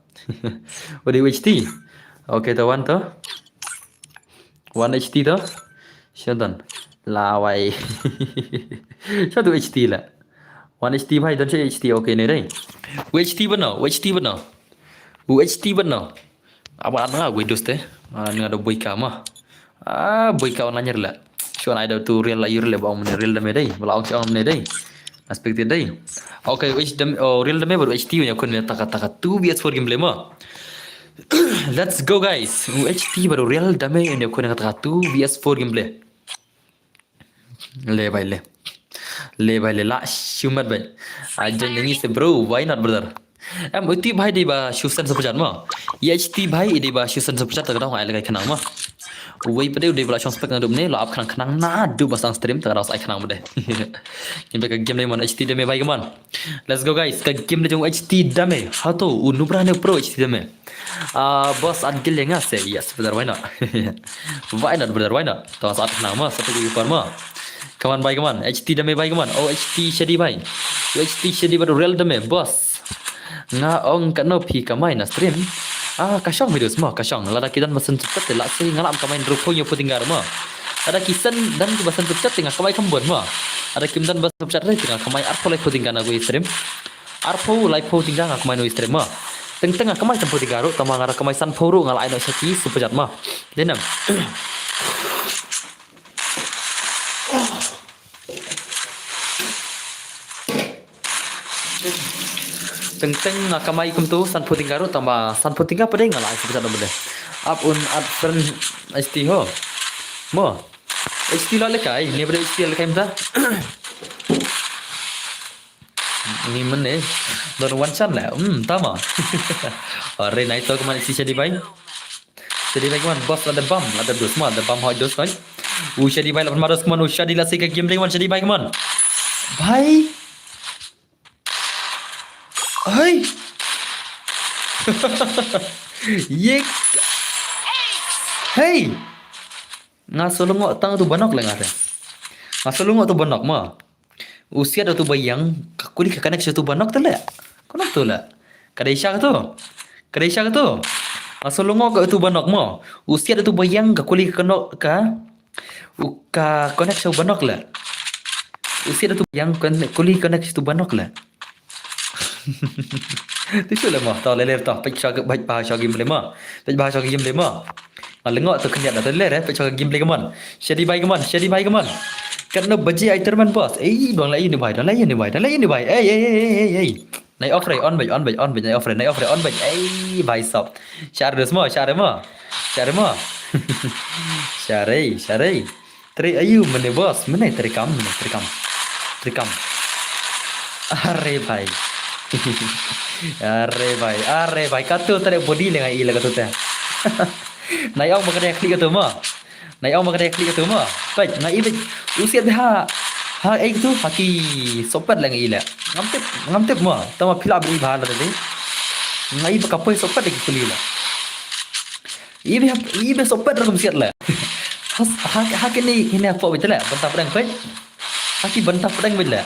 Oh DHT. Okay ta one ta. One HT ta. Syaitan. Lawai. Satu HT lah. One HT भाई इधर से HT okay नहीं रही वो HT बनाओ अब आना Windows ते ni ada boy kama boy kawan nanya lah cuman ada tu real lah real bawa mana real dame dai bawa orang mana dai aspek dai okay real dame baru HT punya kon taka tu bias for gameplay mah let's go guys HT baru real dame ini kon taka tu bias for gameplay le भाई ले ला शुमत भाई आज नहीं से bro why not brother em uti भाई di ba shusan sepecat mah EHT भाई di ba shusan sepecat tak tahu ai lagai kenang mah wei pada udah bela spek ngadum ni lo up kenang na du basang stream tak ras ai kenang mudah ini ke game ni mana HT dame भाई keman let's go guys ke game ni jong HT dame hato unubra ne pro HT dame bos adgil yang ngas yes brother why not brother why not tahu saat kenang mah satu gigi mah Kawan baik kawan, HT dame baik kawan. Oh HT shadi baik. HT shadi baru real dame bos. Nga ong kano pi kamai na stream. Kasyong video semua kasyong. Lada kita basan cepat telak sih ngalam kamai ruko yo putinggar mah. Ada kisan dan basan cepat tengah kamai kambon mah. Ada kim dan basan cepat tengah kamai arpo live putinggar aku stream. Arpo live putinggar aku main stream mah. Tengah kamai tempo tinggaru tamang ngara kamai san poro ngalai no syaki supejat mah. Denam. Teng kamai kum tu san puting garu tambah san puting apa deh ngalai sebesar nomor deh. Up friend HT ho. Mo. HT lo lekai, ni pada HT lekai mta. Ni mana? Don one shot lah. Tama. Ore naik tu kemana sih jadi baik? Jadi baik man, bos ada bom, ada dos mah, ada bom hot dos kan. Shadi भाई अपन मारो कमन Shadi ला सीखे गेम कमन Shadi भाई कमन भाई Hey ये Hey ngasolong tang tu banok lah ngare ngasolong tu banok ma usia tu bayang kakuli kakanek tu banok tu lah kono tu lah kadesha tu ngasolong tu banok ma usia tu bayang kakuli kanok ka uka konek tu banok lah usia tu bayang kuli konek tu banok lah tu lah mah tao lele tao pek chak baik bahasa game le mah pek bahasa game le mah lengok tu kenyat dah lele pek chak game le kaman Shadi bhai kaman karena baji aiterman bos dong lai ni bhai naik off ray on naik off ray on bhai sab share mah share tri ayu mene bos mene trikam are bhai are bhai katu tare body le ngai la katu ta nai ong makane klik katu ma baik ngai baik usia dah ha tu haki sopat la ngai la ngamtep ma tama phila bri bha la de ngai ba kapoi sopat ki kuli la ibe sopat ram siat la ha kini apa betul la bentang pedang baik haki bentang pedang bila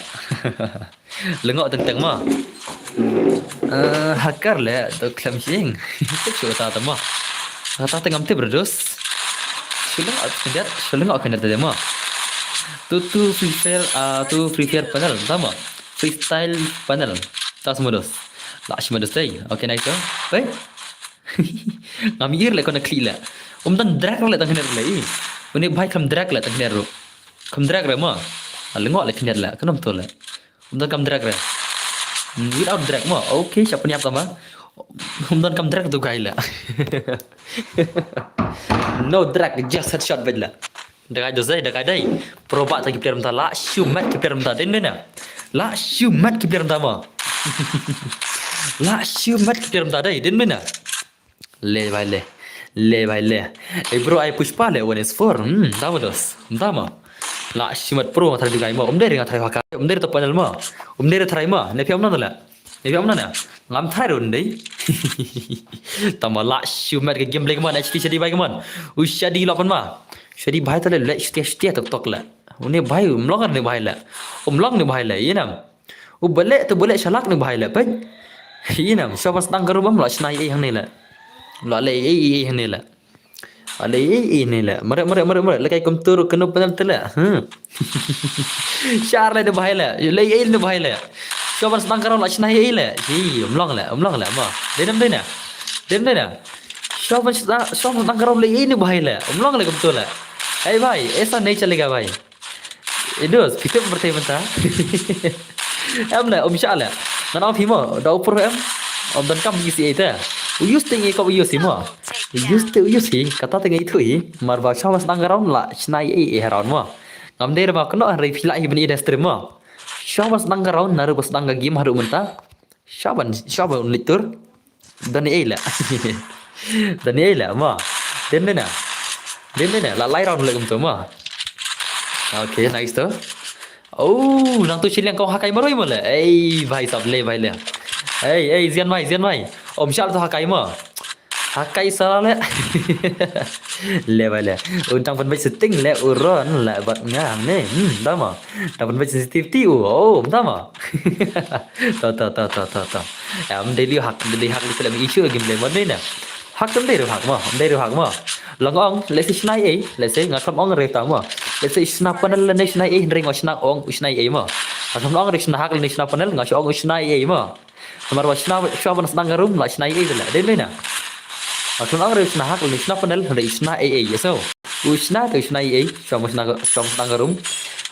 lengok tentang ma hakar le to klamsing tu ta ma ta tengam te berdus sulang akan ada ma tu free fire panel sama freestyle panel tas modus lash modus dai okay nice baik ngamir le kona klila dan drag le tang ner le ini bhai kam drag le tang ner ro kam drag re ma lengok le kner le kanam to le dan kam drag re without drag ma okay siapa niap sama dan kam drag tu gaila no drag just headshot bela dekai dai proba tak player mta la shumat ki player mta den na la shumat ki player mta ma la shumat ki player mta dai den na le bhai le bro ai pushpa le 1s4 dama dos dama la shumat pro thar digai ma umdere nga thai haka umdere to panel ma umdere thrai ma ne fiam na la ngam thai ron dei tama la shumat ke game lagi ma HD Shadi bhai kaman Shadi lopan ma Shadi bhai tale le stia tok la une bhai umlong ne bhai la yenam boleh shalak ne bhai la pai yenam sabas tang garubam la snai hang ne la le hang ne la ale ini lah mare lekai komtur kena panam tela syar le de bahai la le ne bahai la coba sedang karau la snai la hi umlong la ma denam dena coba sedang karau le ini bahai la umlong la komtur la bhai ऐसा नहीं चलेगा भाई इdos kita bertanya bentar em la inshallah nan om phimo da upur em om dan kam gi si eta uyus tengi ko uyus simo uyus hi kata tengi itu hi marba shawas dangaron la snai heron mo ngam der ba kno ri phila hi bani industry mo shawas dangaron naru bas danga game haru menta shaban litur dani la mo denna la lai ron le kumto mo okay nice to nang tu chiliang kau hakai maroi mo le bhai sab le bhai le zian mai om shal to hakai mo hakai salah le bale untang pen baik setting le uron le bat ngam ne tama dapat baik sensitivity tama ta am daily hak di film issue game le mon ne hak tem dei hak ma langong le si snai le se ngakam ong re ta ma le se snap panel le snai ring snap ong snai ma asam ong re snap hak le snap panel ngasih ong snai ma kamar wa snap shaban sedang garum la snai le den na Akun orang resna hak ni resna panel resna so usna tu resna sama tanggarum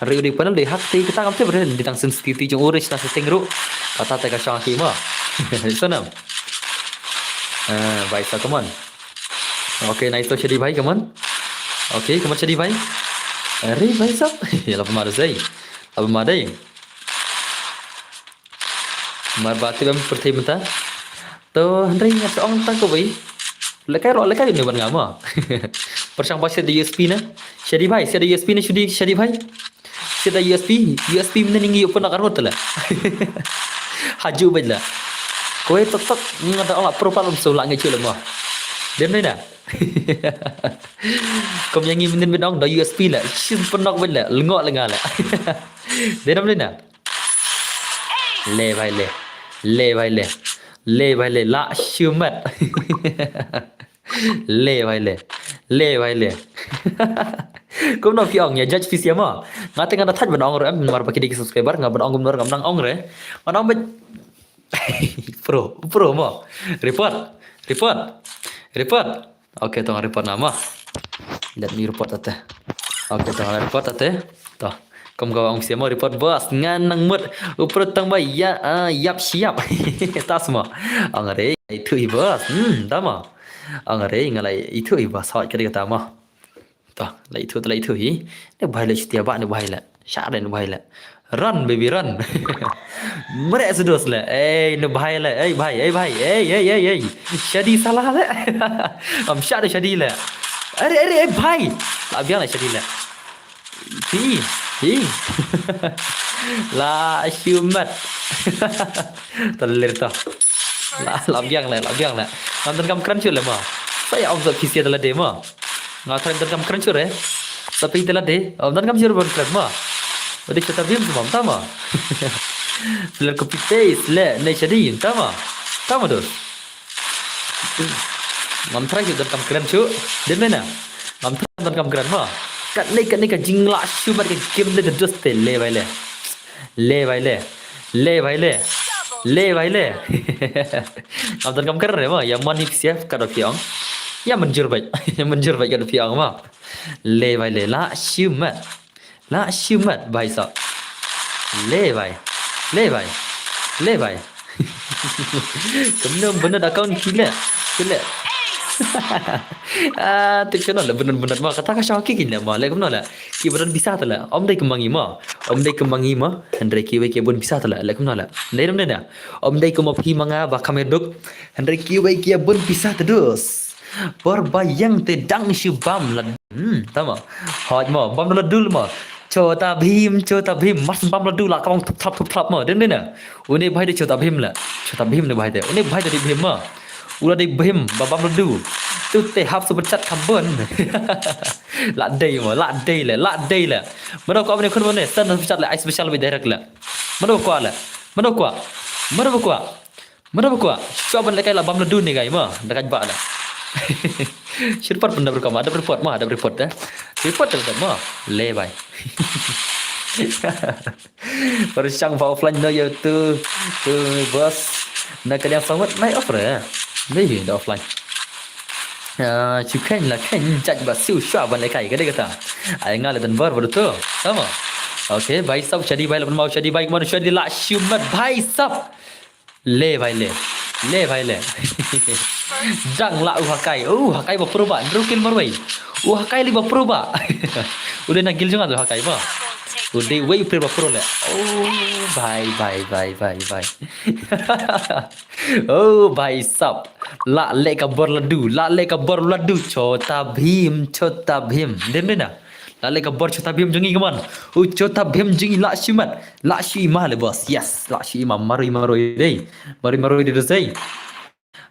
hari di panel di hak ti kita ngamte berada di tang sensitivity jong resna setting ru kata tega syang kima sana baik sa kaman okay nice to Shadi bhai kaman okay kaman Shadi bhai ari bhai sab ya lap mar zai ab madai mar bati bam perti mata to hendring ong tang ko bhai lekai ni ban ngama Persang pasal ada USB na. Syadi bhai, saya ada USB na Syadi bhai. Saya ada USB mana tinggi pun nak karut lah. Haju baik lah. Kowe tetap ngada orang pro palom so lang ngai lah mah. Dem ni dah. Kau nyanyi mendin bedong dah USB lah. Sim penok baik lah, lengok lengal lah. Dem ni dah. Le bhai le. Le bhai le. Le bhai le la shumat. Le bhai le. Le bhai le. Kau nak piang ya judge visi ama. Ngate ngada thaj bedong rồi em mar pakai di subscriber ngab bedong gum nor ngam nang ong re. Manong bet pro mo report oke tong report nama let me report ate oke tong report ate to kom gawang siamo report bos ngan nang mut upro tang ba ya yap siap tas mo angare itu bos tama angare ngalai itu bos hot kali kata mo to la itu hi ne bahai la setia ba ne bahai la sya den bahai la run baby run. Mereka sudah lah. Nu bahaya lah. Bhai. Syadi salah lah. Syadi Syadi lah. Bhai. Biar lah Syadi lah. Hi. La syumat. Terlir tah. La biang lah. Nonton kam keren lah mah. Saya observe kisi adalah demo. Nonton kam keren Tapi itulah deh. Nonton kam keren mah. Udah kita biam semua, tama. Filler copy paste le, ne jadi, tama tu. Ngam try kita kam keren cu, dan mana? Ngam try dan kam keren mah. Kat ni ka jingla syumat ke game le just le bhai le. Ngam dan kam keren mah, yang manip siap kada piang. Ya menjur baik kada piang mah. Le bhai le la syumat bhai sab. Le bhai. Kena benar account gila. Tu channel lah benar mah kata ka syaki gila mah. Le kemana lah. Ki benar bisa tala. Om dai kemangi mah. Hendrai ki wei ki bun bisa tala. Le kemana lah. Ndai ram dah. Om dai ko mapi manga ba kameduk. Hendrai ki wei ki bun bisa terus. Berbayang tedang syubam lah. Tama. Hot mah bam ladul mah. Chota Bhim mas bam ladu lah kong thup mah den na une bhai de Chota Bhim ne bhai de une bhai de Bhim mah ula de Bhim bam ladu tu te hap super chat khabon la dei la mana ko apne khun ne san chat la special with direct la mana ko coba le kai la bam ladu ni gai mah dekat ba la Report pun ada report dah. Report tu mah le bhai. Persang offline no ya tu bos. Nak kena sangat naik offer ya. Maybe dah offline. Cukan lah kan judge basiu syah ban lekai kata. Ai ngal dan baru tu. Sama. Okay, bhai sab Syadi bhai lapan mau Syadi bhai mana Syadi la syumat bhai sab. Le bhai le. Jang la hakai berperubat rukil marwai hakai li berperubat udah nagil juga tu hakai mah udah wei berperubat le bye bhai sab la le ka berladu Chota Bhim dem na la le ka ber Chota Bhim jengi kaman Chota Bhim jengi la syimah le bos yes la syimah maroi dei dei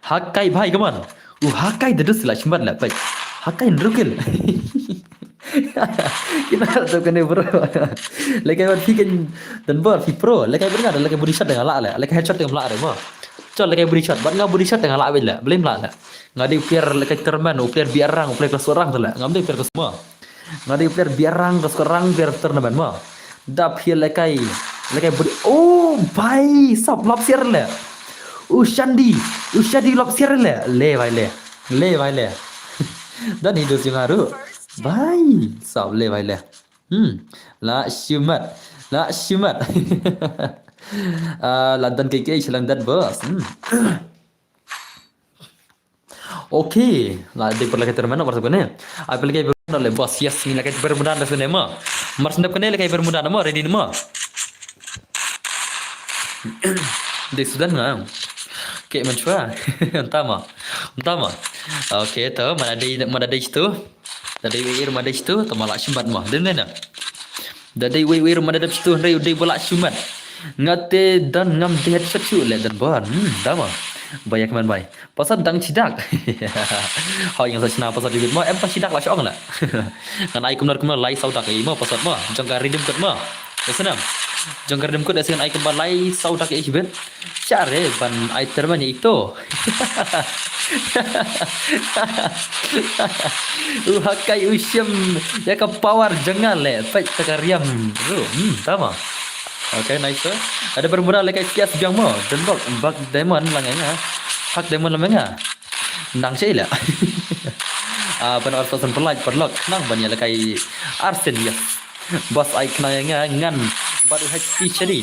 hakai bhai kaman hakai terus lah cuma lah baik hakai rukil kita tu kena bro lekai buat fikin dan ber fi pro lekai berenga dan lekai body shot dengan la lekai headshot dengan la mah col lekai body shot bat ngah body shot dengan la bela belum la ngadi player lekai terman player biarang player kelas orang tu lah ngamde player ke semua ngadi player biarang kelas orang player ternaban mah dap hier lekai body bhai sab lap siar le Ushadi lop siar le bhai le dan hidup yang haru bhai sab le bhai le la syumat London KK London bos okay la de per la que termana por suponer apel que bermuda le bos yes ni la que bermuda da cinema mas ndap kene le que bermuda nama ready nama de Sudan ngam Kek mencuba. Entah mah. Okey tu mana ada itu. Dadai wir rumah situ temalak syumat mah. Dan mana? Dadai wir rumah dalam situ hari udah bolak syumat. Ngate dan ngam di headset tu le dan ban. Dama. Banyak man bai. Pasal dang cidak. Hau yang saya pasal di mah em pas cidak lah syong lah. Kan ai kumnar lai sau dak ai mah pasal mah. Jangka ridim kat mah. Kesenam. Jangka ridim kat asin ai kumbar lai sau dak ai sibet. Care ban ai terbanyak itu. Hakai usyam ya ka power jangan le. Pai takariam. Tama. Okay, nice. Ada bermula lekai sias biang mo. Dan bak diamond lang nga. Hak diamond lang nga. Nang siya ila. Pada orang perlok nang banyak lekai arsen ya. Bos ai kena nga ngan baru HP jadi.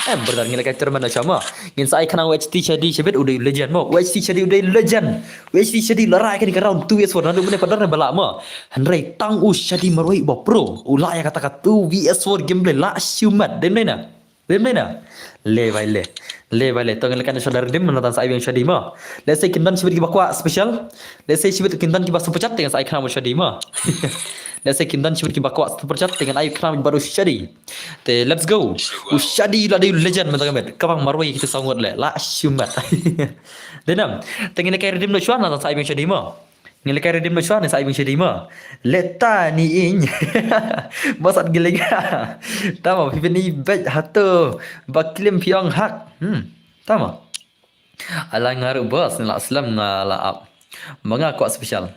Berdar lekai terman sama. Ngin sa ai kena HP jadi sebet udah legend mo. HP jadi udah legend. HP jadi larai kan round 2 years for nandu bener padar balak mo. Henry tang us jadi maroi bo pro. Ulah ya kata 2 VS4 gameplay la syumat. Dem na. Le vai le to ngelekan saudara dim menonton saya yang syadi mah. Let's say kintan sibit ki bakwa special. Let's say sibit kintan ki super chat dengan saya kena syadi mah. Let's say kintan sibit ki bakwa super chat dengan ayu kena baru syadi. Te let's go. Syadi la day legend menonton gamet. Kapang marwai kita sangat le la syumat. Denam. Tengene kay redim no chuan nonton saya yang syadi mah. Ngelekai redim no chuan saya yang syadi mah. Leta ni ing. Bosat gilega. Tama pipin ni bet hatu baklim piang hak. Tama. Ala ngaru bos la aslam ngala ap. Manga kuat spesial.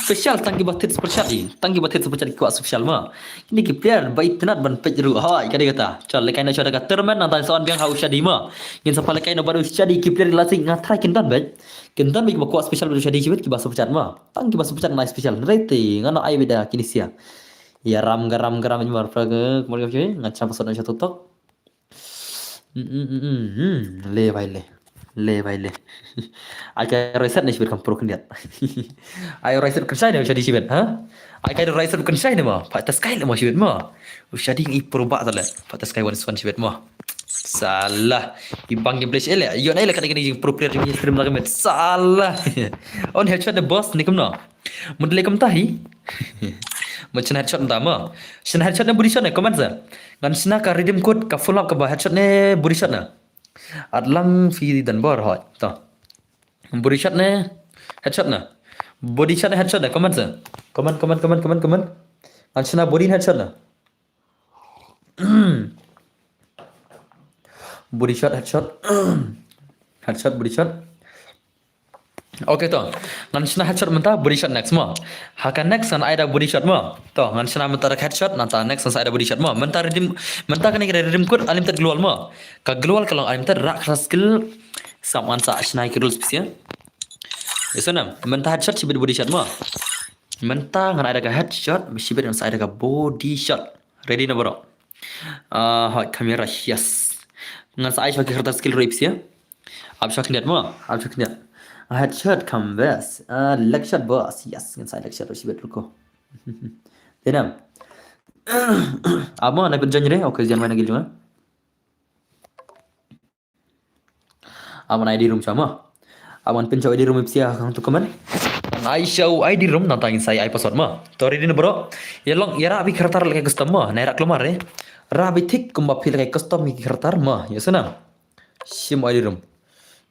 Spesial tangki batit spesial ni. Tangki batit spesial kuat spesial mah. Ini ki player baik tenat ban pejru. Ha kadi kata. Chal lekai na chada ka terman nantai soan biang hau syadi mah. Ngin sa lekai na baru syadi ki player lasing ngatrai kintan bet. Kintan bik kuat spesial baru syadi sibet ki bas spesial mah. Tangki bas spesial nice spesial. Rating ngano ai beda kinisia. Ya ram garam ni mar praga kemudian cuy ngacam pasal nak tutok. Le baile. Akai reset ni sibet kampur kendiat. Ayo reset kan saya jadi sibet, ha? Akai reset kan saya mah. Pak tas kai mah sibet mah. Jadi ngi perubak tala. Pak tas kai wan sibet mah. Salah. Ibang gameplay ele. Yo nai la kadang ni pro player ni stream lagi met. Salah. On headshot the boss ni kemna. Model kem tahi. Macam headshot entama. Shen headshot na body shot na comment sa. Ngan sna ka redeem code ka follow up ka ba headshot ne body shot na. Adlang fi dan bar hot. Ta. Body shot na headshot na. Body shot na headshot na comment sa. Comment. Ngan sna body headshot na. Body shot headshot. Headshot body shot. Okay to. Ngan sna headshot mentah body shot next mah. Hakan next kan ada body shot mah. To ngan sna mentah headshot nanta next kan ada body shot mah. Mentah kan kira redeem code alim tad global mah. Ka global kalau alim tad rak skill saman sa sna kirul spesial. Esona mentah headshot sibet body shot mah. Mentah ngan ada ka headshot sibet ngan ada ka body shot. Ready na bro. Hot kamera yes. Ngan sa ai shot kertas skill rapes ya. Ab shot lihat mah. Headshot canvas. Leg shot boss. Yes, ngan saya leg shot sibet ruko. Tenam. Amo na penjan re okay jangan main lagi juga. Amo na ID room sama. Amo penjau ID room ipsia kang tu keman. I show ID room nantangin saya ai password mah. Tori din bro. Ya long ya rabi karakter lagi custom mah. Nairak keluar re. Rabi tik kumba pilih lagi custom mi karakter mah. Ya sana. Sim ID room.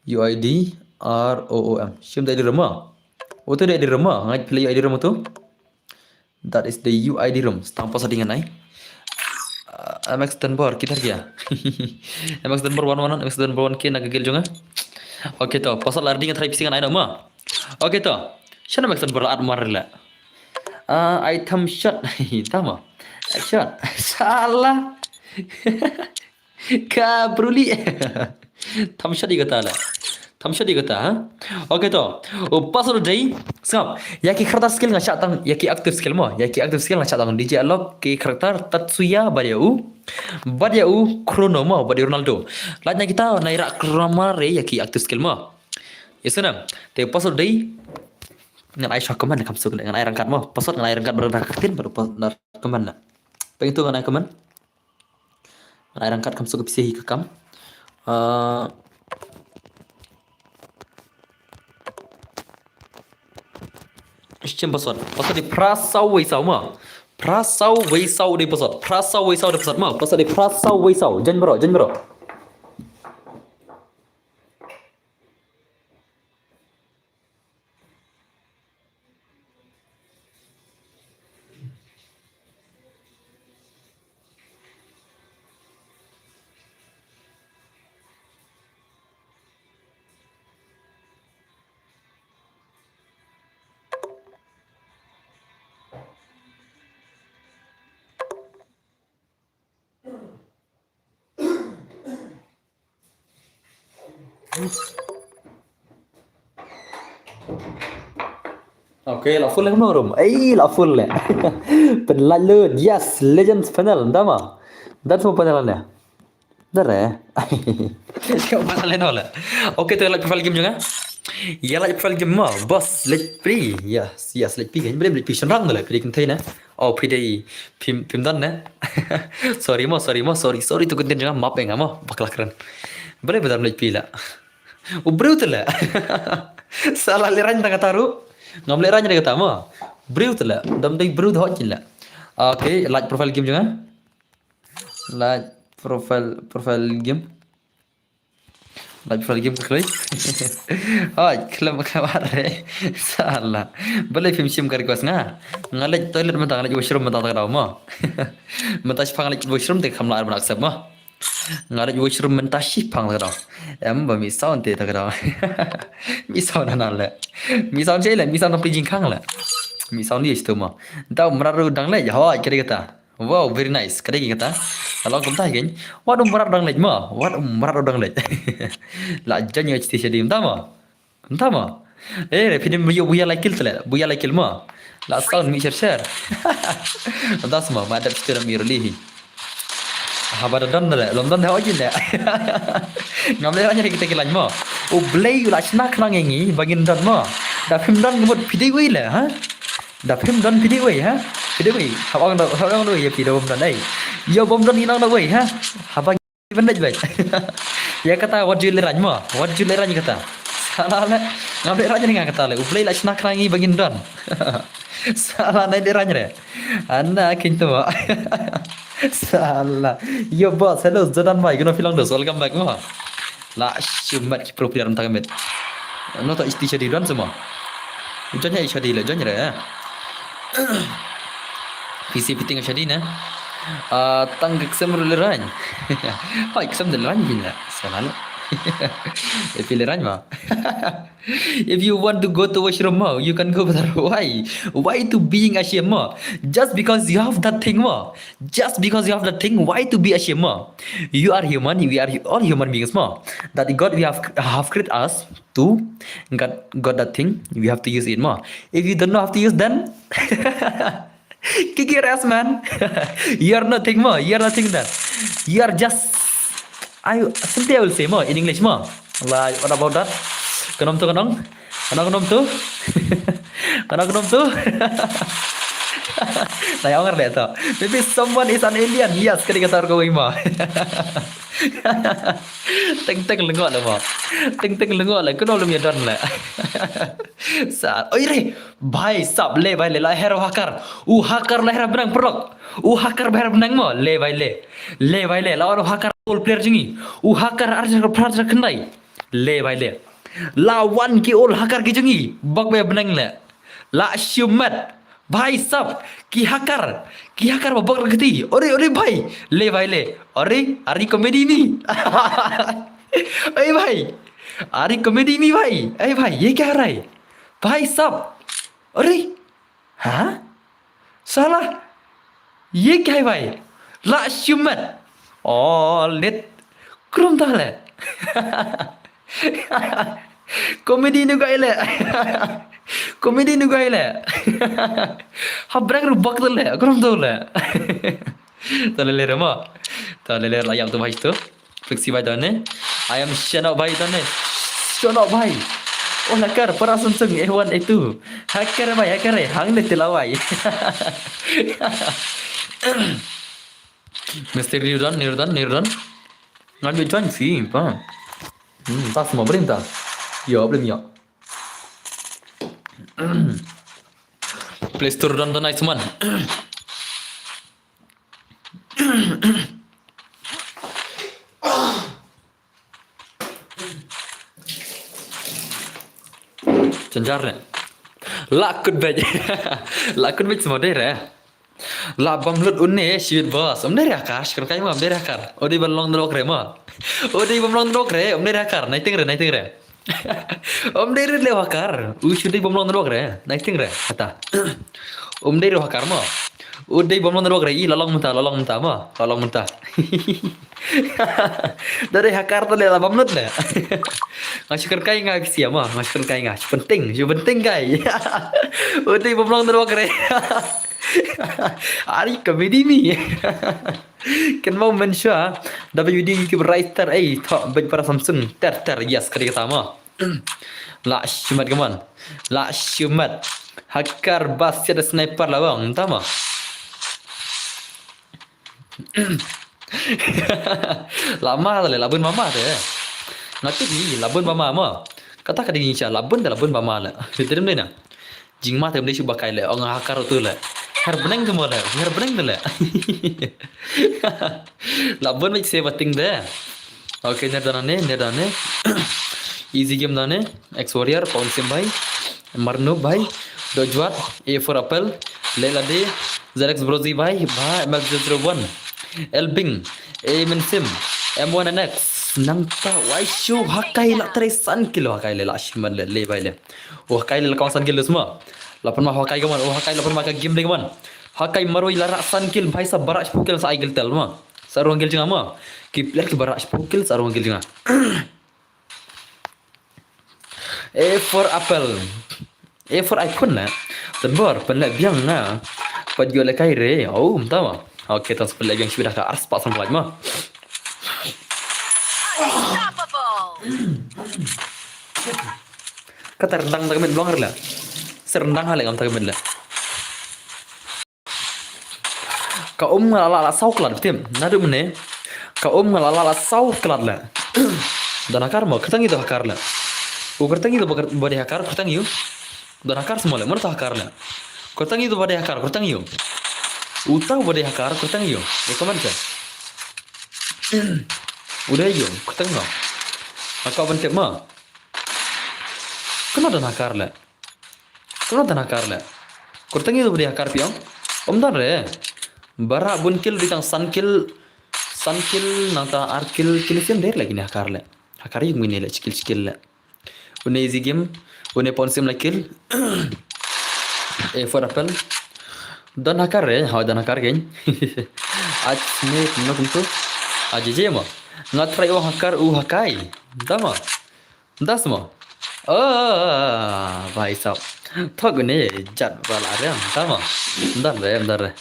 UID ROOM. Sim ID room mah. Oh tu dia ID room mah. Ngai pilih ID room tu. That is the UID room. Tanpa sedingan ai. MX Denbar kita dia. MX Denbar 111 MX Denbar 1K nak gigil juga. Okay to. Pasal larding try pisingan ai nama. Okay to. Siapa MX Denbar armor la. Item shot. Tama. Shot. Salah. Kabruli. Tham shot dikata lah. Ha? Okay to. Pasal day. Sengap. Yaki karakter skill ngacat tang. Yaki active skill mo. Yaki active skill ngacat tang. DJ Alok ki karakter Tatsuya Badiau Chrono mo. Badi Ronaldo. Lanya kita nairak kramare yaki active skill mo. Yesana. Te pasal day. Ngan ai shot keman kam sugel ngan ai rangkat mo. Pasal ngan ai rangkat berakatin baru pasal keman na. Pengen tu ngan ai keman. Ngan ai rangkat kam sugel pisihi ke kam. Chem password. Password di prasau wei sau ma. Prasau wei sau di password. Prasau wei sau di password ma. Password di prasau wei sau. Jen bro, jen bro. Oke, là full không room. Ấy là full nè. Pen lalu, yes, Legends panel, dama. That's my panel nè. Dar ya. Kau panel nè lah. Oke, tu like profile game juga. Ya like profile game mà. Boss, let's play. Yes, yes, let's play. Kan boleh play senang tu lah. Play kan thay nè. Oh, play phim dan nè. Sorry tu content juga maaf enggak mau. Bakal keren. Boleh betul let's play lah. Ubrew tu lah. Salah liran tengah taruh. Ngam le ranya kata ma. Brew tu lah. Dam dai brew hot jin lah. Okay, like profile game juga. Like profile game. Like profile game kali. Hai, kelam re. Salah. Boleh film sim kari kuas nga. Ngalaj toilet mentang ngalaj washroom mentang tak tahu ma. Mentang pang ngalaj washroom te kamla ar accept ma. Ngalaj washroom mentang pang tak tahu. Em ba mi sound te tak tahu. Mi sound nan le. Mi sound je le, mi sound nampi jingkang le. Mi sound ni isto ma. Tahu meraru dang le. Hai, kari kata. Wow, very nice. Kari kata. Kalau kamu tahu kan, waduh merat dang lej ma, waduh merat dang lej. La janya citi jadi entah ma. Film buya like kill ma. La sound mi share. Entah semua, ma ada cerita mi relihi. Habar dan le, London dah aja le. Ngambil aja kita kilan ma. Oh blay la snack nang ini bagian dan ma. Dah film dan kemud video le, ha? Dah film dan video ha? Video habang tu ya video bom dan đây. Yo bom dan inang dah ha? Habang benda je baik. Ya kata what you leraj ma, what you leraj kata. Salah le, ngambil raja ni kata le. Uplay la snack nang ini bagian dan. Salah naik leraj le. Anak kintu ma. Salah. Yo boss, hello Jordan Mai, guna film dos, welcome back ma. La shumat ki pro player mentang met. No tak isti jadi dan semua. Ujannya jadi le, ujannya ya. PC fitting jadi na. Tang keksem leran. Hai keksem leran bila. Salah. Leran ma. If you want to go to washroom ma, you can go there. Why? Why to being ashamed ma? Just because you have that thing ma. Just because you have that thing, why to be ashamed ma? You are human, we are all human beings ma. That God we have created us to got that thing, we have to use it ma. If you don't know how to use then kick your ass man. You are nothing ma. You are nothing then. You are just simply I will say ma in English ma. Like what about that? Kanong tu kanong? Kanong tu? Kanong tu? Saya orang lihat tu. Maybe someone is an alien. Yes, kali kata orang ma. Teng lengok lah ma. Teng lengok lah. Kau belum yadan lah. Saat. Oh ire, bhai sab le bhai le lah hero hakar. Hakar lah hero benang perok. Hakar bahar benang ma. Le bhai le. Lawan hakar all player jengi. Hakar arja prat kendai. Le bhai le. Lawan ki all hakar ki jengi. Bak bahar benang le. La syumat. भाई सब की हकर बबक रखती अरे भाई ले अरे कॉमेडी नहीं अरे भाई अरे कॉमेडी नहीं भाई अरे भाई ये क्या रहा है भाई सब अरे हाँ साला ये क्या है भाई लाशुमत लेट क्रोम ताले कॉमेडी नुगाइले Komedi nu gay le. Habrang rubak tu le. Kau tu le. Tak le rema. Tak le layak tu bahis tu. Fiksi bahai tu ne. I am Shanok bahai tu ne. Shanok bahai. Oh hacker perasan sung A1 A2. Hacker bahai hacker hang le tilawai. Mr. Nirdan. Ngambil join sih, pa. Tak semua berintah. Ya, belum ya. Play Store download nice man. Cenjarnya. Lakut bej. Lakut bej semua deh. La bamlut unne shit boss. Omne akash kan kai ma omne akar. Odi balong drok re ma. Odi balong drok re omne akar. Naiting re. Omne re le akar. U shudi balong drok re. Naiting re. Kata. Omne re akar ma. Odi balong drok re I lalong muntah ma. Lalong muntah. Dari akar tu le la bamlut le. Ngasih kai ngai sia ma. Ngasih kai ngai. Penting kai. Odi balong drok re. Ari komedi ni. Kan mau mensya WD YouTube writer thok bej para Samsung ter yes kali pertama. La syumat kaman. La syumat. Hacker bas ada sniper lah bang, tama. Lama le labun mama tu. Nanti ni labun mama ma. Kata kadang insya labun mama lah. Betul ni na. Jingma tu boleh cuba kai le. Orang hacker tu le. Har beneng tu le. Labun mai se bating de. Okay, ne dane. Easy game dane. X Warrior, Pawn Sim bhai. Marno bhai. Dojwat, A for Apple, Leila D, Zerex Brozi bhai, MX01, Elbing, A Min Sim, M1NX, Nangta, Waishu, Hakai la 3 kilo Hakai le la shiman le bhai le. Oh Hakai le kawasan kilo semua. Lapan mah Hakai kaman, oh Hakai lapan mah game le kaman. Hakai maroi la raksan kil bhai sa barak pukil sa igil tel mah. Sarung gil jengah mah. Ki player ki barak pukil sarung gil jengah. A for Apple. For iPhone lah. Tenbor penat biang lah. Pajul lekai re. Oh, tahu. Okay, tas pelak biang sudah ke ars pasang pelak mah. Kata rendang tak kemen belong lah. Serendang hal yang tak kemen lah. Kau ngalala sau kelat tim. Nadu mana? Kau ngalala sau kelat lah. Dan akar mau ketang itu akar lah. Ketang itu body akar ketang itu. Dan akar semua le, mana tu akar le? Kotang itu pada akar, kotang iyo. Utang pada akar, kotang iyo. Bagaimana sah? Udah iyo, kotang no. Akak bentuk mah. Kenapa dan akar le? Kotang itu pada akar piang. Omdan re. Barak bunkil ditang sankil nanta arkil kilisian der lagi ni akar le. Akar yung mini le, cikil le. Une easy game. Une Pawn Sim like kill. A for Apple. Dan hakar re, dan hakar gen. Aj ne no kuntu. Aj je ma. Ngat try o hakar u hakai. Dama. Das ma. Bhai sahab. Thog ne jat wala re. Dama. Dar re.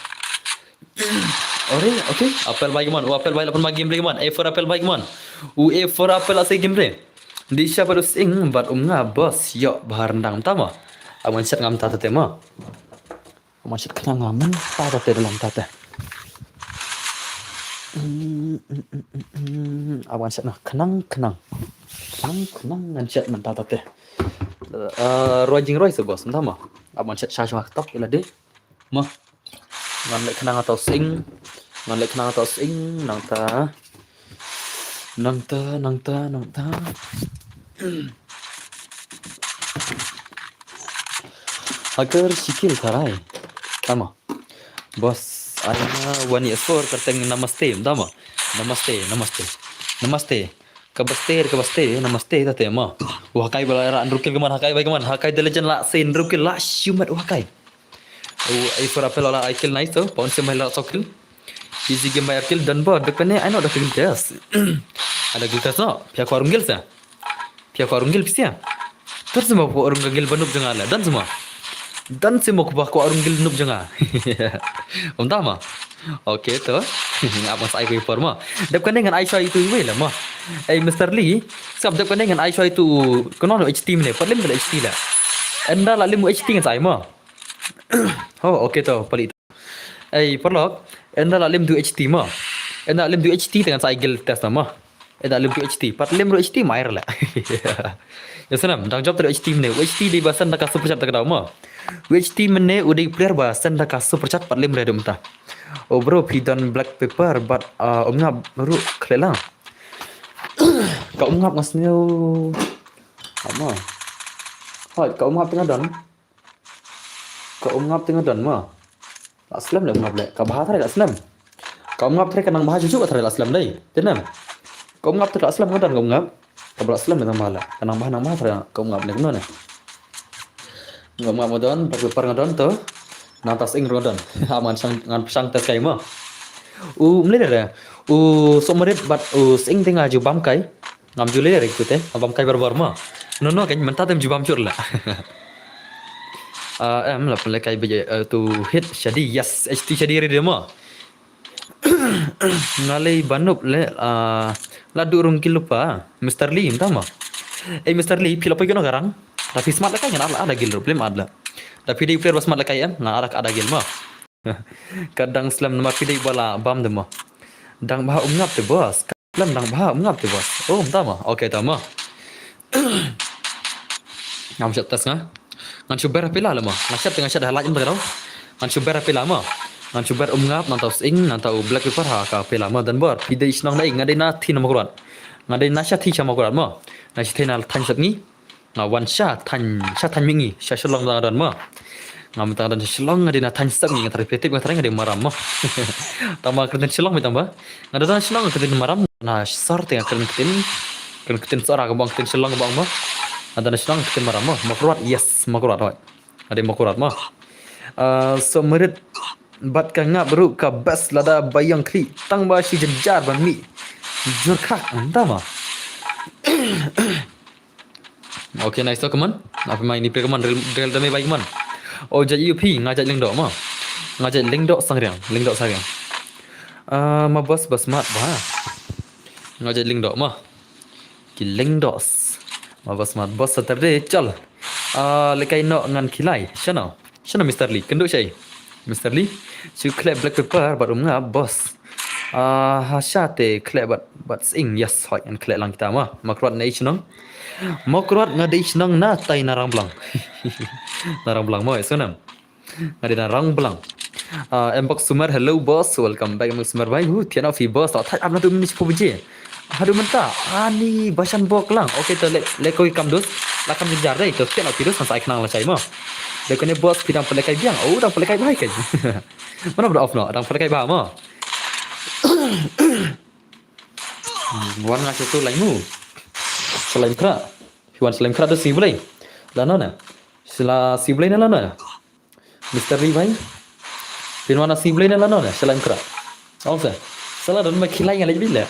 Ore, okay. Apple bagi man. Apple bagi lapan bagi game man. A for Apple bagi man. A for Apple asai game re. Di siapa terus bat bos yo bahar rendang tama. Aman set ngam tata tema. Aman set kena ngamen tata dalam tata. Aman set nah kenang nan set man tata teh. Roy sebos tama. Aman set syah tok ila de. Mah. Ngan lek kenang atau sing nang ta. Agar sikil tarai. Tama. Bos, ana 1 kateng namaste, tama. Namaste. Kabaste, namaste tate ma. Wakai bala rukil keman hakai the legend la sein rukil la syumat wakai. Ai for apel la I kill nice to, Pawn Sim la sokil. Easy game by kill dan bo dekane I know the kill test. Ada giltas no, pihak warung gil pisia. Terus semua warung gil banub jangan lah dan semua kubah warung gil nub jangan. Tama. Okay tu. Apa saya kau informa. Depan dengan Aisha itu iwe lah mah. Mr. Lee, sebab depan dengan Aisha itu kenal HT ni, paling bela HT lah. Anda lalu mu HT dengan saya mah. Oh, okay tu, paling. Perlok, anda lalu tu HT mah. Anda lalu tu HT dengan saya gil test mah. eda lim HT pat lim HT mair la ya sanam dang job ter HT mene HT di basan da ka super chat da ma HT mene udah player basan da ka super chat pat lim redum ta oh bro pidan black pepper but ngap baru klelang cậu ngap ngasneu apa hỏi cậu ngap tengah dan cậu ngap tengah dan ma aslam le ngap le ka bahasa le aslam cậu ngap thre kanang bahasa cucu ka thre aslam dei tenam cậu ngap thre aslam ka dan cậu ngap ka bra aslam le mala kanang bahasa nang ma thre cậu ngap le kono ne ngap ngap modon par ngadon to nantas ing rodon aman sang ngan sang tes kai ma mle de somarit bat sing tengah ju bam kai ngam ju le re kute bam kai bar bar ma no kan menta tem ju bam chur la em là le kai bây giờ tu hit jadi yes ht jadi re ma ngalai banup le la durung kilupa Mr. Lee entah ma Mr. Lee pila pa gino garang tapi smart la kai ngana ada gil problem ada tapi dia player smart la kai ngana ada gil ma kadang slam nama pidai bala bam de ma dang bah ngap te bos lam dang bah ngap te bos oh entah ma okay ta ma ngam chat tas nga ngan chuber pila lama ngasat tengah syad halaj mbaro ngan chuber pila ma ngan chuber ngap nantau sing nantau black pepper ha ka pila ma dan bor pidai snong dai ngadai na thi nama kuran ngadai na sha thi chama kuran ma na shi thena than sakni nga wan sha than mingi sha shalong da dan ma ngam ta dan shalong ngadai na than sakni ngatari petik ngatari ngadai maram ma tama keren shalong mitamba ngadai na shalong keren maram na sar tengah keren ketin sara ka bang ketin shalong ka bang ma ada nasional kita marah mah makurat yes makurat hoy ada makurat mah semerit bat ka ngap beru ka bas lada bayang kri tang ba si jejar ban mi jur khak anta mah okay nice to kaman apa main ni kaman drill dame baik man oh jadi up ngajak lingdok mah ngajak lingdok sangrang ma bos mat ba ngajak lingdok mah ki lingdok ma bos Saturday chal lekai no ngan khilai shana Mr. Lee kenduk syai Mr. Lee chu clap black pepper barum nga bos ha shate clap but sing yes hoi an clap lang kita ma makrot nei chnong makrot ngadei chnong na tai narang blang mo sonam ngadei narang blang inbox sumar hello boss welcome back inbox sumar bhai hu thiana fi boss ta thai apna tu min phuji Aduh mentah, ani basan bok lang. Okey tu le koi kam dus, la kam jar dai. Tu tiap nak virus sampai kenang la cai mah. Le kone bos pidang pelekai biang. Oh, dang pelekai baik kan. Mana ber off no, dang pelekai ba mah. Wan ngasih tu lain mu. Selain kera. Wan selain kera tu si boleh. Lana na. Sila si boleh na lana. Mr. Lee bhai. Pinwana si boleh na lana na selain kera. Tahu sah? Salah dan makilai yang lebih lah.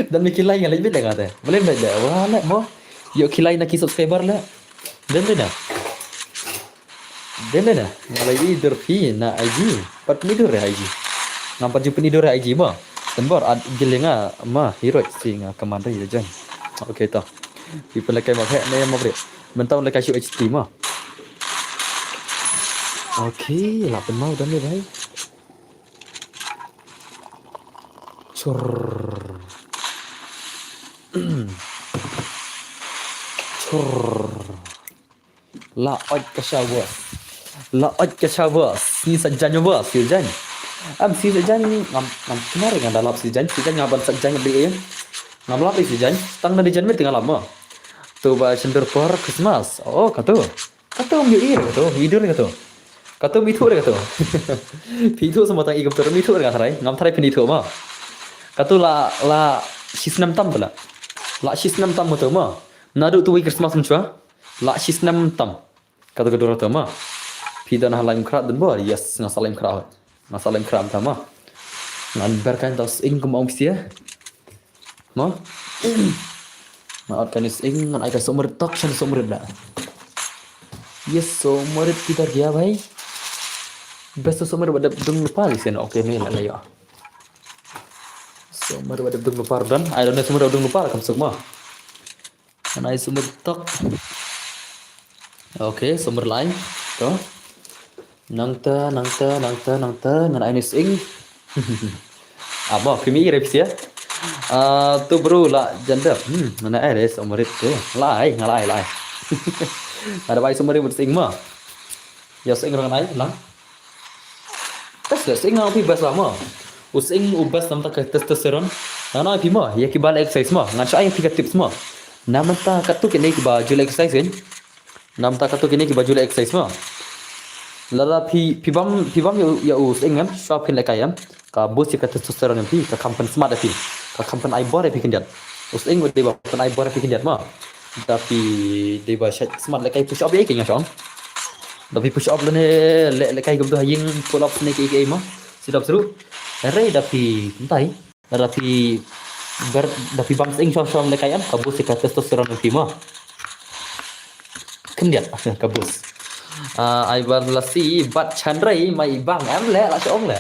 Dan makilai yang lebih lah kata. Boleh tak? Wah nak mo. Yuk kilai nak subscriber lah. Dan dah. Malai tidur pi na IG. Pat tidur IG. Nampak jumpa tidur IG mo. Tembor ad jelenga ma hero singa kemana ya jan. Okey tah. People like ma phek ne ma bre. Mentau like show HT mo. Okey, lapan mau dan ni bhai. Cur. La oj ke shawas. Si sajan bos, si jan. Si sajan ngam kemarin ngam dalap si jan ngaban sajan beli ya. Ngam lap si jan, tang na di jan tinggal lama. Tu ba cender por Christmas. Oh, kata mi kata, hidur kata. Kata mitu kata. Pitu sama tang igam ter mitu kata rai. Ngam tharai pinitu ma. Kata la sisnam tam pula. La sisnam tam motor ma. Nadu tu Christmas mencua. La sisnam tam. Kata kedua tu ma. Pidan halaim kerat dan bor. Yes, ngasalim kerat. Ngasalim kerat tam ma. Ngan berkan tas ing kumau sia. Ma. Ma kan is ing ngan ai ka somr tok san somr da. Yes, somr kita dia bhai. Best somr bada dung lupa lisen. Okay ni la ya. Sumber pada dung lupa dan I don't know sumber dung lupa kam semua. Kan ai sumber tok. Okay, sumber lain. Tu. Nangta ngan ai nis ing. Apa kimi revisi ya? Tu bro lah janda. Mana ada seumur itu. Lai, ngalai, lai. Ada bayi seumur itu sing mah. Ya sing orang lain lah. Tas lah sing ngau pi bas lama. Using ubas nam tak testosteron. Nana pi mah ya ki bal exercise mah. Ngan ai pi tips mah. Nam ta katu kene ki baju exercise kan. Nam ta katu kene ki baju exercise mah. Lala pi bam ya using kan. Shop pin lekayam. Ka bus ka testosteron pi ka kampan smart pi. Ka kampan ai bor pi kendiat. Using de ba kan ai bor pi kendiat mah. Tapi de ba smart lekay push up ya kenya song. Tapi push up le lekay gum tu haying pull up ne ke mah. Sidap seru. Ere tapi entai. Tapi tapi bang sing syom lekayan kabus ka testosteron pi mah. Kendiat kabus. Ai bar lasi bat chandrai mai bang em le la chong le.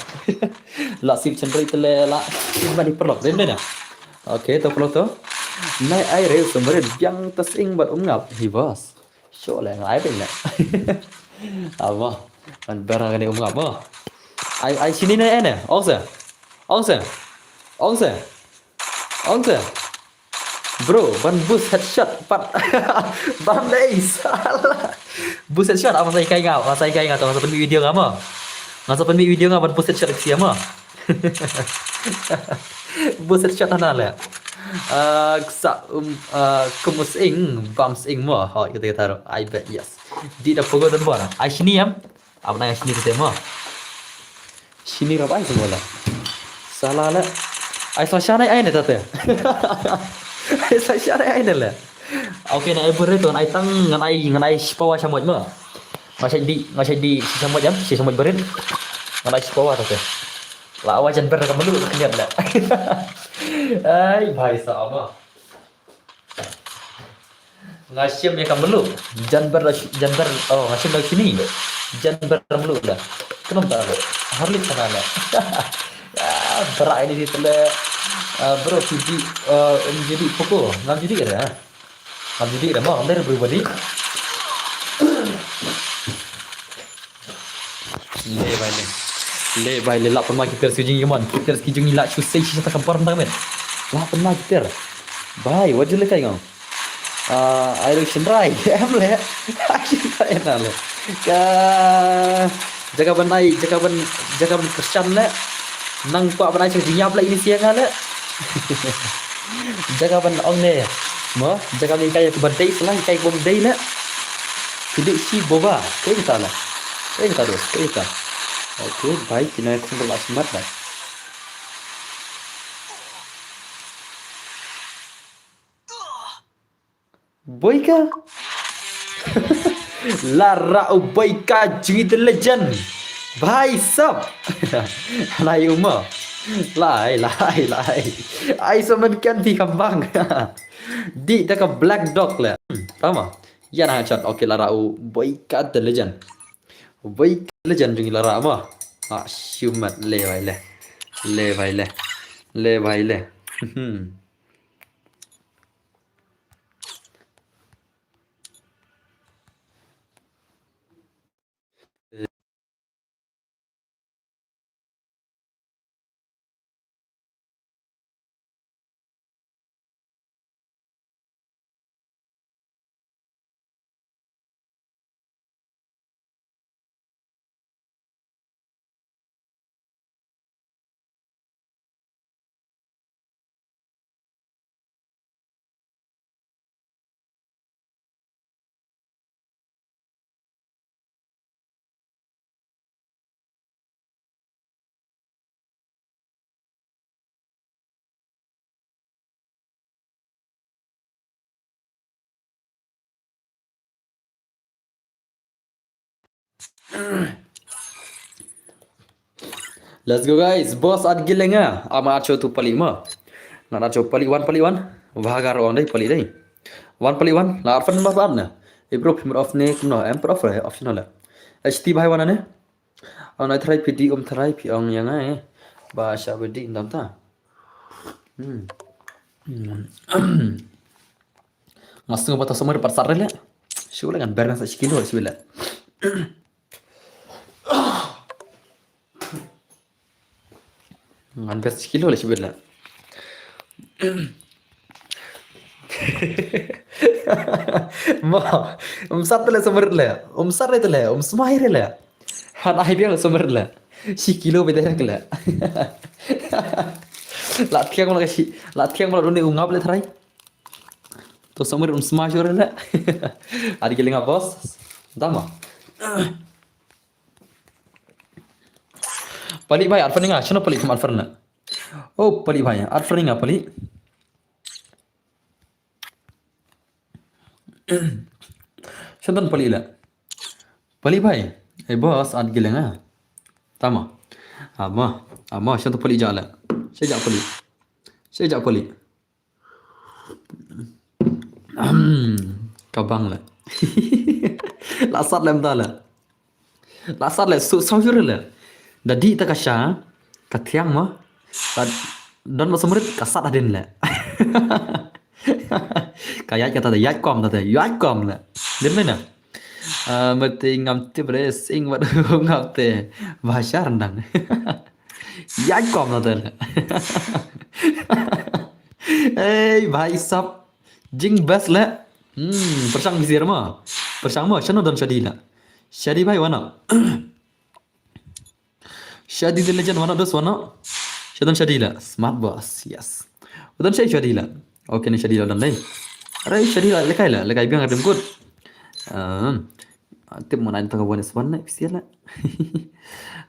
La sip chandrai tele la ma di perlok den na. Oke to perlok to. Nai ai re sumber biang tasing bat ngap hi bos. Syo le ngai ben le. Apa? Kan barang ni ngap mah. Ai sini ne. Ongse. Bro, ban bus headshot pat. Bam dei salah. Bus headshot apa saya kai ngau? Saya kai ngau ngasa pen video ngama. Ngasa pen video ngama ban bus headshot sia ma. Bus headshot ana le. Sa kumus ing bams ing mo. Ha itu taruh. I bet yes. Di da pogo dan bona. Ai sini yam. Apa na sini tu tema. Sini rabai semua lah. Salah lah. Ai sasana ai ne tate. Ai sasana ai ne le. Okay na ai bere tu ai tang ngan ai sipawa samot ma. Ngasai di samot jam, si samot beren. Ngan ai sipawa tate. La awajan ber ka melu kendiat la. Ai bhai sahab. Ngasim ya ka melu. Janber oh ngasim dari sini. Janber melu dah. Kenapa tak? Harlik sana lah. Ya, berak ini di tele. Bro, jadi jadi pokok. Ngam jadi kan? Ngam jadi kan? Mau ambil everybody. Le baile la pernah kita sujing iman. Kita sujing ila susai sisa kampar tang men. La pernah kita. Bye, wajib le kai ngam. Ayo sendrai. Em le. Ayo na le. Ka jaga ban kersan le. Nang pak ban cek dinyap la ini siang le. Jaga ban ong ne. Mo, jaga ban kai ke badai selang kai bom dai le. Tidak si boba. Kai kita la. Kai kita dos, kai kita. Oke, baik kita kontrol smart lah. Boyka. Lara Boyka Jui the legend. Bhai sab. Lai umma. Lai. Ai saman kan di kambang. Di taka black dog lah. Paham? Ya nah chat. Oke Lara Boyka the legend. Boyka legend Jui Lara mah. Syumat le bhai le. Let's go guys, boss at gilenga. Ama acho tu pali ma. Na acho pali one. Vagar on dai pali dai. One. La arfan mas adna. Ibro pimur off ne kuno em prof re optional la. HT bhai wana ne. On try pd try pi ong yang ai. Ba sha bedi ndam ta. Masuk bata somar pasar le. Shule kan berna sa kilo sibila. Ngan bes kilo le sibila. Ma, sat le semer le. Sat le le. Smile le. Han ai dia semer le. Si kilo beda le. Latihan mo kasi, latihan mo ron ngap le try. To semer smash le. Adi keling bos. Tama. Pali भाई आर फरनिंगा शनो पली तुम आर फरना ओ पली भाई आर फरनिंगा पली शंतन पली ला पली भाई ए बॉस आद गिलेंगा tama ama शंतन पली जाला sejak pali kabang la lasat lem dala lasat le su sau jure le dadi ta kasha kathiang ma dan ma semrit kasat adin le kayak kata yat kom la đến đây nè mati ngam ti bre sing wat ngam te bahasa rendang yat kom la hey भाई साहब जिंग बस ले persang bisir ma persang ma shano dan shadila shadi भाई wana shadi the legend wana dos wana shadan shadila smart boss yes udan shay shadila okay ni shadila dan lain arai shadila lekai biang adem kut tip mana taga wana swanna bisir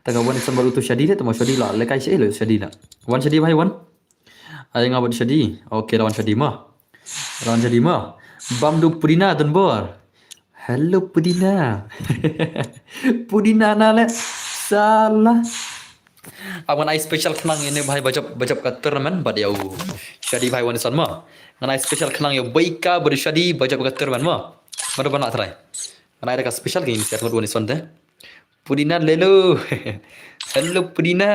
taga wana sambar utu shadila tama shadila lekai shay lo shadila wan shadi भाई wan ay nga bad shadi okay lawan shadi ma Bamdu Pudina dan bor. Hello Pudina. Pudina nale salah. Awan ai special kenang ini bhai bajap ka tournament bad yau. Shadi bhai wan san ma. Ngan ai special kenang yau baika ber shadi bajap ka tournament ma. Madu bana try. Ngan ai ka special ke ini siat wan san de. Pudina lelo. Hello Pudina.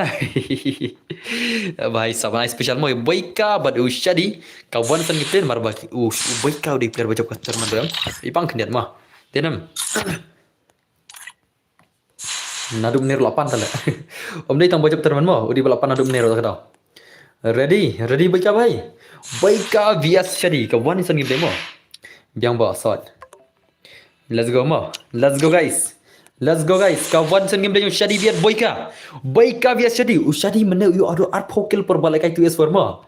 Bhai sabana special mo baika bad shadi kawan san gitu mar baki baika di player bajap ka tournament dam. Ipang kendiat ma. Tenam. Nadum nir 8 tala. Om dai tang bajap tournament mo udi 8 nadum nir ta. Ready baika bhai. Baika vs shadi kawan san gitu mo. Biang ba sot. Let's go mo. Let's go guys. Kawan sen game dengan Shadi biar Boyka biar Shadi. Shadi mana you ado art hokil per balai kai tu es forma.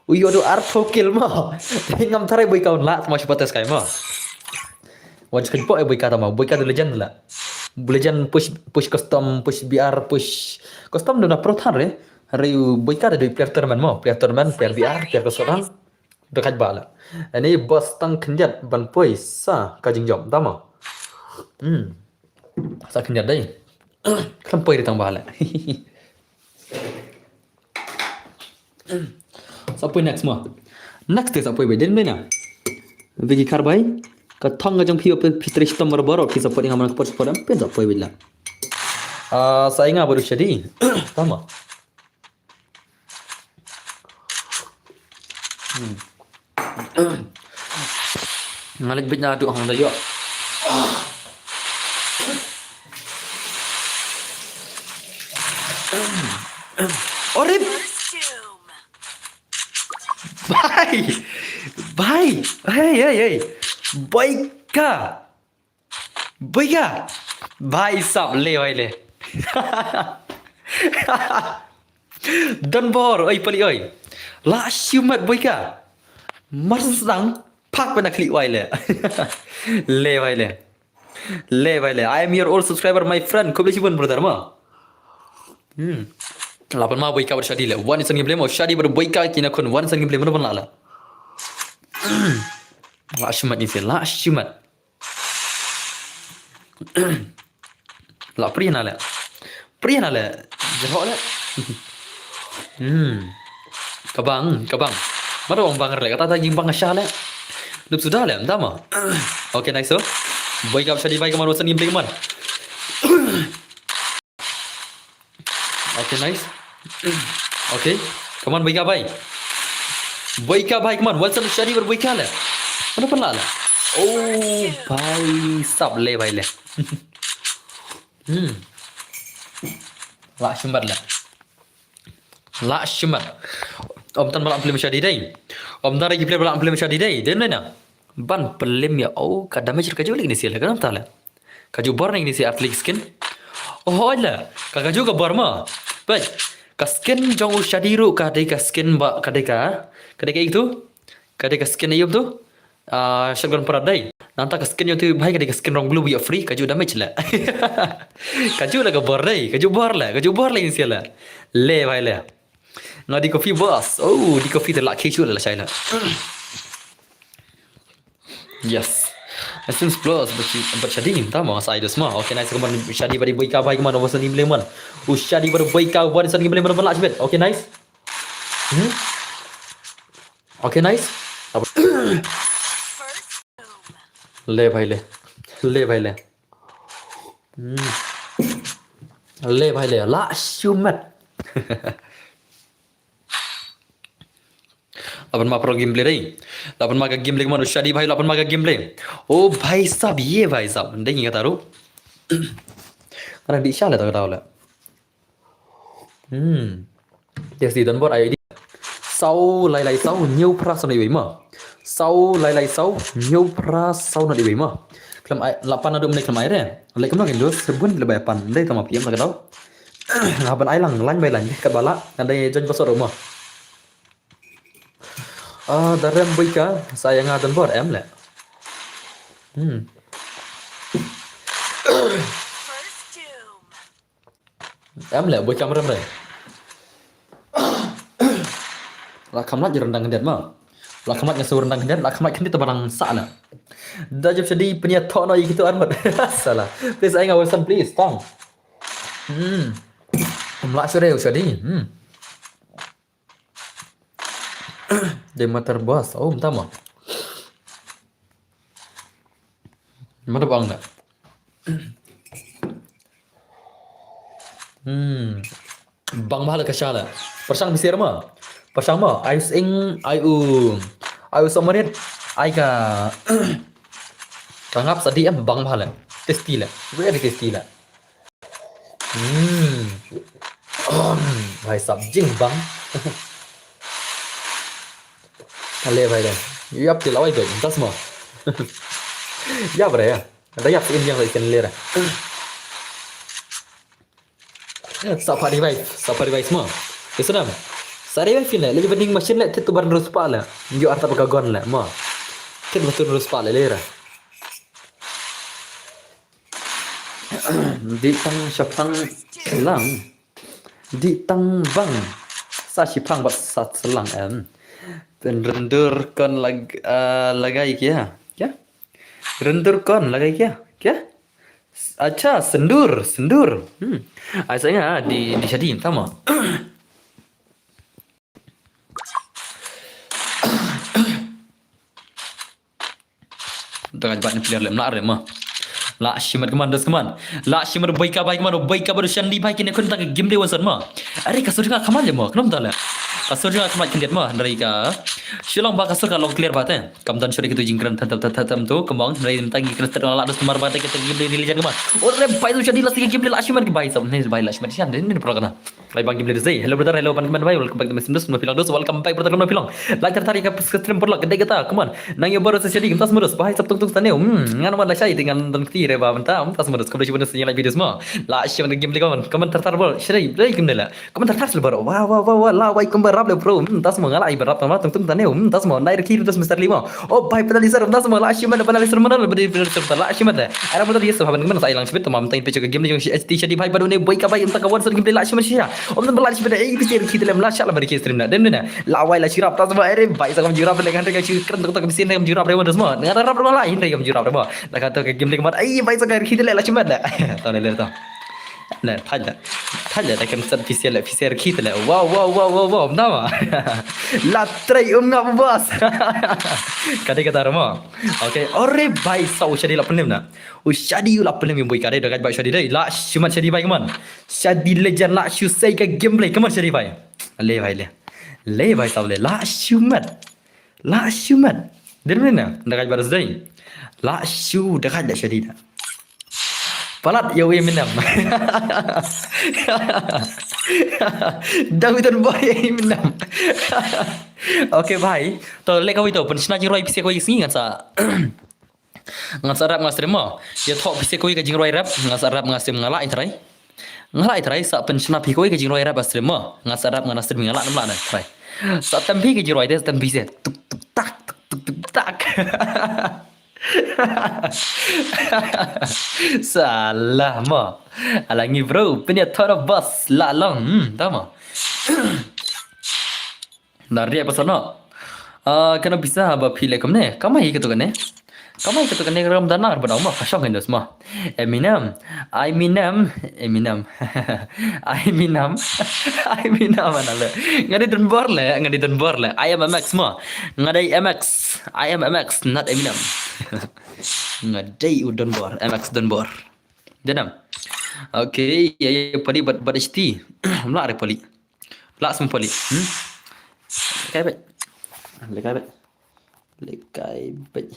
You ado art hokil ma. Ngam tarai Boyka on la sama sebatas kai ma. Wan sekali po Boyka tama. Boyka tu legend la. Legend push custom, push BR, push custom dah pro thar re. Hari Boyka ada player tournament ma. Player tournament, player BR, player kesorang. Dekat bala. Ini bos tang kenjat ban poi sa kajing jom tama. Sa kenjat dai. Kelampoi di tang bala. Sapoi next ma. Next is sapoi beden bena. Vigi karbai. Kathang ajang phi op phitri stam baro phi sapoi ngamana kapor podam pen sapoi bila. Sa inga baru shadi. Tama. Ngalik bitnya adu hang da yo. Orip. Bye. Hey. Boyka. Bhai sab le bhai le. Dan bor oi pali oi. La shumat Boyka. Mas sedang pak pada klik wai le. Le bhai le. I am your old subscriber my friend. Kau boleh cuba brother ma. Lapan ma Boyka ber Shadi le. One sang game mo Shadi ber Boyka kina kon one sang game mo ban la. La shumat ni la shumat. La priya na le. Jero le. Kabang. Mara orang bang le kata jing bang asya le. Dup sudah le entah ma. Okay nice so. Boyka Shadi bhai kamar sang game man. Okay nice. Okay, come on Boyka bhai. Come on. What's up Shadi ber Boyka le. Mana pernah lah. Oh, bhai sab le bhai le. La shumat. Om tan malam film Shadi dai. Om dah lagi pelim syadi deh. Dia mana? Ban pelim ya. Oh, kadang macam kaju lagi ni sih lah. Kenapa tak lah? Kaju bar ni sih atlet skin. Oh lah. Kaju juga bar mah. Baik. Kaskin jong syadi ru kadai kaskin ba kadai ka. Kadai ka itu. Kadai kaskin ayub tu. Shotgun peradai. Nanti kaskin yang tu baik kadai kaskin rong blue ya free. Kaju damage lah. Kaju lah ke bar deh. Kaju bar lah. Kaju bar lah ni sih lah. Le bhai le. Nga di kopi bos. Oh, di kopi terlak keju lah saya lah. Yes. Essence Plus bersyadi tama saya semua. Okay, nice kaman syadi bari boy ka bai kaman over sani bleman. Syadi bar boy ka bar sani bleman balak jebet. Okay, nice. Okay, nice. Le bhai le. Le bhai le. Le bhai le. La shumat. Lapan मा pro gameplay रही lapan मा का gameplay कमान शादी भाई lapan मा का gameplay ओ भाई साहब ये भाई साहब देखिए क्या तारू karena di Isya lah tak tahu lah yes di Danbor ayo di sau lai lai sau nhiều pras na iwi ma sau lai lai sau nhiều pras sau na iwi ma kelam lapan ada menek kelam air ya lek kelam kan dos sebun lebih pan deh sama piem tak tahu ngapan ai lang lan bay lan kat bala ada jon pasor rumah dalam baika saya ngadan bor em lah. Em lah baika merem deh. Lah kamat rendang kendet mah. Lah kamat yang rendang kendet, lah kamat kendet barang sana. Dah jam sedih punya tok no gitu armat. Salah. Please saya ngawasan please, tong. Melak sore sedih. Dia matar bos. Oh, entah mah. Mana bang nak? Bang mahal ke syala. Persang bisir mah. Persang mah. Ayu sing ayu somarit. Ay ka tanggap sedih bang mahal. Testi lah. Gue ada testi lah. भाई साहब जिंग bang. ले भाई ले ये अब तिलावा ही तो दस माह या बरे या ada ya ini yang lagi lera safari vibe semua kesenam sari vibe ni lebih penting mesin le tu baru terus pala jo arta pagagon le ma kan betul terus pala lera di tang syapang selang di tang bang sa syapang bat sat selang rendurkan lagai क्या rendurkan lagai क्या अच्छा sendur asalnya di syadi sama dengan banyak player lem nak mah la shimar keman dos keman la shimar baika baru syandi baik ini kun tak game dewan sama are kasur ka keman je mah kenapa tak lah kasur juga kemat kendet mah dari ka Shilong ba kasur ka long clear bateh kam dan syuri kitu jingkran tatam tu kembang dari tagi kena terang la dos temar bateh kita game di lijan keman ore bai tu syadi la sigi game la shimar ke bai sab nei bai la shimar syand ini program lai bang game zai hello brother hello pan keman bai welcome back to Mesindus no pilang dos welcome back brother keman pilang like tertarik ke stream perlak gede kita keman nang yo baru syadi kita semurus bai sab tung tane ngan wan la syai dengan dan ktir ba menta tas semurus kalau cuba nasi like video semua la shimar game keman tertar bol syai lai game la keman tertar selbar wah la bai kembar rap le bro tas semua ngalai berat sama tung tane tas semua naik kiri tas semester 5 oh bai penalisar tas semua la shimar penalisar mana lebih penalisar la shimar ada betul yes sahabat keman saya hilang sebet tamam tain pecah game ni yang syadi bai baru ne boy ka bai entah kawan sering game la shimar syia om dan berlari sebeda pikir kita lem la syala bari stream na dan na la wai la shirap tas semua ere bai sakam jirap le kan ka keren tak bisin kam jirap rewan semua dengan rap la lain kam jirap rewa la kata ke game ni kemat ai bai sakar kita la shimar la tahu le tahu لا تحلى لكن صار في سير كيت لا واو نما لا تري نغ باس كده كده رما اوكي اوري باي سو شدي لا بنمنا وشدي لا بنم يم بوي كده دغ باي شدي لا شمن شدي باي كمان شدي لجن لا شو سي كجيم بلاي كمان شدي باي ليه باي سو لا شمن درمنا دغ باي رزدي لا شو دغ لا شديده Palat ya we minam. Dawitan boy minam. Oke bhai, to lek kau itu pensiun jing roi pise kau singi ngan sa rap ngas terima. Ya thok pise kau ke jing roi rap ngas rap ngas terima ngala itrai. Ngala itrai sa pensiun pi kau ke jing roi rap as terima. Ngas rap ngas terima ngala namla na trai. Sa tempi ke jing roi des tempi se tuk tuk tak tuk tuk tak. Salah ma. Alangi bro, punya thora bus la long. Tama. Dari apa sana? Kena bisa apa pilih kamu kamai gitu kan kamai gitu kan ram danar pada umah kasong kan semua Eminem Eminem Eminem Eminem mana le ngadi dan bor le I am MX semua ngadi MX I am MX not Eminem ngadi udon bor MX don bor janam oke ya pali bad isti mla are pali la sem pali kayak bet lekai bet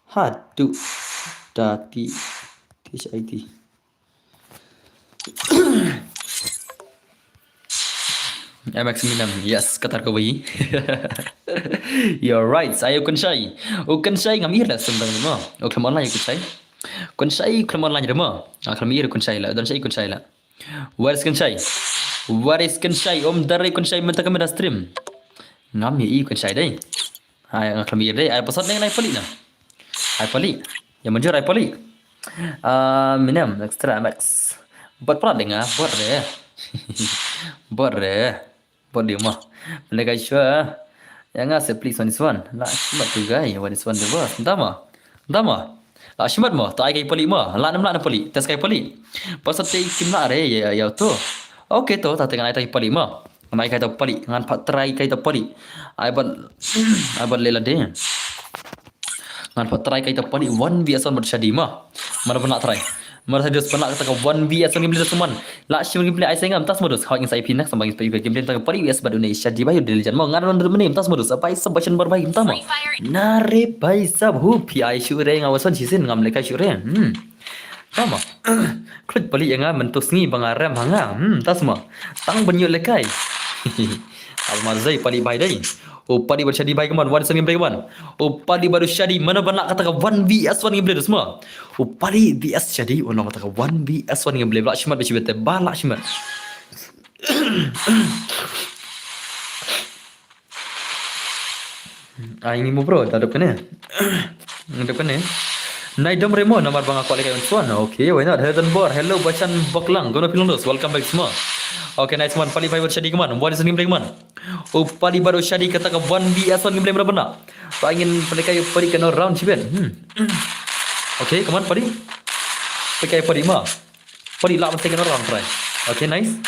hadu dati THIT MX Minam yes katar ko bayi you're right saya ukan syai ngamir lah sebenarnya mo oklam online kun syai klam online demo aklam ir kun syai la dan syai kun syai la what is kun syai dari kun syai menta kamera stream ngam ya kun syai dai ai aklam ir dai ai pasat nai pali na ai pali yang menjur ai pali Minam extra MX buat pula dengar buat dia mah mereka sure yang ngasih please one is one lah cuma tu guys one is one the boss entah mah lah cuma mah tak ai pali mah lah nam pali tes kai pali pasal te kim lah re ya tu okey tu tak tengah ai pali mah mai kai tu pali ngan pat try kai tu pali ai ban lela deh ngan pat try kai tu pali 1vs 1 bersyadi mah mana pernah try Mara saya pernah kata 1vs 1 gameplay teman. Lah sih gameplay ai saya ngam tas modus hak yang saya pinak sama gameplay tak pari vs bad Indonesia di bayu dilijan mau ngaran menim tas modus apa sebacan berbaik entah mau. Nare bai sab hu pi ai syure ngawasan sisin ngam lekai syure. Tama. Klut pali yang mentus ni bangaram hanga. Tas mau. Tang benyu lekai. Al mazai pali bai dai. Padi baru syadi baik kawan, one gameplay kawan. Padi baru syadi mana nak kata 1vs 1 gameplay tu semua. Padi vs syadi, orang kata 1vs 1 gameplay. Balak syimat beci bete, balak syimat. Ini mu bro, tak ada kena. Ada kena. Naidam Remo nomor bang aku lagi tuan. Okay, why not? Hello bacan Boklang. Gono pilondos. Welcome back semua. Okay, nice one. Pali baru syadi kawan. One is gameplay kawan. Pali baru syadi kata 1vs 1 gameplay benar. Tak ingin pelikai pali kena round ciben. Okay, come on pali. Pelikai pali mah. Pali lah mesti kena round try. Okay, nice.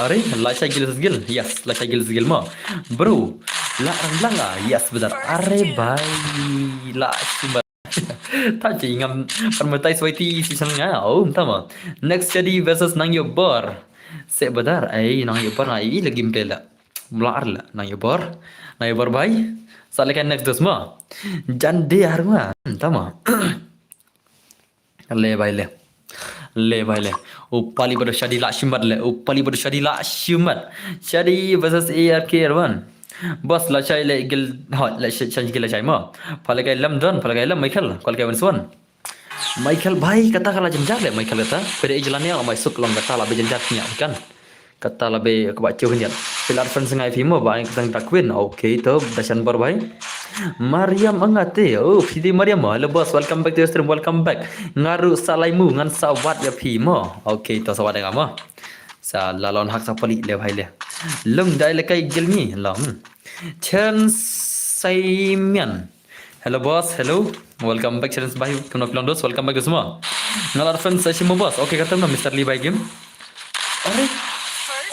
Are, lah saya skill. Yes, lah saya skill mah. Bro, lah orang lah. Yes, benar. Are, bye. Lah cuma tak ingam permetai swati season nga. Entah mah. Next jadi versus Nang Yobar. Sek bedar, Nang Yobar ai lagi gameplay Mular lah Nang Yobar bhai salekan next dos mah jande harma tama le bhai le upali baru syadi la shimat syadi versus ARK Arwan bos la chai le gil hot la chai gil la chai mah palagai lam Michael kalkai Michael bhai kata kala jemjak le Michael kata pada jalannya amai suk long kata la jemjaknya kan kata lebih kebaca kan pilar fans ngai fimo bang ketang takwin okay to dasan bar bhai Mariam angate pidi Mariam hello boss welcome back to your stream welcome back ngaru salaimu ngan sawat ya fimo okay to sawat dengan mah sa lalon hak sa pali le bhai le lung dai le kai gilni long chen saimian hello boss hello welcome back challenge bhai kono pilondos welcome back semua ngalar fans saya semua boss okay kata Mr. Lee bhai game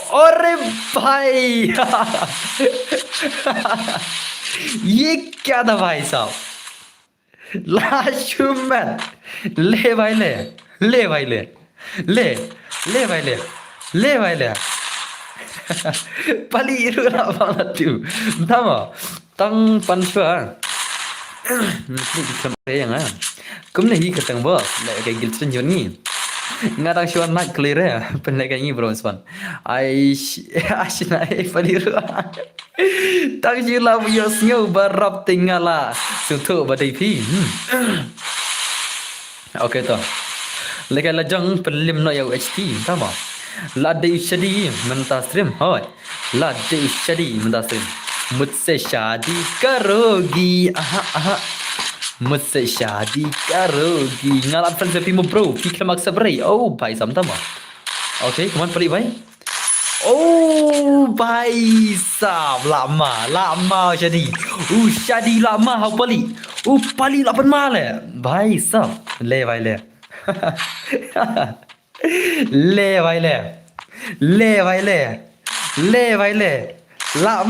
अरे भाई ये क्या था भाई साहब लास्ट में ले भाई ले pali irura banget tuh tama tang pansua ini bisa yang kumne hi katang bos kayak giltren joni ngarang syuan nak clear ya pendekannya bro swan ai asina paliru Tăng chỉ là bây giờ siêu bà rập tình là sự thợ bà đầy phi. Ok toh. Lagi lah jang pelim no yang HP, tama. La de shadi mentasrim, hoy. La de shadi mentasrim. मुझसे शादी करोगी मुझसे शादी करोगी ngalap friends with bro fikir maksa beri oh bhai sama okay come on pali bhai oh bhai sab lama jadi shadi lama how pali lapan mal bhai sab le bhai le le bhai le le bhai le le bhai le lạ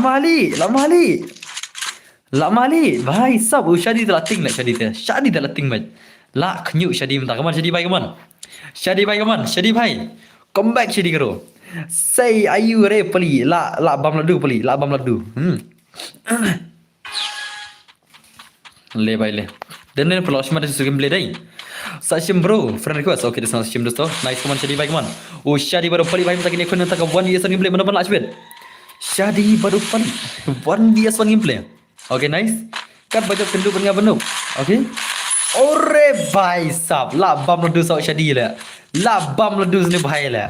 mali भाई सब शादी तो लतिंग ले शादी तो लतिंग में ला खन्यू शादी में कमान शादी भाई कमान शादी भाई कम बैक शादी करो say ayu re peli la bam ladu le भाई le dan ne pelos mata su game play dai Sashim bro friend request okay this Sashim dosto nice kaman शादी भाई कमान oh शादी baru peli भाई tak ni kun tak 1 years game play mana lah sibet Shadi baru pali 1 vs 1 gameplay. Okay nice. Kan baca kendu dengan benup. Okay. Ore bhai sab la bam ladu sau Shadi la. La bam ladu ni bhai la.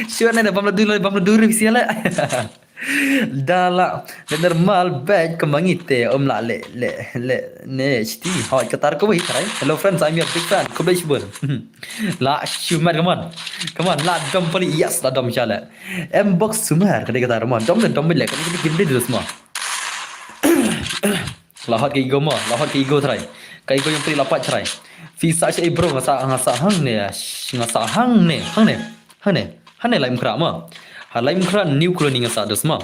Sure na bam ladu ri sia la. Dala normal bad kemangite la le ne sti hoi katar ko bhai tarai. Hello friends I'm your big fan. Kublai shibur. La shumar come on la dom pali yes la dom chala box sumar kada kata ramon dom le kada game dia semua la hot ke ego try kai go yang pali lapat try visa sai bro ngasa hang ne laim kra ma laim kra new cloning ngasa dos ma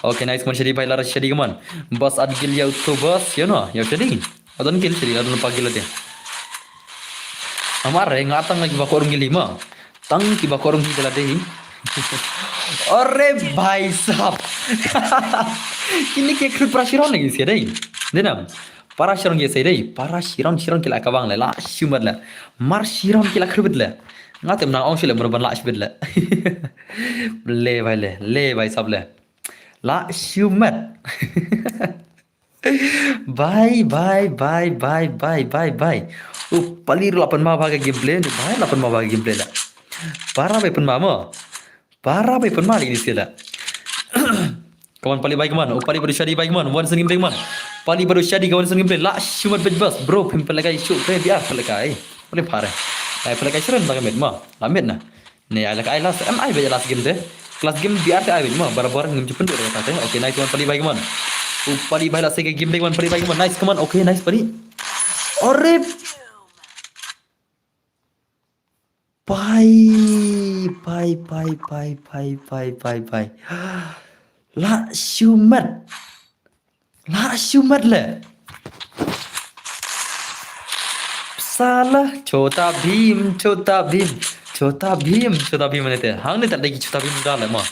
okay nice man shadi bhai la shadi come on bas adgil ya to bas you know ya shadi adon gil shadi adon pagil dia हमारे ngatang lagi bakorong gilima tang ki bakorong ki dala dehi अरे भाई साहब kini ke kru prashiron lagi sih dai denam parashiron ge sai dai parashiron kila ka bang la shumat la mar shiron kila krubit la ngatem na ong shile merban la shbit la le भाई साहब le la shumat bye palir 8 ma bagi gameplay ni bhai 8 ma bagi gameplay la para bai pun ma ini sila kawan pali baik man pali baru shadi baik man one sengim baik man pali baru shadi kawan sengim play la shumat bebas bro pim pelagai shoot pre biar pelagai boleh pare ai pelagai seren bagi med ma lamet na ne ai la ai last ai baja last game deh kelas game biar ai ma barabar ngim jepun tu kata okay nice kawan pali baik man pali baik la sege game baik man pali baik man nice kawan okay nice pali ore Bye. La shumat le. Salah Chota Bhim mana te. Hang ni tak lagi Chota Bhim dah lah mah.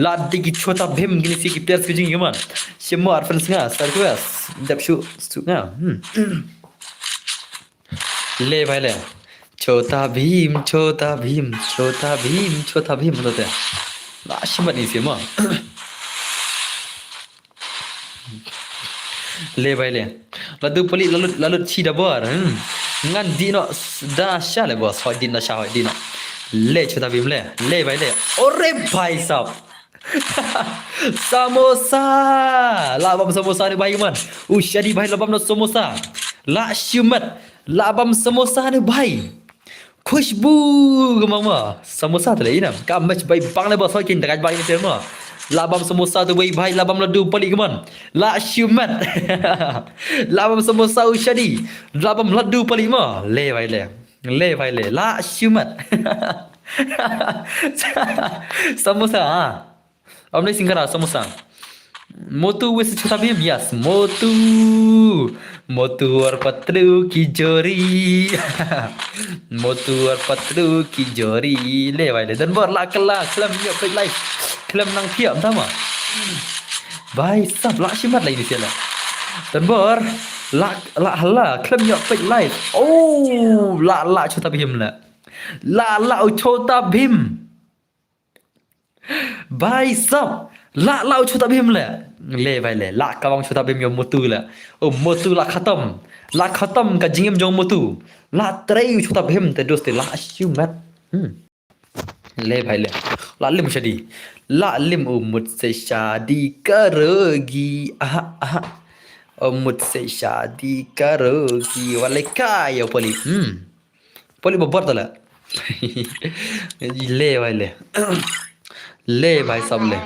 La lagi Chota Bhim gini si kita harus kujing gimana? Semua reference ngah, request, dap shoot ngah. Le bhai le. Chota Bhim mana te. La shumat ni semua. Le bhai le. Lalu pelik lalu ci dah bar. Ngan dino dah syah le bos. Hoi dino syah hoi dino. Le Chota Bhim le bhai le. Ore bhai sab. Samosa. Labam samosa ni bhai man. Shadi bhai labam no samosa. La shumat. Labam samosa ni bhai. खुशबू गमामा समोसा तो ले ना काम मच भाई बांग्ला बस किन तक भाई ने तेरमा लाबम समोसा तो भाई लाबम लड्डू पली गमन ला shumat लाबम समोसा उशदी लाबम लड्डू पली मा ले भाई ले ला shumat समोसा हमने सिंगरा समोसा मोटू वैसे Chota Bhim yes मोटू और पतलू की जोड़ी मोटू और पतलू की जोड़ी ले भाई ले dan bar la kala kelam yo fake life kelam nang thiam sama भाई सब la shumat lagi di sini dan bar la kelam yo fake life oh la Chota Bhim la Chota Bhim भाई साहब ला ला छोटा भीम ले भाई ले ला कवांग छोटा भीम यो मोतू ले ओ मोतू ला खत्म का जिंगम जो मोतू ला तरई छोटा भीम ते दोस्त ला शिव मत ले भाई ले लालिम शादी लालिम ओ मुझसे शादी करोगी आहा आहा ओ मुझसे शादी करोगी वाले काय यो पoli poli बब्बर तला ले भाई सब ले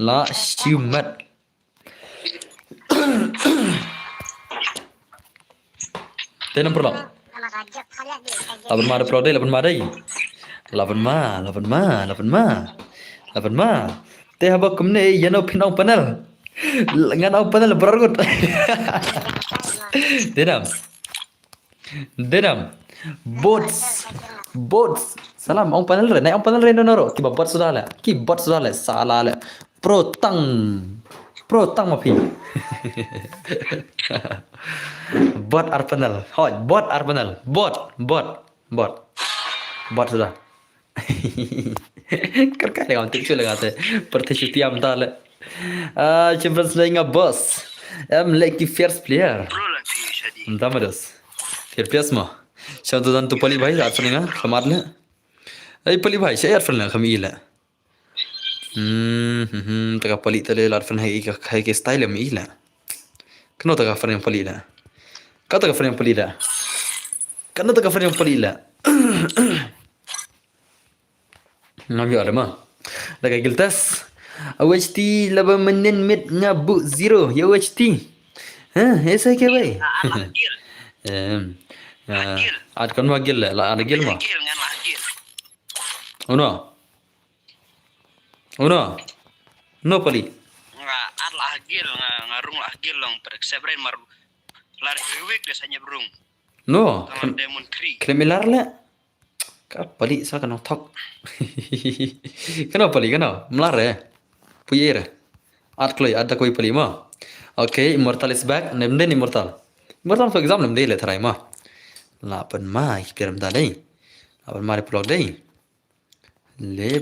ला शिव मत tenang perlu lapan ma pro dai lapan ma teh habak kumne yano pinau panel ngan panel berargut denam bots salam ong panel re naik ong panel re noro ki bot sudah le salah le pro tang ma pi bot arpanel hoi bot arpanel bot sudah kerja dengan tiksu लगाते प्रतिशुति आमदा ले champions league का boss M leg की first player दामदस फिर प्लेस मा शायद तो तो पली भाई आठ फलिंगा खमार ले ए पली भाई से आठ फलिंगा खमी ले तका पली तले आठ फलिंगा है के स्टाइल में इला कनो तका फलिंगा पली ले का तका फलिंगा पली ले कनो तका फलिंगा पली ले Nabi ada mah. Dah kayak giltas. OHT laba menen mit ngabu zero. Ya OHT. Hah, ऐसा क्या भाई? आज कौन वागिल है? ला ada gil mah. Uno. No pali. Nggak ad lah gil ngarung lah gil long pereksebren mar lari week desanya berung. No. Kalau demon kri. Krimilar lah. Ka pali sa kana thok. Kana pali kana mlar re. Puyer. At kloi ada koi pali ma. Okay, immortal is back. Nemden immortal. Immortal for example nemde le tharai ma. Lapan ma kiram dalai. Lapan ma plug dai. Le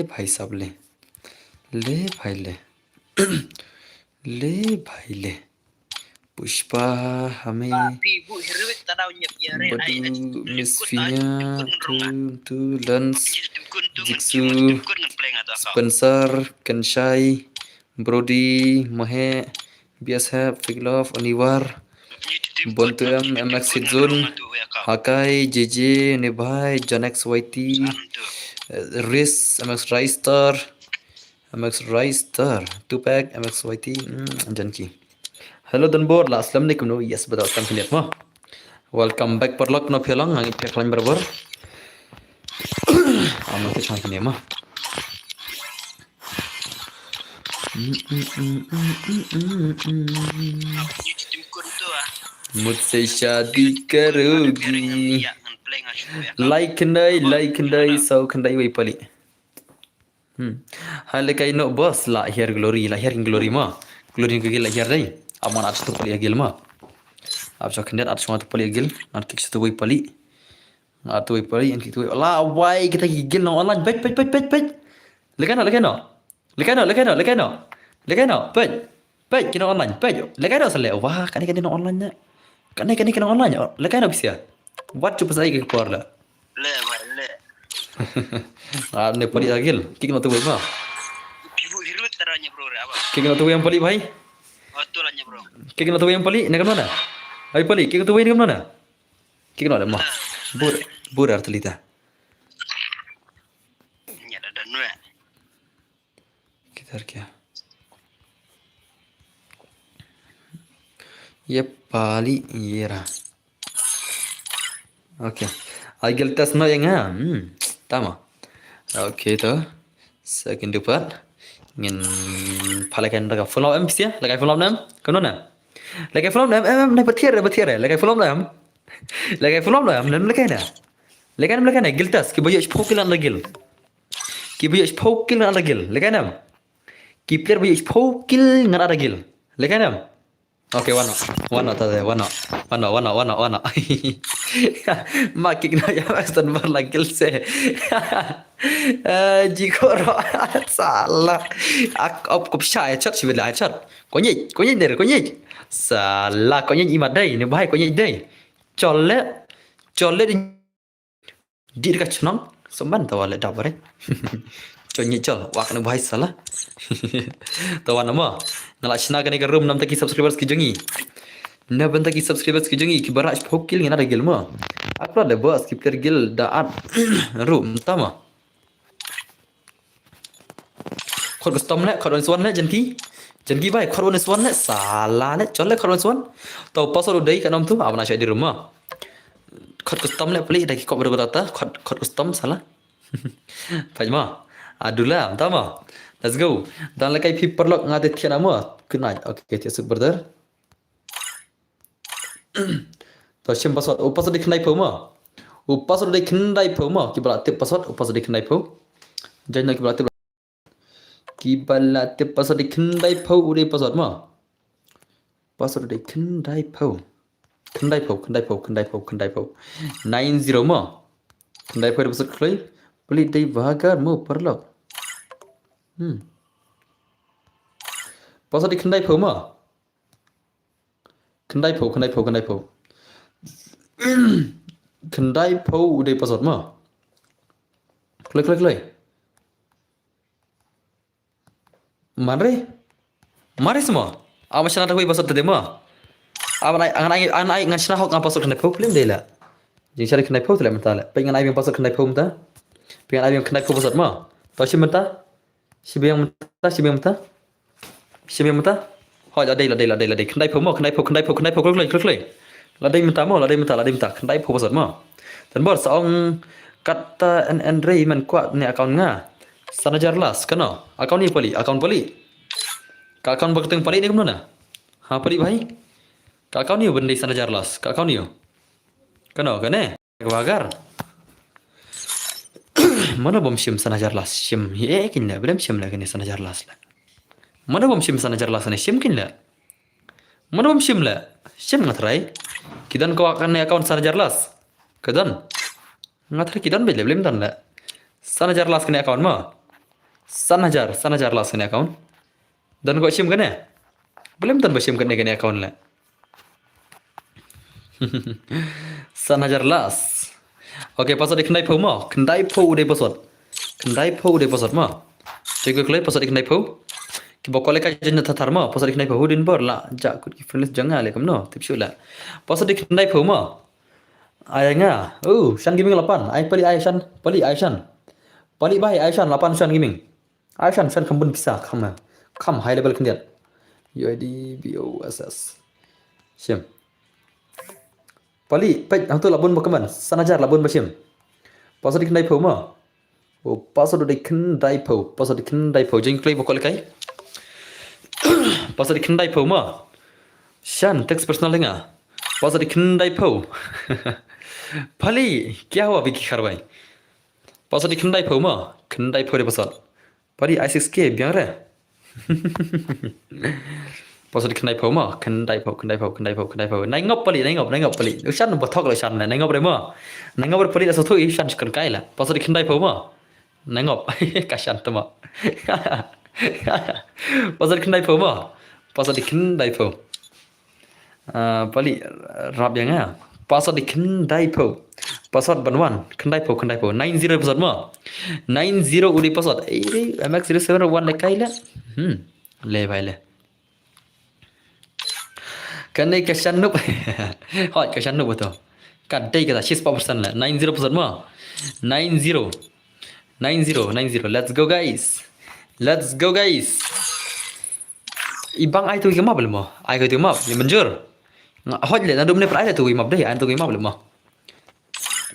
भाई सब ले भाई ले पुष्पा हमें बटू मिसफिया tu Lens Jiksu Spencer Kenshai Brody Mahe BSF Figlov Onivar Bontuem MX Hitzun Hakai JJ Nebhai Janex YT Riz MX Rice Tupac MX YT Janki Hello Danbor Assalamualaikum no yes betul kan lihat mah welcome back perlok no phelang ngi pheklan berber amat ke ni mah मुझसे शादी करोगी like kendai sau kendai wei pali hal kai no boss lahir glory ma glory ke lahir dai aman at tu pali agil ma ab so kendat at semua tu pali agil at kik tu wei pali at wei pali en kik tu la wai kita gigil no online bet lekano bet kena online bet lekano sale wah kan no online na kan kena online lekano bisa what tu pasal ke por la Le. ne pali agil kik no tu wei ma Pibu hirut taranya bro apa? kik no tu yang pali bhai Oh tu lanya bro. kik no tu yang pali ne kamana ai pali kik tu wei ne kamana kik no ma bur artalita Ya ada nue. किधर क्या ये पाली ये रहा okay agil tes no yang tama oke to second dapat ngin palakan daga follow em sia lagai follow nam kono na lagai follow nam em na batier lagai follow nam nam lagai na giltas ki boyo spokilan lagil ki boyo spokilan lagil lagai nam ki player boyo spokil ngan ada gil lagai nam Oke, wano tadi, wano. Makin na ya Aston berlagil se. Jiko ro salah. Ak kop syai chat si bila chat. Konyi der konyi. Salah konyi imat dai, ni bahai konyi dai. Cholle di dekat cenong. Semban tawale dabare. Conyi chol, wak na bahai salah. Tawan nama. Ngalak cina kan ke room nam taki subscribers ki jangi. Na banta ki subscribers ki jangi ki baraj phokil ngina da gil ma. Akra le bas ki per gil da at room tama. Khod ko stom le khod on swan le janki bai khod on swan le sala le chol le khod on swan. To pasal dei kanam tu avna shai di rumah. Khod ko stom le pli da ki ko berkata khod ko stom salah. Fajma. Adulah, tama. Let's go. Dan lekai pi perlok ngade tiana mo. Kunai. Okay, tiasuk brother. To shim password. Password di kenai po mo. Password di kenai po mo. Kibala tip password. Password di kenai po. Jangan kibala tip. Kibala tip password di kenai po. Uri password mo. Password di kenai po. Kendai po. 90 mo. Kendai po di password klay. Pelit dari vagar mo perlok. Password di kendai po mo. Kendai po. Kendai po udah password mo. Klik. Mari semua. Amat sana tahu password tadi mo. Angan ai ngan sana hok ngapa password kendai po film deh lah. Jadi cari kendai po tu lah mentala. Pengen ai yang password kendai po mentala. Pengen ai yang kendai po password mo. Tahu sih mentala. Siapa yang mentah? Hỏi ở đây là kendai po mo, kendai po klik. Là đây mentah kendai po pasal mo. Dan bor saong kata Andre man kuat ni akaun nga. Sana jarlas kano. Akaun ni pali. Ka akaun berketeng pali ni kemana? Ha pali bhai. Ka akaun ni benda sana jarlas. Ka akaun ni. Kano kane. Wagar. Mana bom shim sana jarlas. Shim ye kinla belum shim la kene sana jarlas la. Mana bom shim sana jarlas ne shim kinla. Mana bom shim la. Shim ngatrai. Kidan ko akan ne account sana jarlas. Kidan. Ngatrai kidan bele belum dan la. Sana jarlas kene account ma. Sana jarlas kene account. Dan ko shim kene. Belum dan shim kene account la. Sana jarlas. Oke, password di kendai po mo. Kendai po udah password mo. Cek klik password di kendai po. Ki bokole ka jenna tatar mo. Password di kendai po hudin bor la. Jak kut ki friends jangan le kamno. Tip shula. Password di kendai po mo. Ayanga. Shan gaming 8. Ai pali Aishan. Pali bai Aishan 8 Shan gaming. Aishan kambun bisa kam high level kendian. UID BOSS. Sim. Pali, pej, ang tu labun bakaman. Sanajar labun basim. Password di kendai po mo. Password di kendai po. Jeng klik bokol kai. Password di kendai po mo. Shan text personal dengar. Password di kendai po. Pali, क्या हुआ बिकी खरवाई? Password di kendai po mo. Kendai po di password. Pali I6K biang re. Password di kendai po mo. Kendai po. Nai ngop pali. Shan bo thok la shan nai ngop re mo. Nai ngop pali la so thui shan kan kai la. Password di kendai po mo. Nai ngop ka shan to mo. Password di kendai po mo. Pali rap yang ah. Password di kendai po. Password banwan. Kendai po. 90 password mo. 90 udi password. MX071 le kai la. Le bhai le. Kane ka shannup. Hot ka shannup betul. Kadai kata 6% lah. 90% mah. 90. Let's go guys. Ibang ai tu ke map belum? Ai ke tu map, ni menjur. Hot le na dum ne prai tu map deh, ai tu map belum?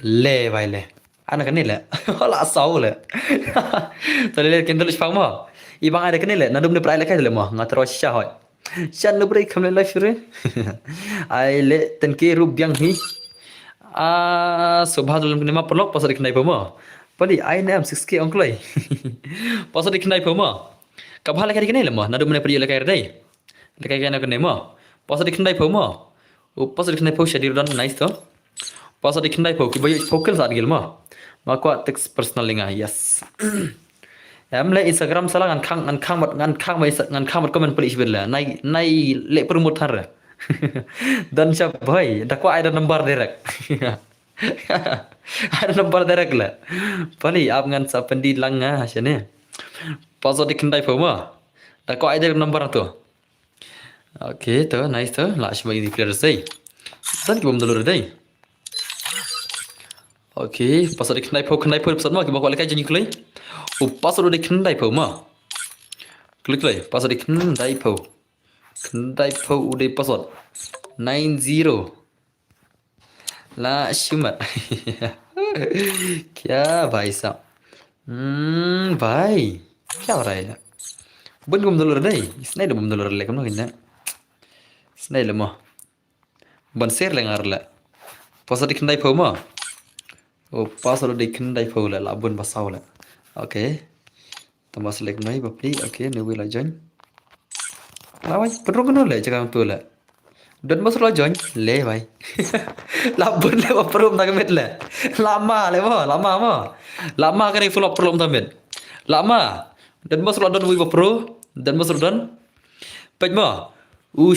Le bai le. Anak kan ni le. Hola sau le. Tadi le kendul spang mah. Ibang ai kan ni le, na dum ne prai le kai le mah. Ngatro syah hot. Shan no break kamle life re. Ai le ten ke rup biang hi. Subha dalam kena perlok pasal dikenai pema. Pali ai nam 6K onklai. Pasal dikenai pema. Kabha la kai dikenai lemah. Nadu mena peri la kai dai. La kai kana kena ma. Pasal di kendai pau ma. Pasal di kendai pau Shadir dan nice tu. Pasal di kendai pau ki bayu focal saat gil ma. Ma ko teks personal linga yes. Em le Instagram salah ngan khang mat komen pelik sibirla. Nai le perumut har. Dan siap boy, dak ko ada nomor direct. Ada nomor direct lah. Pali ap ngan sa pendi langa sini. Pasal di kendai pau ma. Dak ko ada nomor tu. Okay, tu nice tu. Lah sebagai di player say. Dan ki bom dulu dai. Okay, pasal di kendai pau pasal ma ki bakal kai jeni klei. Pasal di kendai pau ma. Klik lay, pasal di kendai pau. Kendai pau udah pasal 90. Lah shumat. क्या भाई साहब भाई क्या हो रहा है बन गुम दलर नहीं इसने ले बम दलर ले कम ना किन्ना इसने ले mo ban ser le ngar le pasal di kendai pau ma pasal di kendai pau le la bun basau le okay tambah selek mai bapli okay ne wi la jon lawai perlu kena le cakap tu le dan masuk la jon le bhai la bun le perum tak met le lama le mo lama kan full of perum tak met lama dan masuk la don wi bapro dan masuk don pej mo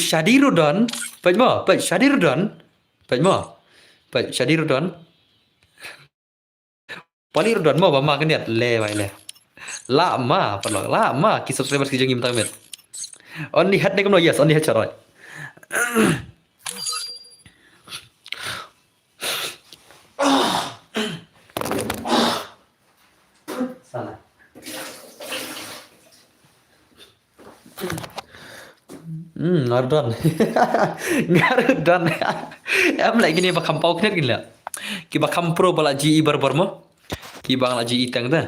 Shadiru don pej mo pej Shadiru don pej mo pej Shadiru don palir don mo bama kan niat le bhai le lama perlu lama ki subscribers ki jengim tak met only hat ne kono yes only hat charai salah Ngardon Ngardon em lại gini bakam pau knet gila ki bakam pro bala GE barbar mo ki bang la GE tang da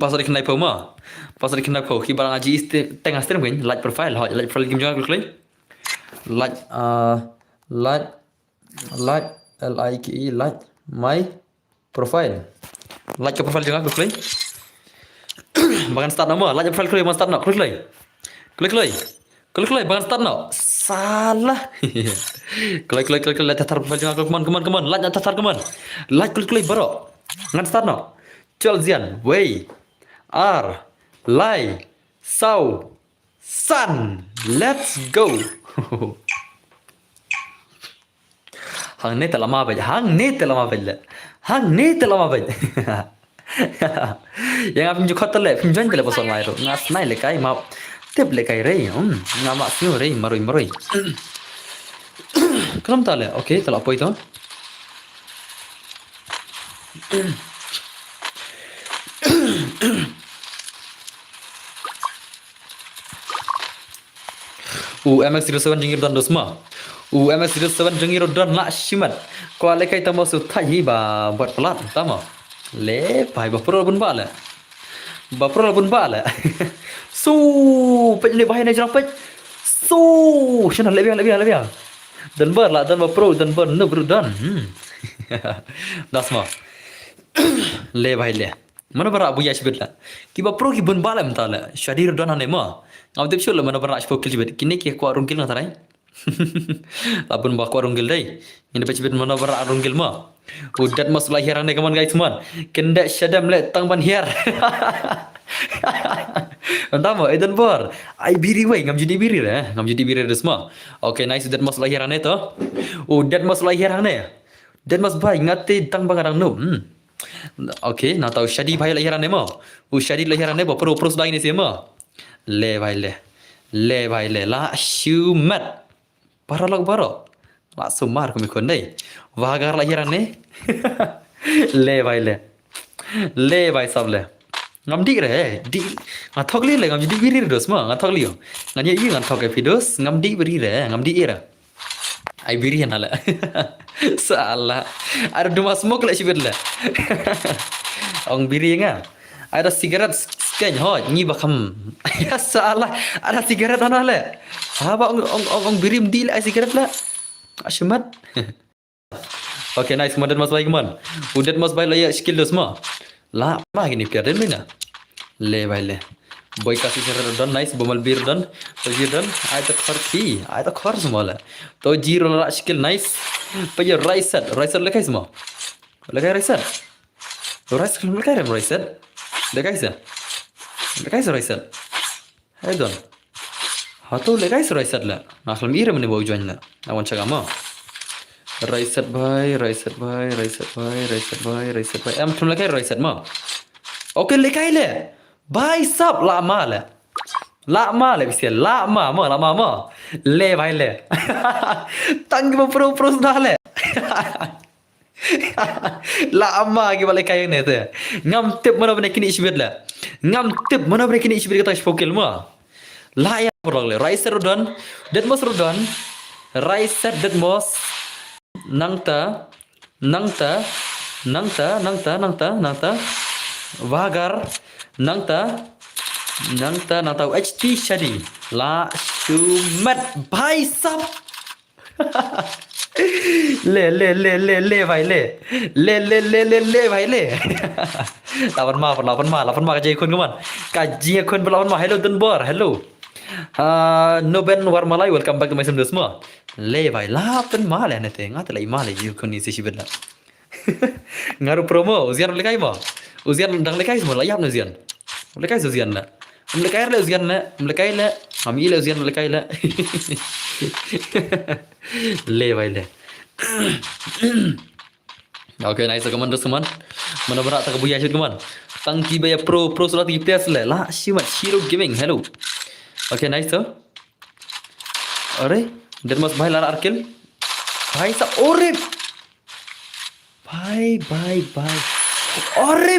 pasal kenai pau ma pasal kenai pau ki bang la GE tang astem gin like profile game jangan klik like like my profile like ke profile jangan klik Bagan start nama, like profile klik start nak, klik bagan start nak. Salah. Klik tatar profile jangan come on, like tatar come on. Like klik baro. Ngan start nak. Chal zian, wei. R lai sau san. Let's go. Hang ni terlama baik. Yang apa juga terlep, pinjam terlep pasal lain tu. Ngas naik lekai mau tip lekai rei, ngamak semua rei marui. Kelam tak le, okay, tak apa itu. MX-07 jengir dan dosma. MX-07 jengir dan nak shimat. Kau lekai tamu sutai ba buat pelat, tamu. Le pai bapro pun bala su pej le bahai na jang pej su shana le biang dan ber la dan bapro dan ber no brudan dasma le bahai le mana bara buya sibetla ki bapro ki bun bala mtala shadir dan ane ma ngam tip shul mana bara spokil sibet kini ki ko rungkil ngatarai labun ba ko rungkil dai ini pecibet mana bara rungkil ma udat mas lahiran kaman guys man kenda syadam le tang ban hiar entama edan bor ai biri wei ngam jadi biri desma okay nice udat mas lahiran to udat mas lahiran dan mas bai ngate tang bangarang no okay na tahu shadi bhai lahiran mo shadi lahiran ba pro pros bai ni se ma le bhai le la shumat paralog baro la sumar ko mi kon dai vagar lahiran le bhai sab le ngam dik re di ngathok li le ngam jadi biri dos ma ngathok li nganya yi ngathok ke fidos ngam dik biri re ngam dik era ai biri na le salah ada dua smoke le sibet le ong biri nga ada sigaret sken ho ni bakam ya salah ada sigaret ana le apa ong biri mdi le sigaret le ashmat okay nice kemudian mas baik man udat mas baik layak skill dos ma la ma gini piaden mina le boy kasih sir don nice bomal bir don to jir don ai to khar ki ai to khar semua to jir la skill nice pe right set lekai semua lekai right set lekai right set lekai right set hai don hato lekai right set la aslam ire mene bau join la awan chagama right set bhai em thum lekai right set ma okay lekai le bhai sab lama le bisa lama le bhai le tang ba pro sudah le lama ke balik kaya ni tu ngam tip mana benda kini isbet la ngam tip mana benda kini isbet kata spokil ma la ya perlu le right set rodon det mos rodon right set det mos nangta vagar nangta HT shadi la shumat bhai sab le bhai le bhai le lawan ma kaji kun kaman kaji kun lawan ma hello dunbor hello Noben war malai welcome back to my sim semua le bhai lapan ma le ne te ngat lai ma le ji kun ni si bela ngaru promo uzian lekai ma uzian dang lekai semua layap ne uzian lekai uzian la lekai le uzian la lekai le ami le uzian lekai la le bhai le okay nice kaman tu seman mana berat tak buya shoot kaman tangki baya pro surat IPS le la shimat shiro gaming hello okay nice tu अरे देर मस भाई Lara Arkel भाई सा अरे भाई अरे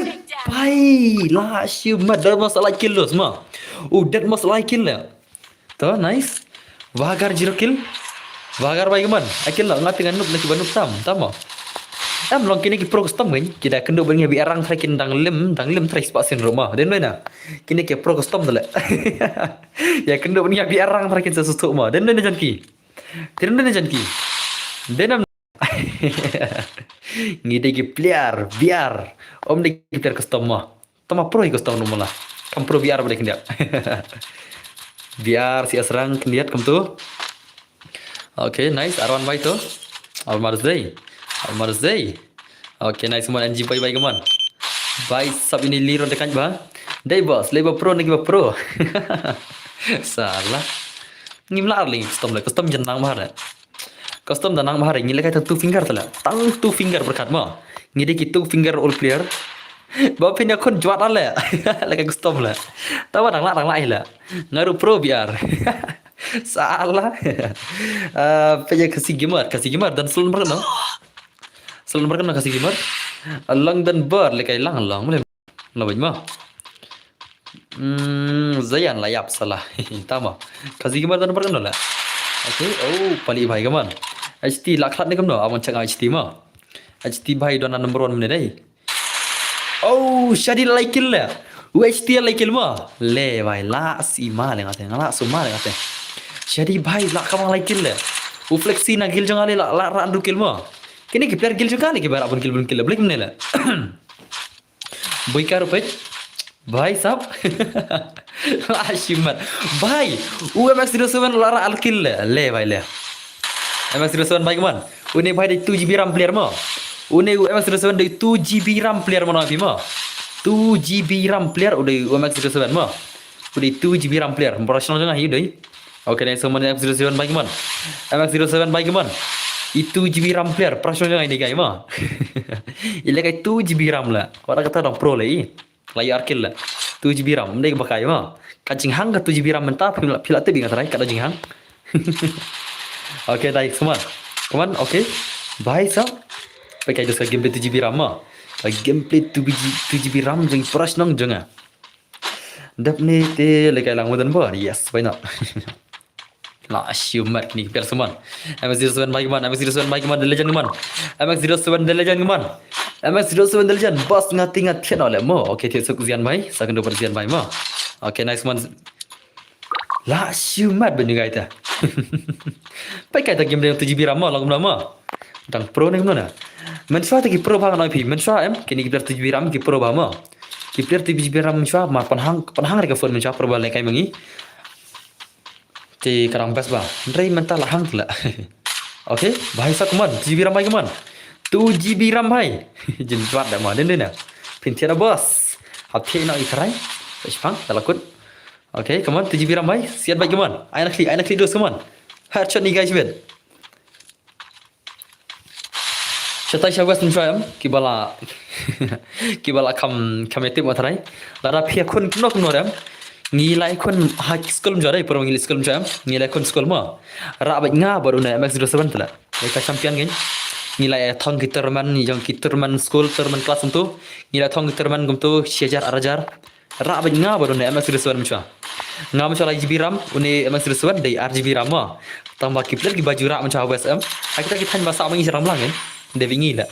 भाई ला शिmat देर मस like kill lo semua dead mos like kill le to nice vagar zero kill vagar baik man akil lah ngat dengan noob lagi banuk tam long kini ki pro custom kan kita kendo bang bi arang trakin dang lim trace pasin rumah den mana kini ki pro custom dole ya kendo bang bi arang trakin sesuatu mah den mana janki denam ngide ki player biar om de ki player custom mah tama pro ki custom rumah lah kam pro biar boleh kendiat biar si asrang kendiat kam tu okay nice arwan baik tu Almarzai okay nice man NG bye kaman bye sab ini liro dekat ba dai bos leba pro nagi ba pro salah ngim lar ling custom jenang bahar custom danang bahar ngi lekai two finger tala tang two finger berkat ma ngide ki two finger all player ba pin kon juat ale lekai custom la tawa dang lai la ngaru pro biar salah peja kasih gamer dan selalu berkenal kasih gamer lang dan ber lekai lang boleh lebih mah zayan layap salah tama kasih gamer dan berkenal lah okay pali bhai kaman HT lakhat ni kamno awan chang HT ma HT bhai dona number 1 mene dai shadi like kill la HT like kill ma le bhai la si ma le ngate ngala suma le ngate shadi bhai la kamang like kill la flexi na gil jang ale la randu kill ma kini ki player gil juga ni ki barabun kill boleh kemne la boy karo pej bhai sab shimat bhai MX07 lara al kill le bhai le MX07 bhai kaman une bhai 2GB RAM player ma une MX07 de 2GB RAM player ma nabi ma 2GB RAM player udah MX07 ma udah 2GB RAM player operational jangan hiu deh okay nice man MX07 bhai kaman MX07 bhai kaman itu GB RAM player operational jangan ini guys ma ile kai 2GB RAM la orang kata dong pro lai layar kill la 2GB RAM ndai bakai ma kacing hang ka 2GB RAM mentah pila te bingat rai kada jing hang okay dai semua kaman okay bhai sab pakai dosa gameplay 2GB RAM ma gameplay 2GB RAM jeng operational jangan dapne te lekai lang wadan ba yes why not la shumat ni biar semua MX07 bagi man the legend man MX07 the legend man MX07 the legend bos ngati thian ole mo okay thian suk zian bai sa kendo perzian bai mo okay nice man la shumat ben gai ta pai kai ta game dia 7GB RAM mo lang ma dang pro ni mana men swa ta ki pro bang noi pi men swa em kini ki 7GB RAM ki pro ba mo Kipler ti biram chua ma panhang reka phone mencha perbal kai mangi. Ti karang best ba. Ndrai mental hang la. Okay, भाई साहब कमान 2 GB RAM भाई कमान 2 GB RAM भाई जिन बात dah mah den den pintiara bos hati nak ikrai sepang talakut okay come on 2 GB RAM भाई siap baik come on aina klik dos come on headshot ni guys bet Shatai syawes mencoyam kibala kibala kam etip matrai lara phia kun knock noram ngilai kun high school menjadi perang ngilai school mencoyam ngilai kun school ma ra baj nga baru na MX07 tala mereka champion kan ngilai thong gitarman yang gitarman school terman kelas untuk ngilai thong gitarman gumtu syajar arajar ra baj nga baru na MX07 mencoyam nga mencoyam GB RAM uni MX07 dari RGB RAM ma tambah kipler ki baju ra mencoyam WSM kita hanya masa mengi ram lang kan devingi la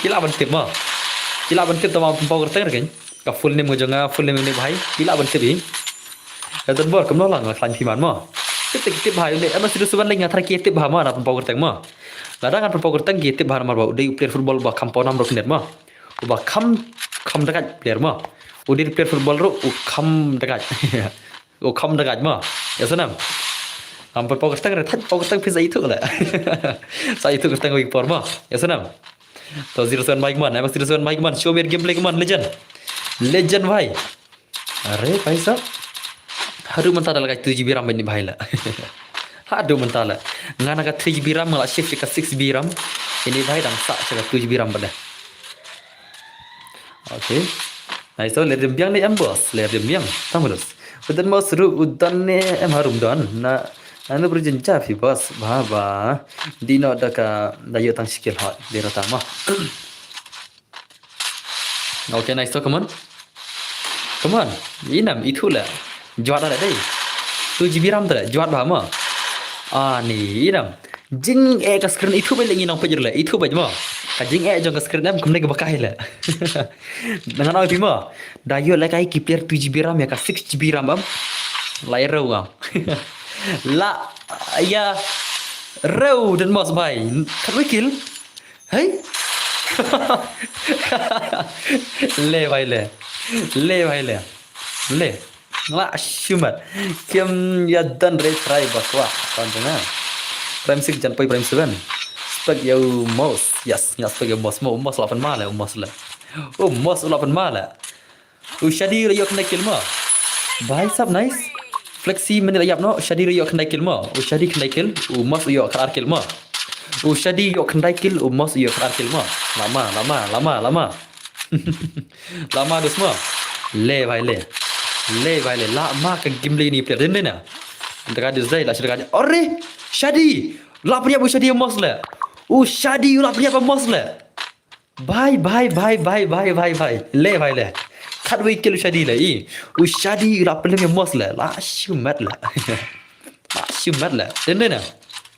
kila bantip ma kila bantip tama power teng kan ka full name ngajanga full name ni bhai kila bantip hi dan bor kamno lang klan phiman ma tip bhai le ama sidu suban lenga thar ki tip bha ma na power teng ma lada kan power teng ki tip bha mar ba dei player football ba kampo nam rok net ma ba kham dekat player ma udir player football ro kham dekat kham dekat ma ya sanam Hampir power tang retan power tang pizza itu lah. Saya itu ketang week forma. Ya senam. To 07 Mike Man, emang 07 Mike Man, show me gameplay man legend. Legend भाई. अरे भाई साहब. Haru mentala lagi 2 GB RAM ini भाई lah. Haru mentala. Ngana ka 3 GB RAM malah shift ke 6 GB RAM. Ini भाई dang sak ke 2 GB RAM pada. Okay. Nah itu lihat dembiang ni bos, lihat dembiang. Tamu terus. Udan mau seru udan ni harum dan na anu berjenjah fi bos baba dino daka dayo tang skill hot dera tama okay nice to come on inam itulah juat ada deh 2 GB RAM tu juat bahama ni inam jing ka screen itu balik nginang pajer lah itu baj ma ka jing jong ka screen am kumne ke bakai lah dengan oi pima dayo la kai kipler 2 GB RAM ya ka 6 GB RAM am lai rau am La ya rau dan mas bhai kat wikil hey le bhai le la shumat kem ya dan re try bakwa pandana prime 6 jan pai prime 7 spek ya mouse yes spek ya mouse mouse 8 mala mouse la mouse 8 mala ushadi yo kena kilma bhai sab nice Flexi mana layap no Shadi yo kendai kill mo Shadi kendai kill mas yo kelar kill mo Shadi yo kendai kill mas yo kelar kill mo lama lama dos mo le bhai le lama ka gimle ni player den na dekat dis dai la shadi ore Shadi la punya bu Shadi mas le Shadi la punya apa mas le bye le bhai le Kat wikil Shadi lah Shadi rapel me mos lah la shumat lah den na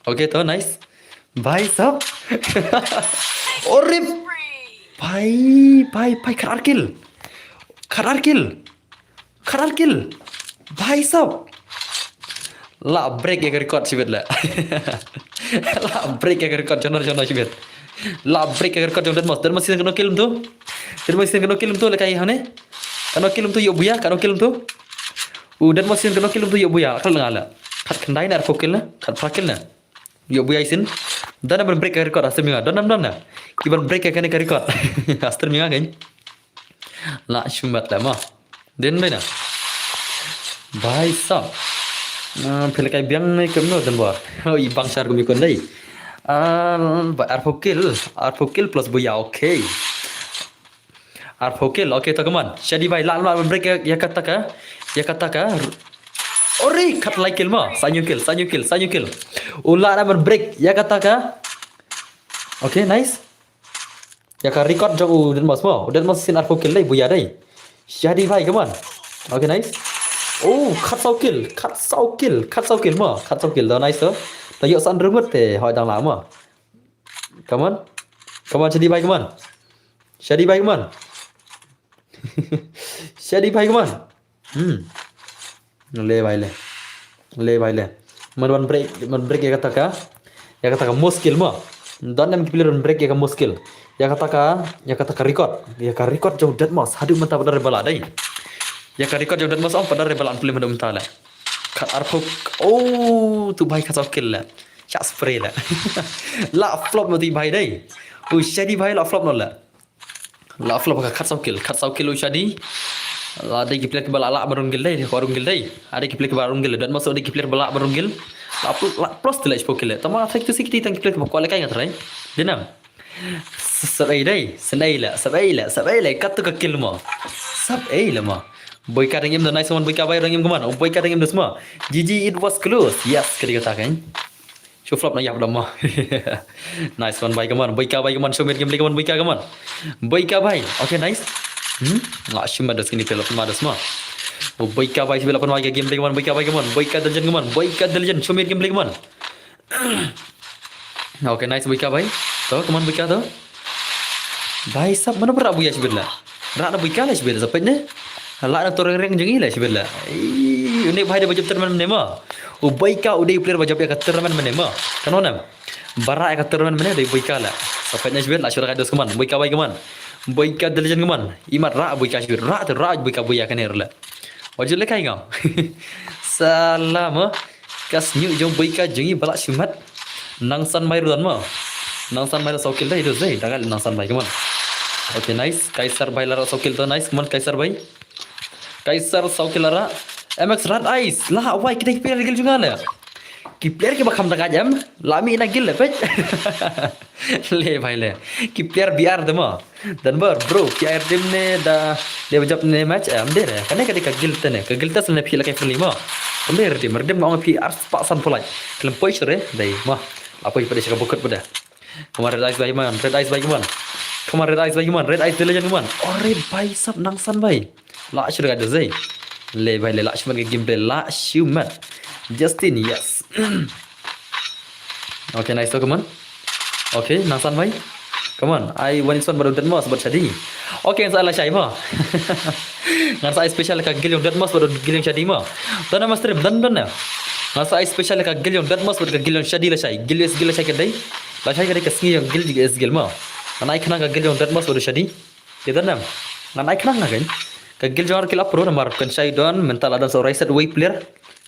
okay to nice bhai sab orip bhai karar kill bhai sab la break ya record sibet la la break ya record jono sibet la break ya record dan masih kena kill tu le kai hane kano kill tu yo buya dan masih kano kill tu yo buya kal ngala kat kendai na fokil na kat fakil na yo buya isin dan ber break record asal minga dan na kibar break kan ka record asal minga kan la shumat la ma den na bhai sab phil kai biang mai kemno dan ba oi bangsar gumi kon dai ar fokil plus buya okay Arfokil, okay to come on. Shadi bhai la break ya kata ka. Ore kat like kill ma. Sanyu kill. Ula na break ya kata ka. Okay, nice. Ya ka record jog dan mas mo. Dan mas sin arfokil dai buya dai. Shadi bhai come on. Okay, nice. Kat sau kill ma. Da nice to. Ta yo san rumut te hoi dang la ma. Come on Shadi bhai come on. Shadi bhai come on le bhai le man break ya kata ka muskil ma Dan yang player break ya muskil. Ya kata record jauh dat mas. Hadu mentah pada rebala dai. Ya record jauh dat mas om pada rebala film pada mentah lah. Kat arpuk. Oh, tu भाई kata kill lah. Cak spray lah. La flop nanti भाई dai. Shadi भाई la flop nola. La flop ka kat kill Shadi. Ada ki player bala la barunggil dai, barunggil dai. Ada ki player barunggil dan masuk ada ki player bala barunggil. La plus tu lah spokil. Tama attack tu sikit tang ki player ko kuala kai ngatrai. Denam. Sabai dai, sabai la kat tu ka kill mo. Sab la mo. Boy ka ringim the nice one boy ka bay ringim kaman. Boy ka ringim the semua. GG it was close. Yes, kata katakan. Show flop na yak dah mo. Nice one bay kaman. Boy ka bay kaman show mid game kaman boy ka kaman. Boy ka bay. Okay, nice. Lah shima das kini pelop ma das semua. Boy ka bay sebelum apa game kaman boy ka bay kaman. Boy ka daljan kaman. Boy ka daljan show mid game kaman. Okay, nice boy ka bay. Tahu kaman boy ka tu. Bay sab mana berak boy sebelah. Rak na boy ka lah sebelah sampai ni. Hala nak torang reng jengi lah sebelah. Unik bahaya bajab terman menema. Baika udai player bajab ya terman menema. Kanona. Bara ya terman menema dari baika lah. Sampai sebelah syurga dos keman. Baika baik keman. Baika delijan keman. Imat ra baika sebelah. Ra tu ra baika baik kan erla. Wajib lekai ngau. Salam. Kas nyu jom baika jengi balak simat. Nangsan mai ruan ma. Nangsan mai sokil dah itu zai. Dangal nangsan mai keman. Okay, nice. Kaisar bay lara sokil tu nice keman Kaisar bay. Kaisar Saukilara MX Rat Ice lah why kita player gil juga lah ki player ke bakam tak jam lami na gil pet le bhai le ki player biar dema dan bro player tim ne da dia bajap ne match am de kan ka ka gil tane ka gil tas ne phila ka free ma player tim merdem ong PR pak san polai kelem poi sore dai ma apa pada cakap bukut pada kemarin Red Ice bhai man Red Ice bhai man kemarin Red Ice bhai man Red Ice legend man ore bhai sab nangsan bhai la sudah ada zai le bhai le la shumat ke gameplay la shumat Justin yes okay nice so come on okay nangsan bhai come on I want this one baru dan mas berjadi okay salah syai ma ngan saya special ka gil yang dan mas baru gil yang jadi ma dan mas stream dan ngan saya special ka gil yang dan mas baru gil yang jadi la syai gil la syai kedai la syai kedai kasni yang gil juga gil ma ngan ai khana ka gil yang dan mas baru jadi tidak nam ngan ai khana kan kagil jawar kila pro namar kan syai don mental ada so reset way player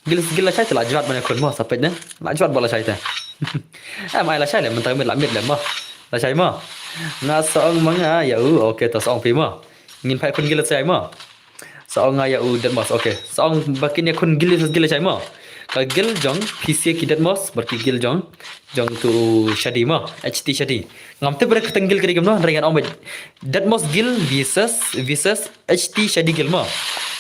gil la syai telah jawat mana kon mo sampai ne la jawat bola syai ta mai la syai le mental mit la mit le ma la syai ma na song manga ya okay to song pi ma ngin phai kon gil la syai ma song ya dan mas okay song bakin ya kon gil la syai ma kagil jong PC kidat mos berarti gil jong tu Shadi ma HT Shadi ngamte ber ketenggil kiri gemno dengan omet dat mos gil versus HT Shadi gil ma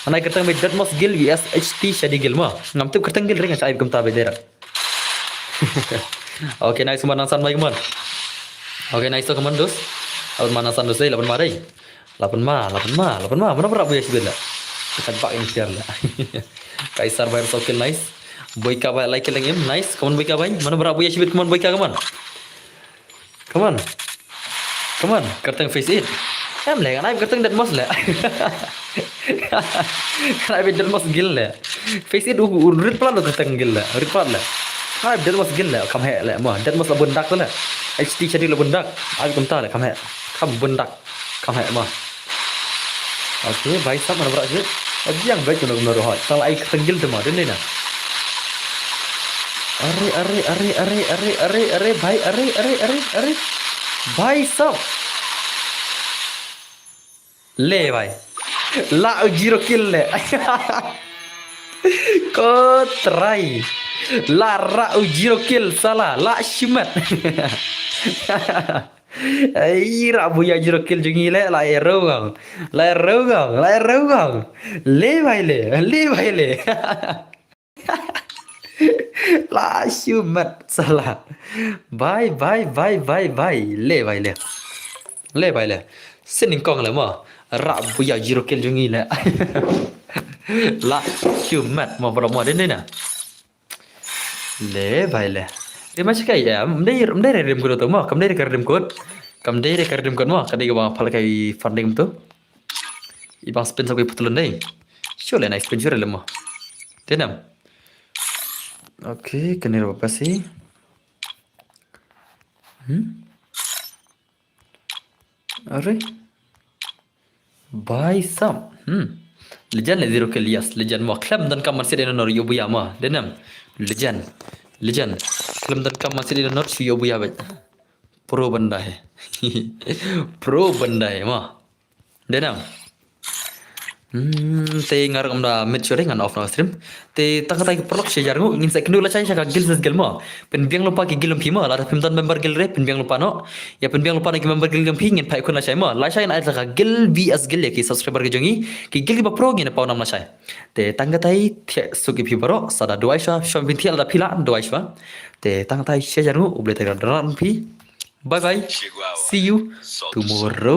anai keteng dat mos gil vs HT Shadi gil ma ngamte ketenggil dengan saib gemta bedera okay nice manasan baik man okay nice to kaman dos al manasan dos dai 8 ma dai 8 ma mana berapa ya sebelah kita pak ini share lah Kaisar bayar sokil nice Boyka bay like lagi nice come on Boyka bay mana berapa ya sibit come on Boyka come on kerteng face it em le kan kerteng dat mos le kan ai dat mos gil le face it rit plan lo kerteng gil le rit plan le ai dat mos gil le kam he le ma dat mos la bundak le HT jadi la bundak ai kum ta le kam he kam bundak kam he ma okay bay sab mana berapa sibit yang baik untuk menaruh kalau ai kerteng gil tu ma den na Are, भाई सब ले भाई ला 0 kill le ko try la ra 0 kill salah la shimat ai ra buya 0 kill jungi le la erong le भाई le la shumat salah bye le bye le sening kong le ma ra buya 0 kill jungi le la shumat ma bro ma den na le bye le dia macam kai ya mdai rem ko to ma kam dai ka rem ko ma kadai ba phal kai funding tu ibang spin sa ko putulun dai sure le nice spin sure le ma tenam okay, kenapa apa sih? अरे भाई साहब legend le zero kill yes legend mo klem dan kam masih ada nor yobu ya ma denam legend klem dan kam masih ada nor yobu ya bet pro banda hai pro banda hai ma denam te ngar kamda mature ngan off na stream te tang tai prolog she jarngu ingin sa knu la chai saka gil ses gil mo pen biang lupa ki gilum phima la pem dan member gil re pen biang lupa no ya pen biang lupa na ki member gil gam phingin pai kun la chai mo la chai na la gil vs gil ki subscriber ki jongi ki gil ba pro ngin pa nam la chai te tang tai su ki phibaro sada duaisha shom bin thial da phila duaisha te tang tai she jarngu uble te ran phi bye bye see you tomorrow